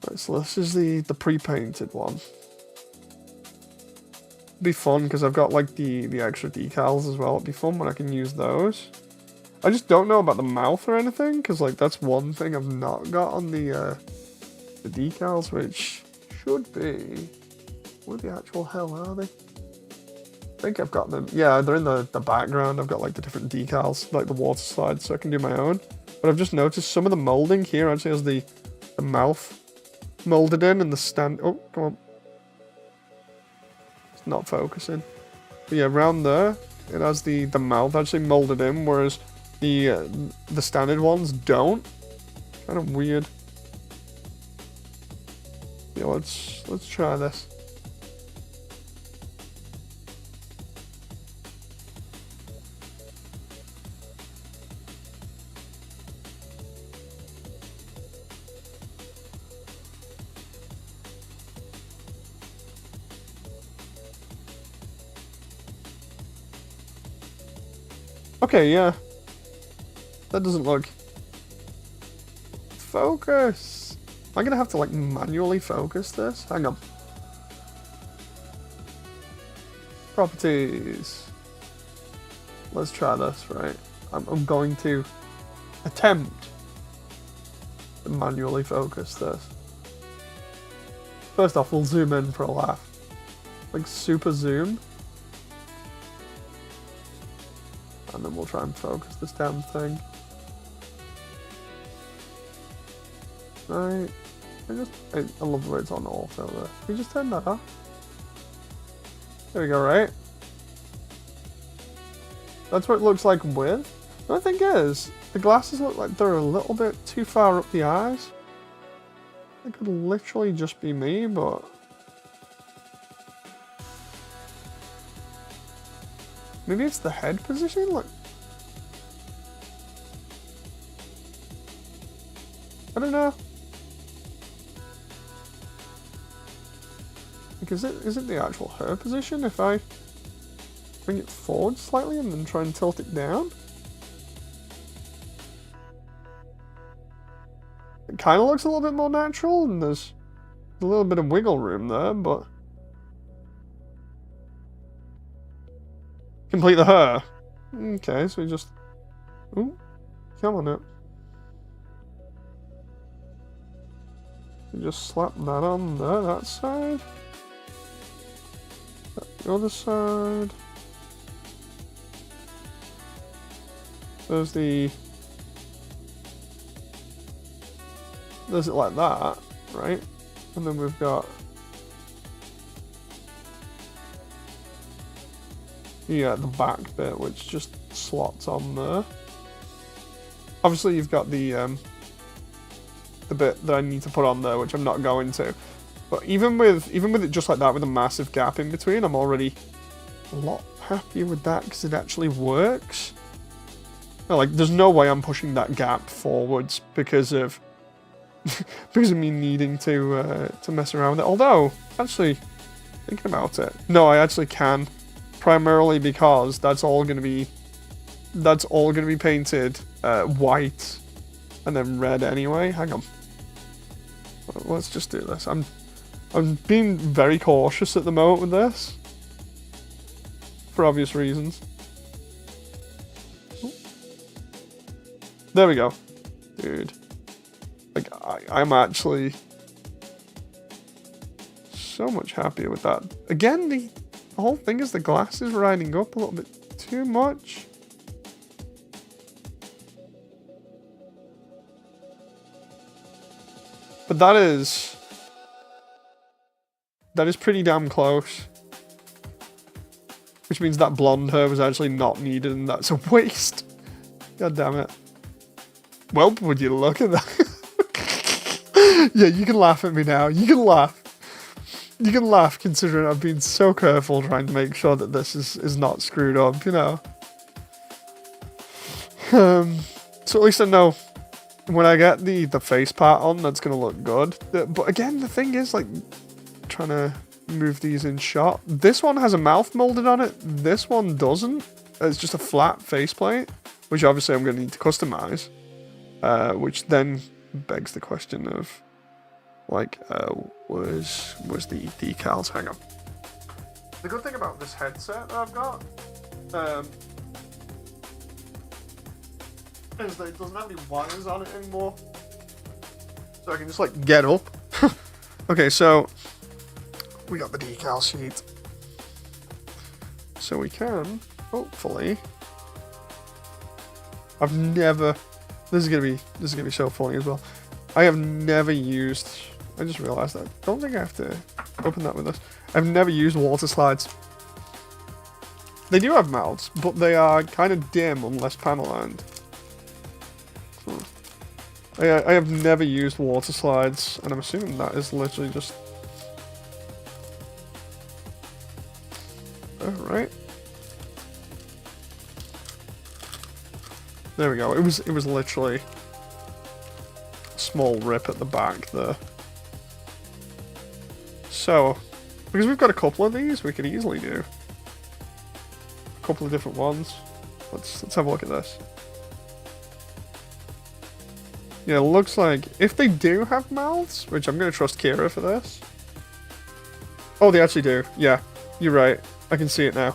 Right, so this is the pre-painted one. Be fun because I've got like the extra decals as well. It'd be fun when I can use those. I just don't know about the mouth or anything because like that's one thing I've not got on the decals, which should be. Where the actual hell are they? I think I've got them. Yeah, they're in the background. I've got like the different decals, like the water slides, so I can do my own. But I've just noticed some of the molding here actually has the mouth molded in, and the stand. Oh, come on. It's not focusing. But yeah, around there, it has the mouth actually molded in, whereas the standard ones don't. Kind of weird. Yeah, let's try this. Okay, yeah. That doesn't look... Focus! Am I gonna have to, like, manually focus this? Hang on. Properties. Let's try this, right? I'm going to attempt to manually focus this. First off, we'll zoom in for a laugh. Like, super zoom. And then we'll try and focus this damn thing. Right. I love the way it's on auto there. Can you just turn that off? There we go, right? That's what it looks like with. The only thing is, the glasses look like they're a little bit too far up the eyes. It could literally just be me, but... Maybe it's the head position? Look. I don't know. Like, is it the actual her position if I bring it forward slightly and then try and tilt it down? It kind of looks a little bit more natural, and there's a little bit of wiggle room there, but... Complete the hair. Okay, so we just... Ooh, come on now. We just slap that on there, that side. The other side. There's the... There's it like that, right? And then we've got... Yeah, the back bit, which just slots on there. Obviously, you've got the bit that I need to put on there, which I'm not going to. But even with it just like that, with a massive gap in between, I'm already a lot happier with that because it actually works. No, like, there's no way I'm pushing that gap forwards because of me needing to mess around with it. Although, actually, thinking about it, no, I actually can. Primarily because that's all gonna be painted white and then red anyway. Hang on. Let's just do this. I'm being very cautious at the moment with this. For obvious reasons. Ooh. There we go. Dude. Like, I'm actually so much happier with that. Again, the whole thing is the glass is riding up a little bit too much. But that is pretty damn close. Which means that blonde hair was actually not needed, and that's a waste. God damn it. Well, would you look at that? Yeah, you can laugh at me now. You can laugh. You can laugh considering I've been so careful trying to make sure that this is not screwed up, you know. So at least I know when I get the face part on, that's going to look good. But again, the thing is, like, trying to move these in shot. This one has a mouth molded on it. This one doesn't. It's just a flat faceplate, which obviously I'm going to need to customize. Which then begs the question of, like, was the decals? Hang on. The good thing about this headset that I've got is that it doesn't have any wires on it anymore, so I can just like get up. Okay, so we got the decal sheet, so we can hopefully. I've never. This is gonna be so funny as well. I have never used I just realized that. I don't think I have to open that with this. I've never used water slides. They do have mouths, but they are kind of dim unless panel owned. I have never used water slides, and I'm assuming that is literally just... Alright. There we go. It was literally a small rip at the back there. So, because we've got a couple of these, we could easily do a couple of different ones. Let's have a look at this. Yeah, it looks like if they do have mouths, which I'm going to trust Kira for this. Oh, they actually do. Yeah, you're right. I can see it now.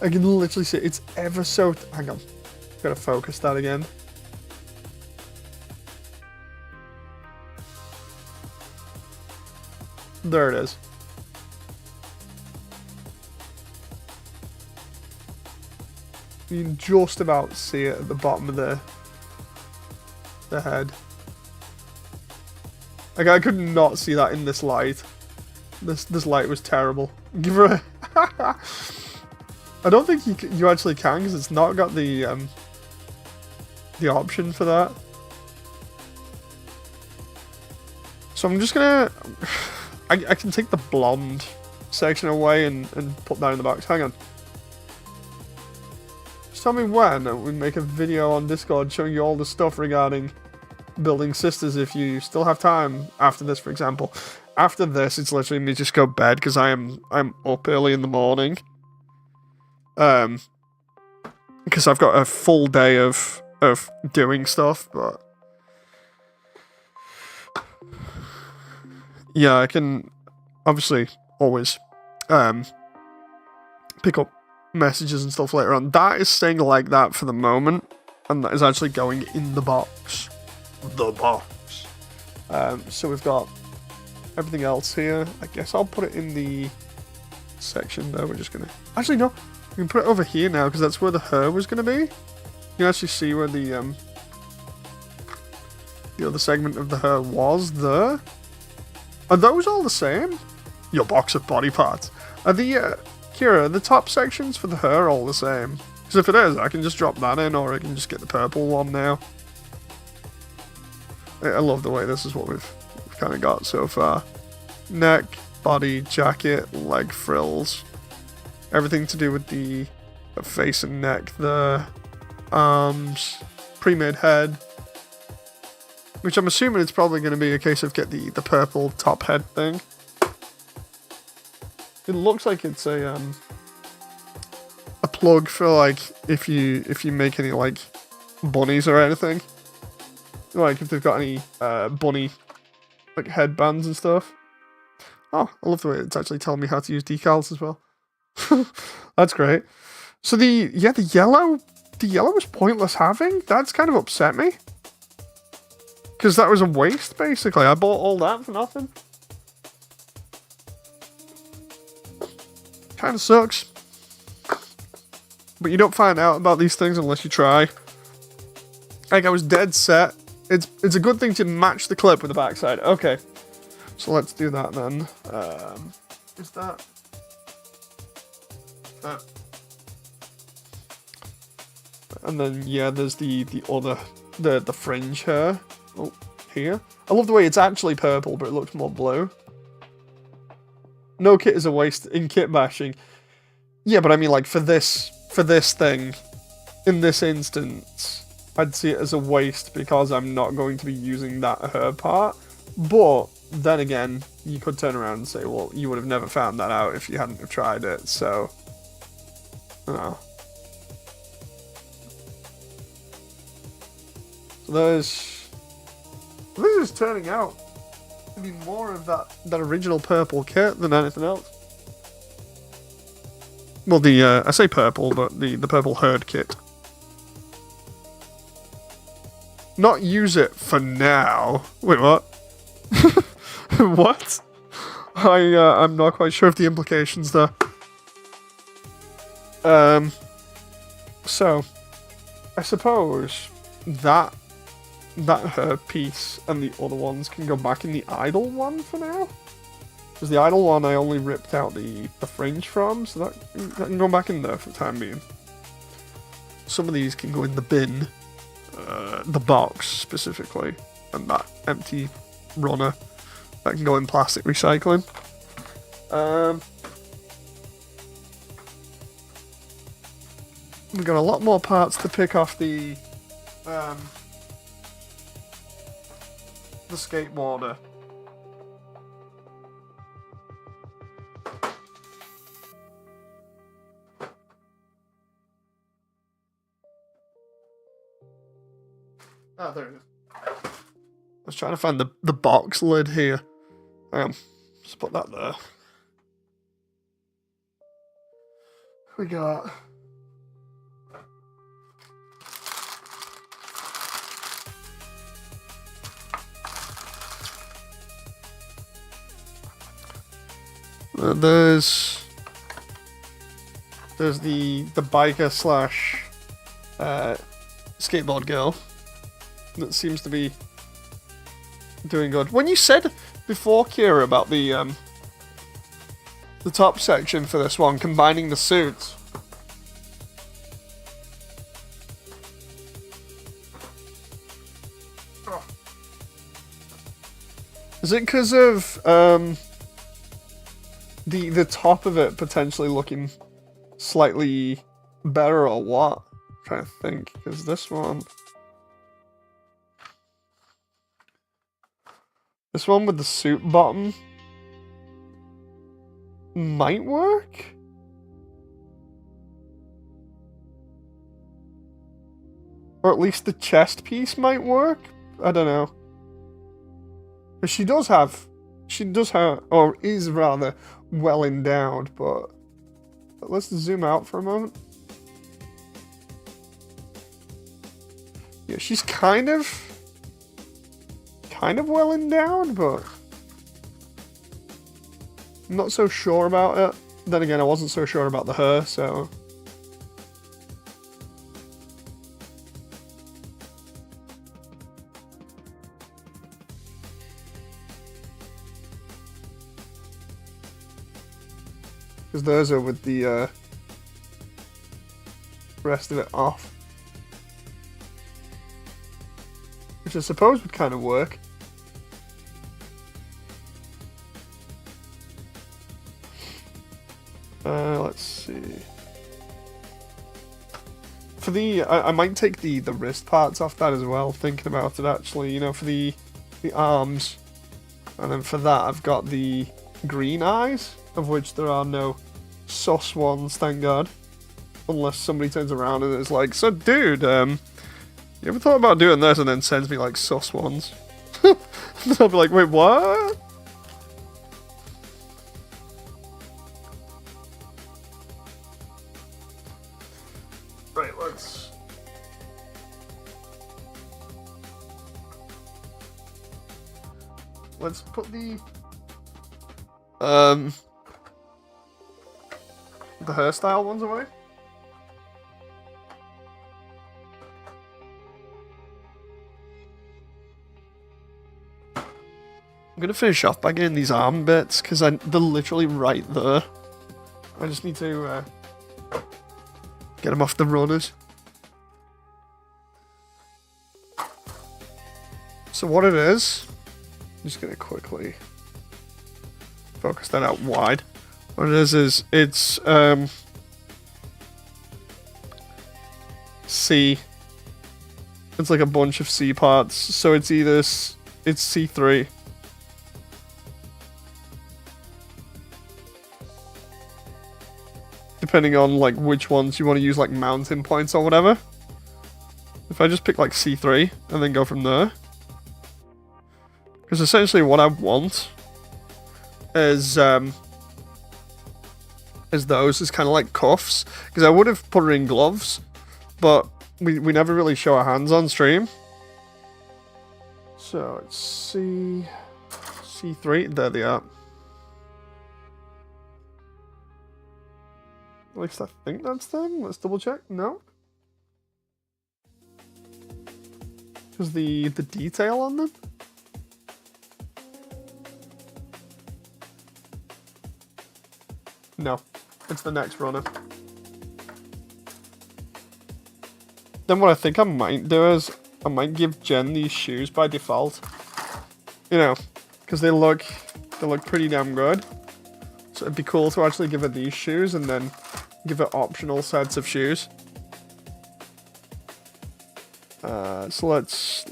I can literally see it. It's ever so... Hang on. Gotta focus that again. There it is. You can just about see it at the bottom of the head. Like, I could not see that in this light. This light was terrible. Give her a... I don't think you actually can, because it's not got the option for that. So I'm just gonna... I can take the blonde section away and put that in the box. Hang on. Just tell me when we make a video on Discord showing you all the stuff regarding building sisters if you still have time after this, for example. After this, it's literally me just go to bed because I'm up early in the morning. Because I've got a full day of doing stuff, but yeah, I can obviously always pick up messages and stuff later on. That is staying like that for the moment, and that is actually going in the box. The box. So we've got everything else here. I guess I'll put it in the section though. We're just gonna... Actually, no. We can put it over here now, because that's where the hair was gonna be. You can actually see where the other segment of the hair was there. Are those all the same? Your box of body parts. Are the, Kira, the top sections for the hair all the same? Because if it is, I can just drop that in, or I can just get the purple one now. I love the way this is what we've kind of got so far. Neck, body, jacket, leg frills. Everything to do with the face and neck, the arms, pre-made head. Which I'm assuming it's probably going to be a case of get the purple top head thing. It looks like it's a plug for like if you make any like bunnies or anything. Like if they've got any bunny like headbands and stuff. Oh, I love the way it's actually telling me how to use decals as well. That's great. So the yellow was pointless having. That's kind of upset me. Because that was a waste, basically. I bought all that for nothing. Kind of sucks. But you don't find out about these things unless you try. Like, I was dead set. It's a good thing to match the clip with the backside. Okay. So let's do that then. Is that... And then, yeah, there's the other... The fringe hair. Oh, here. I love the way it's actually purple, but it looks more blue. No kit is a waste in kit bashing. Yeah, but I mean, like, for this thing, in this instance, I'd see it as a waste because I'm not going to be using that hair part. But then again, you could turn around and say, well, you would have never found that out if you hadn't have tried it, so... Oh. So this is turning out to be more of that original purple kit than anything else. Well, I say purple, but the purple herd kit. Not use it for now. Wait, what? What? I'm not quite sure of the implications there. So, I suppose that that her piece and the other ones can go back in the idle one for now. Because the idle one I only ripped out the fringe from, so that can go back in there for the time being. Some of these can go in the bin, the box specifically, and that empty runner that can go in plastic recycling. We've got a lot more parts to pick off the skateboarder. Oh, there it is. I was trying to find the box lid here. Just put that there. We got... there's the biker slash skateboard girl that seems to be doing good. When you said before, Kira, about the top section for this one, combining the suits. Is it because of the top of it potentially looking slightly better or what? I'm trying to think, because this one with the suit bottom might work? Or at least the chest piece might work? I don't know. But she does have, or is rather, well endowed, but let's zoom out for a moment. Yeah, she's kind of well endowed, but I'm not so sure about it. Then again, I wasn't so sure about the hair, so... Because those are with the rest of it off. Which I suppose would kind of work. Let's see. For the... I might take the wrist parts off that as well, thinking about it actually, you know, for the arms. And then for that I've got the green eyes, of which there are no sus ones, thank God. Unless somebody turns around and is like, so dude, you ever thought about doing this? And then sends me like sus ones. And I'll be like, wait, what? Right, let's put the hairstyle ones away. I'm gonna finish off by getting these arm bits because they're literally right there. I just need to get them off the runners. So what it is, I'm just gonna quickly focus that out wide. What it is it's C. It's like a bunch of C parts, so it's either it's C3. Depending on like which ones you want to use, like mountain points or whatever. If I just pick like C3 and then go from there. Because essentially what I want is those as kind of like cuffs. Because I would have put her in gloves, but we never really show our hands on stream. So it's C3. There they are. At least I think that's them. Let's double check. No. Is the detail on them? No, it's the next runner. Then what I think I might do is I might give Jen these shoes by default. You know, because they look pretty damn good. So it'd be cool to actually give her these shoes and then give her optional sets of shoes. So let's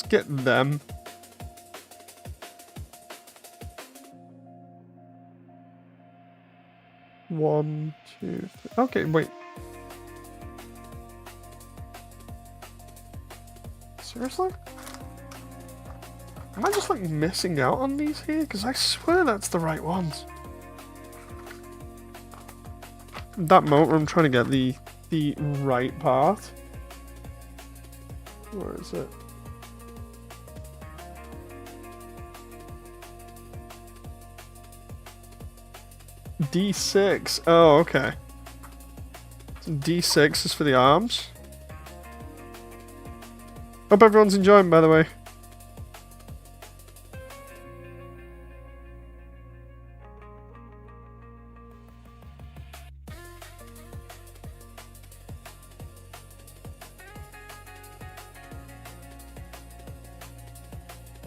get them. One, two, three. Okay, wait. Seriously? Am I just like missing out on these here? Because I swear that's the right ones. That moment I'm trying to get the right part. Where is it? D6. Oh, okay. So D6 is for the arms. Hope everyone's enjoying, by the way.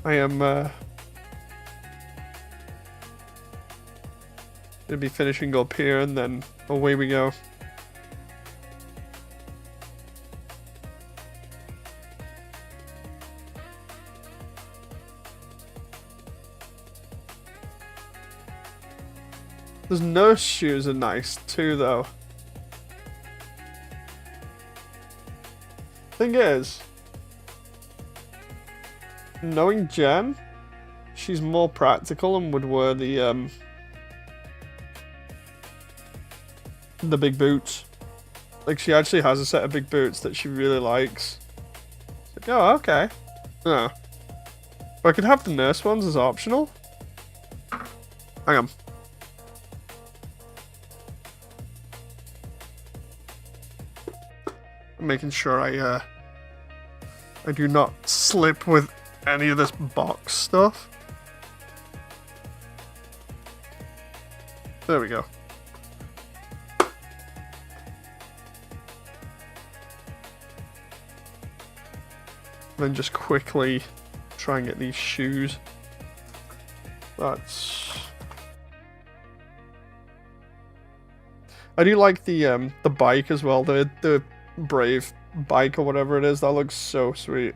I am gonna be finishing up here and then away we go. Those nurse shoes are nice too, though. Thing is, knowing Jen, she's more practical and would wear the big boots. Like, she actually has a set of big boots that she really likes. Like, oh, okay. Oh. But I could have the nurse ones as optional. Hang on. I'm making sure I do not slip with any of this box stuff. There we go. Then just quickly try and get these shoes. That's... I do like the bike as well, the Brave bike or whatever it is. That looks so sweet.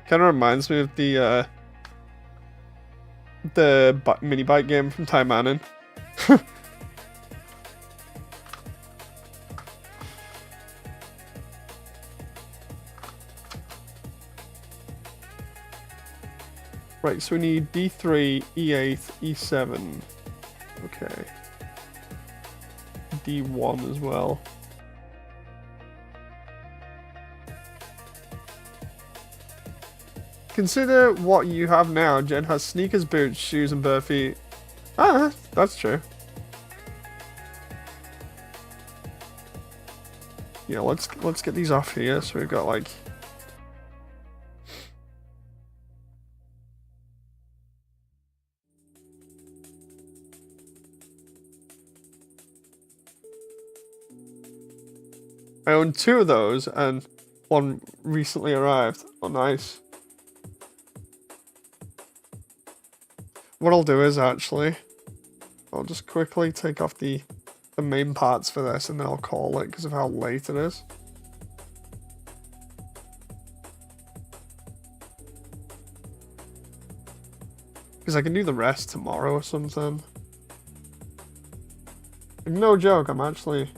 Kind of reminds me of the mini bike game from Time Manning. Right, so we need D3, E8, E7. Okay. D1 as well. Consider what you have now. Jen has sneakers, boots, shoes, and bare feet. Ah, that's true. Yeah, let's get these off here. So we've got like... I own 2 of those, and 1 recently arrived. Oh, nice. What I'll do is actually, I'll just quickly take off the main parts for this, and then I'll call it because of how late it is. Because I can do the rest tomorrow or something. No joke, I'm actually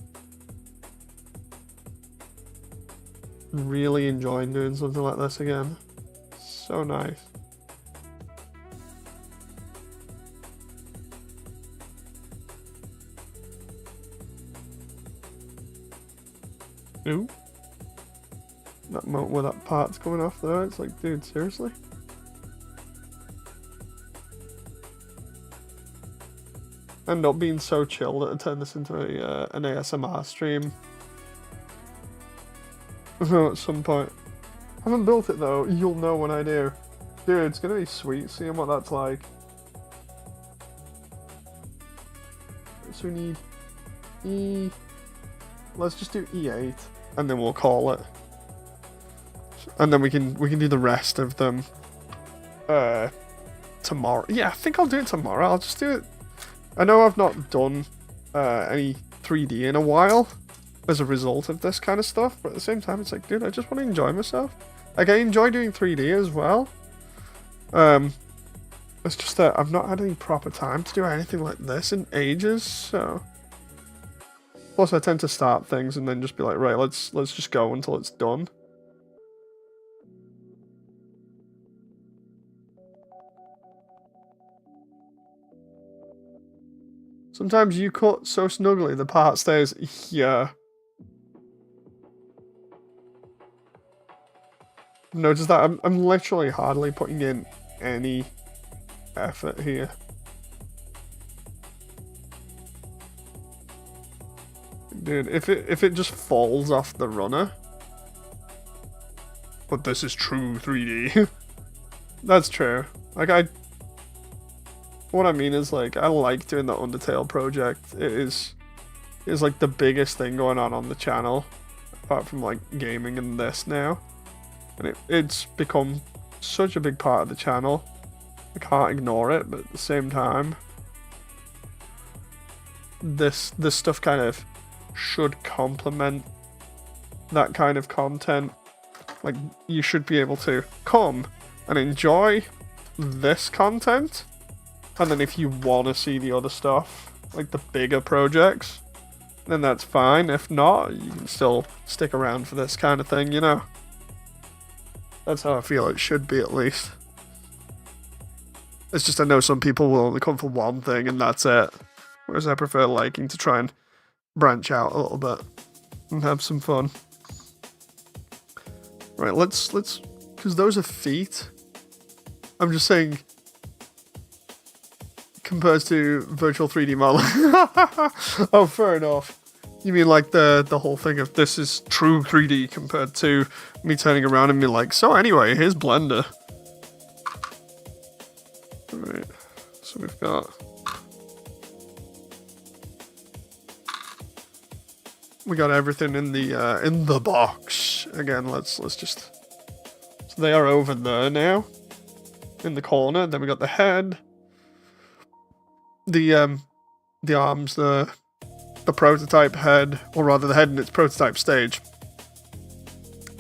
really enjoying doing something like this again. So nice. Ooh. That moment where that part's coming off there, it's like, dude, seriously? end up being so chill that I turn this into an ASMR stream at some point. I haven't built it though, you'll know when I do. Dude, it's gonna be sweet seeing what that's like. So we need E... Let's just do E8, and then we'll call it. And then we can do the rest of them tomorrow. Yeah, I think I'll do it tomorrow. I'll just do it. I know I've not done any 3D in a while as a result of this kind of stuff, but at the same time, it's like, dude, I just want to enjoy myself. Like, I enjoy doing 3D as well. It's just that I've not had any proper time to do anything like this in ages, so... Plus, I tend to start things and then just be like, right, let's just go until it's done. Sometimes you cut so snugly the part stays here. Notice that I'm literally hardly putting in any effort here. Dude, if it just falls off the runner. But this is true 3D. That's true. Like what I mean is, like, I like doing the Undertale project. It is like the biggest thing going on the channel, apart from like gaming and this now. And it's become such a big part of the channel. I can't ignore it, but at the same time, this stuff kind of should complement that kind of content. Like, you should be able to come and enjoy this content, and then if you want to see the other stuff, like the bigger projects, then that's fine. If not, you can still stick around for this kind of thing, you know? That's how I feel it should be, at least. It's just I know some people will only come for one thing and that's it. Whereas I prefer liking to try and branch out a little bit and have some fun. Right, let's, because those are feet. I'm just saying, compared to virtual 3D modeling. Oh, fair enough. You mean like the whole thing of this is true 3D compared to me turning around and being like, so anyway, here's Blender. Alright, so we've got... We got everything in the box. Again, let's just... So they are over there now. In the corner. Then we got the head. The arms, the prototype head, or rather the head in its prototype stage.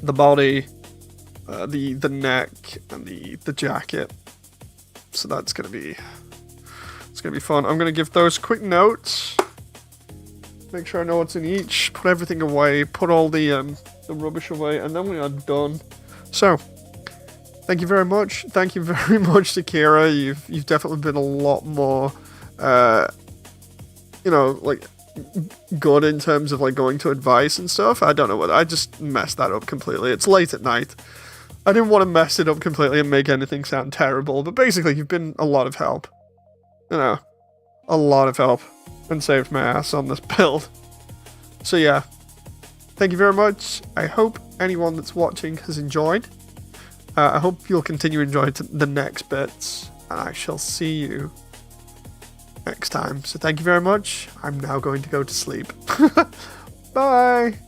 The body, the neck, and the jacket. So that's gonna be fun. I'm gonna give those quick notes. Make sure I know what's in each. Put everything away. Put all the rubbish away, and then we are done. So, thank you very much. Thank you very much to Kira. You've definitely been a lot more, you know, like, good in terms of like going to advice and stuff. I don't know what I just messed that up completely. It's late at night. I didn't want to mess it up completely and make anything sound terrible, but basically you've been a lot of help. You know, a lot of help, and saved my ass on this build. So yeah, thank you very much. I hope anyone that's watching has enjoyed. I hope you'll continue enjoying the next bits, and I shall see you next time. So thank you very much. I'm now going to go to sleep. Bye.